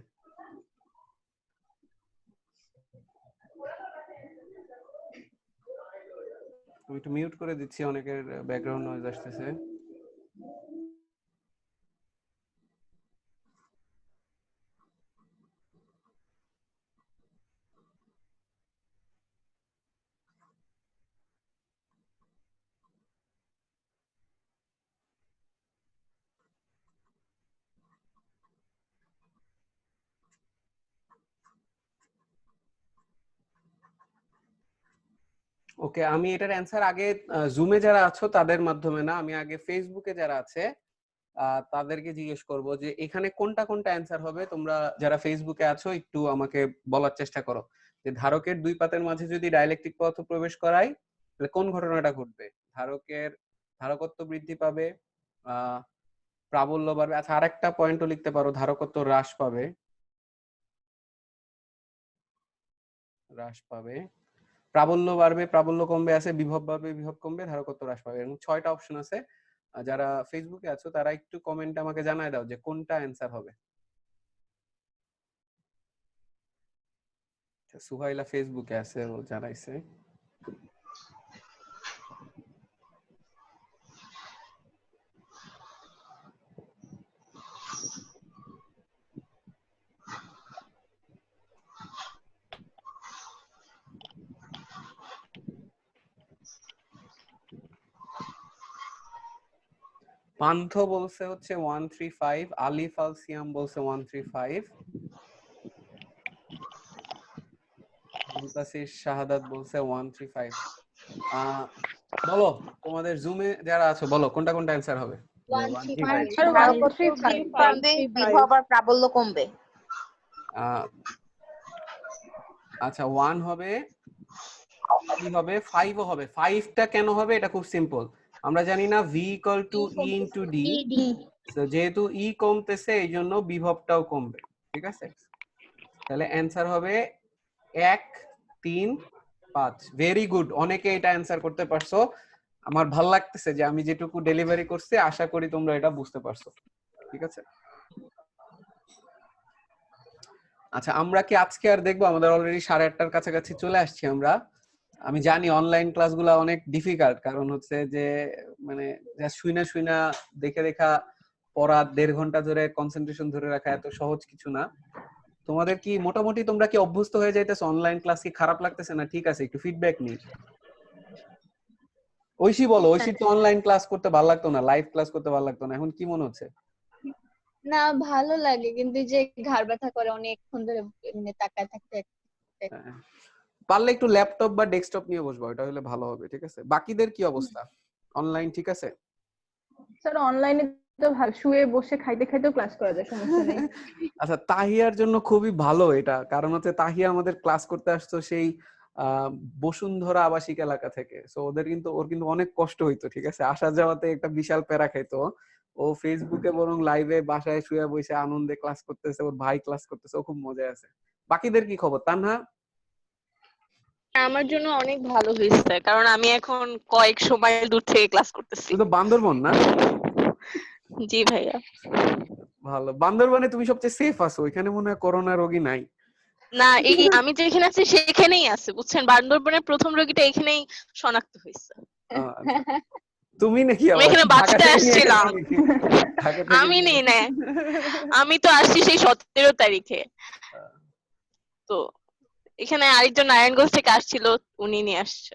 আমি একটু মিউট করে দিচ্ছি, অনেকের ব্যাকগ্রাউন্ড নয়েজ আসতেছে। ওকে, আমি এটার অ্যানসার আগে জুমে যারা আছো তাদের মাধ্যমে না, আমি আগে ফেসবুকে যারা আছে তাদেরকে জিজ্ঞেস করব যে এখানে কোনটা কোনটা অ্যানসার হবে। তোমরা যারা ফেসবুকে আছো একটু আমাকে বলার চেষ্টা করো যে ধারকের দুই পাতের মাঝে যদি ডাইলেকট্রিক পদার্থ প্রবেশ করায় তাহলে কোন ঘটনাটা ঘটবে? ধারকত্ব বৃদ্ধি পাবে, প্রাবল্য বাড়বে, আচ্ছা আরেকটা পয়েন্টও লিখতে পারো, ধারকত্ব হ্রাস পাবে, প্রাবল্য বাড়বে, প্রাবল্য কমবে, আছে বিভব বাড়বে, বিভব কমবে, ধারকত্ব হ্রাস পাবে। এরকম 6টা অপশন আছে। যারা ফেসবুকে আছো তারা একটু কমেন্টে আমাকে জানায় দাও যে কোনটা অ্যানসার হবে। সুহাইলা ফেসবুকে আছে, ও জানাইছে। পান্থ বলছে হচ্ছে 135, আলিফ আল সিয়াম বলছে 135, মুতাসির শাহাদাত বলছে 135। বলো তোমাদের জুমে যারা আছো বলো কোনটা কোনটা অ্যানসার হবে? 135 বিভব আর প্রাবল্য কমবে। আচ্ছা 1 হবে, কি হবে? 5 ও হবে। 5টা কেন হবে এটা খুব সিম্পল, আমরা জানি না v = e * d, তো যেহেতু e কমতেছে এই জন্য বিভবটাও কমবে, ঠিক আছে? তাহলে অ্যানসার হবে 1, 3, 5। ভেরি গুড, অনেকে এটা অ্যানসার করতে পারছো। আমার ভালো লাগতেছে যে আমি যেটুকু ডেলিভারি করছি আশা করি তোমরা এটা বুঝতে পারছো, ঠিক আছে? আচ্ছা আমরা কি আজকে আর দেখবো? আমাদের অলরেডি 8:30টার কাছাকাছি চলে আসছি আমরা। আমি জানি অনলাইন ক্লাসগুলো অনেক ডিফিকাল্ট, কারণ হচ্ছে যে মানে যা শুইনা দেখে দেখা পড়া 1.5 ঘন্টা ধরে কনসেন্ট্রেশন ধরে রাখা এত সহজ কিছু না। তোমাদের কি মোটামুটি তোমরা কি অভ্যস্ত হয়ে যাইতেছো? অনলাইন ক্লাস কি খারাপ লাগতেছে না ঠিক আছে? একটু ফিডব্যাক নিই। ঐশী বলো, ঐশী তো অনলাইন ক্লাস করতে ভালো লাগতো না, লাইভ ক্লাস করতে ভালো লাগতো না, এখন কি মনে হচ্ছে? না, ভালো লাগে, কিন্তু যে ঘাড় ব্যথা করে অনেকক্ষণ ধরে এমনি তাকায় থাকতে। পারলে একটু ল্যাপটপ বা ডেস্কটপ নিয়ে বসবো, এটা হলে ভালো হবে, ঠিক আছে? বাকিদের কি অবস্থা? অনলাইন ঠিক আছে? স্যার অনলাইনে তো শুয়ে বসে খাইতে খাইতেও ক্লাস করা যায়, সমস্যা নেই। আচ্ছা তাহিয়ার জন্য খুবই ভালো এটা, কারণ হচ্ছে তাহিয়া আমাদের ক্লাস করতে আসতো সেই বসুন্ধরা আবাসিক এলাকা থেকে। সো ওর কিন্তু অনেক কষ্ট হইতো, ঠিক আছে? আসা যাওয়াতে একটা বিশাল প্যারা খাইতো। ও ফেসবুকে বরং লাইভে বাসায় শুয়ে বসে আনন্দে ক্লাস করতেছে, ওর ভাই ক্লাস করতেছে, ও খুব মজায় আছে। বাকিদের কি খবর? তানহা? আমার জন্য অনেক ভালো হয়েছে, কারণ আমি এখন কয়েকশো মাইল দূর থেকে ক্লাস করতেছি। তুই তো বান্দরবন না? জি ভাইয়া। ভালো, বান্দরবনে তুমি সবচেয়ে সেফ আছো, ওইখানে মনে হয় করোনা রোগী নাই। না, এই আমি যেখানে আছি সেখানেই আছে, বুঝছেন? বান্দরবনের প্রথম রোগীটা এখানেই শনাক্ত হয়েছে। তুমি নাকি আমি আবার এখানে ঢাকা বাঁচতে থেকে নিয়ে আসছিলাম। গেছো নাকি? ঢাকা থেকে আমি নিয়ে নেই না, আমি তো আসছি সেই 17 তারিখে। তো এখানে আরেকজন নারায়ণগঞ্জ থেকে আসছিল, উনি নিয়ে আসছে।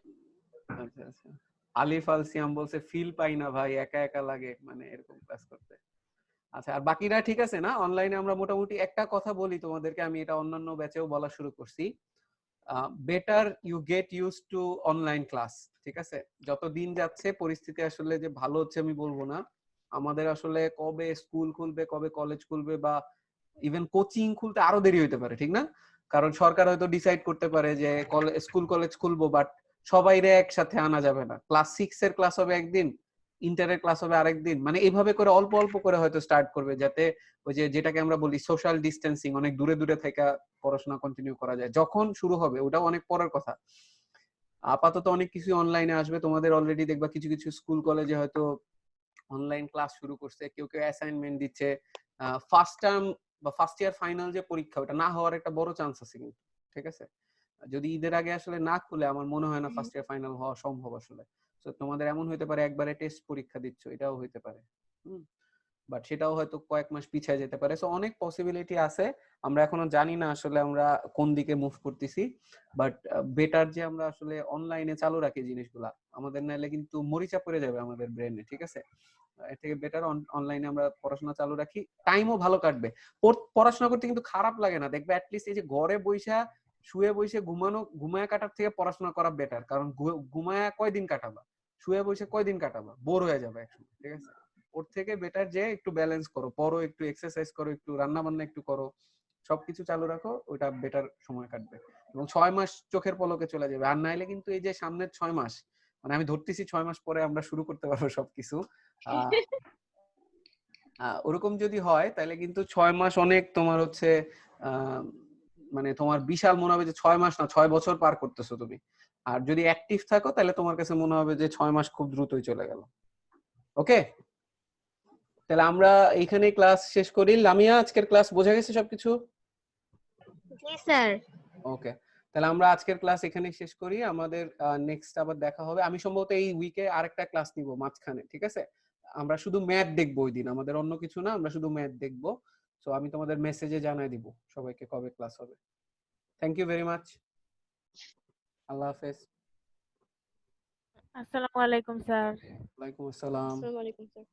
আচ্ছা আচ্ছা। আলিফ আল সিয়াম বলছে ফিল পাই না ভাই, একা একা লাগে মানে এরকম ক্লাস করতে। আচ্ছা, আর বাকিরা ঠিক আছে না? অনলাইনে আমরা মোটামুটি একটা কথা বলি তোমাদেরকে, আমি এটা অন্যান্য ব্যাচেও বলা শুরু করছি, better you get use to online class. ঠিক আছে, যত দিন যাচ্ছে পরিস্থিতি আসলে যে ভালো হচ্ছে আমি বলবো না। আমাদের আসলে কবে স্কুল খুলবে, কবে কলেজ খুলবে, বা ইভেন কোচিং খুলতে আরো দেরি হইতে পারে, ঠিক না? কারণ সরকার হয়তো ডিসাইড করতে পারে যে স্কুল কলেজ খুলবো, বাট সবাইরে একসাথে আনা যাবে না। ক্লাস 6 এর ক্লাস হবে একদিন, ইন্টারের ক্লাস হবে আরেকদিন, মানে এইভাবে করে অল্প অল্প করে হয়তো স্টার্ট করবে, যাতে ওই যে যেটাকে আমরা বলি সোশ্যাল ডিস্টেন্সিং, অনেক দূরে দূরে থেকে পড়াশোনা কন্টিনিউ করা যায়। যখন শুরু হবে ওটাও অনেক পরের কথা। আপাতত অনেক কিছু অনলাইনে আসবে। তোমাদের অলরেডি দেখবা কিছু কিছু স্কুল কলেজে হয়তো অনলাইন ক্লাস শুরু করছে, কেউ কেউ অ্যাসাইনমেন্ট দিচ্ছে। ফার্স্ট টার্ম বা ফার্স্ট ইয়ার ফাইনাল যে পরীক্ষা, ওটা না হওয়ার একটা বড় চান্স আছে কিন্তু, ঠিক আছে? যদি ঈদের আগে আসলে না খুলে, আমার মনে হয় না ফার্স্ট ইয়ার ফাইনাল হওয়া সম্ভব আসলে। তো তোমাদের এমন হইতে পারে একবারে টেস্ট পরীক্ষা দিচ্ছ, এটাও হইতে পারে। বাট সেটাও হয়তো কয়েক মাস পিছিয়ে যেতে পারে। সো অনেক পসিবিলিটি আছে, আমরা এখনো জানি না আসলে আমরা কোন দিকে মুভ করতেছি। বাট বেটার যে আমরা আসলে অনলাইনে চালু রাখি জিনিসগুলা, আমাদের নাইলে কিন্তু মরিচা পড়ে যাবে আমাদের ব্রেনে, ঠিক আছে? এর থেকে বেটার অনলাইনে আমরা পড়াশোনা চালু রাখি, টাইমও ভালো কাটবে। পড়াশোনা করতে কিন্তু খারাপ লাগে না, দেখবে অ্যাটলিস্ট এই যে ঘরে বইসা শুয়ে বসে ঘুমায়া কাটার থেকে পড়াশোনা করা বেটার। কারণ ঘুমায়া কয়দিন কাটাবা, শুয়ে বসে কয়দিন কাটাবা, বোর হয়ে যাবে একসময়, ঠিক আছে? ওর থেকে বেটার যে একটু ব্যালেন্স করো, পড়ো, একটু এক্সারসাইজ করো, একটু রান্না বান্না একটু করো, সবকিছু চালু রাখো, ওটা বেটার সময় কাটবে। এবং 6 মাস চোখের পলকে চলে যাবে। আর নাইলে কিন্তু এই যে সামনের 6 মাস, মানে আমি ধরতেছি 6 মাস পরে আমরা শুরু করতে পারবো সবকিছু। ওরকম যদি হয় তাহলে কিন্তু 6 মাস অনেক তোমার হচ্ছে মানে তোমার বিশাল মনে হবে যে 6 মাস না 6 বছর পার করতেছো তুমি। আর যদি অ্যাক্টিভ থাকো তাহলে তোমার কাছে মনে হবে যে 6 মাস খুব দ্রুতই চলে গেল। ওকে, তাহলে আমরা এইখানে ক্লাস শেষ করি। লামিয়া, আজকের ক্লাস বোঝা গেছে সবকিছু? জি স্যার। ওকে, তাহলে আমরা আজকের ক্লাস এখানে শেষ করি। আমাদের নেক্সট আবার দেখা হবে। আমি সম্ভবত এই উইকে আরেকটা ক্লাস নিব মাঝখানে, ঠিক আছে? আমরা শুধু ম্যাথ দেখবো ওই দিন, আমাদের অন্য কিছু না, আমরা শুধু ম্যাথ দেখবো। সো আমি তোমাদের মেসেজে জানাই দিব সবাইকে কবে ক্লাস হবে। Thank you very much. আল্লাহ হাফেজ। আসসালামু আলাইকুম স্যার। ওয়ালাইকুম আসসালাম। আসসালামু আলাইকুম স্যার।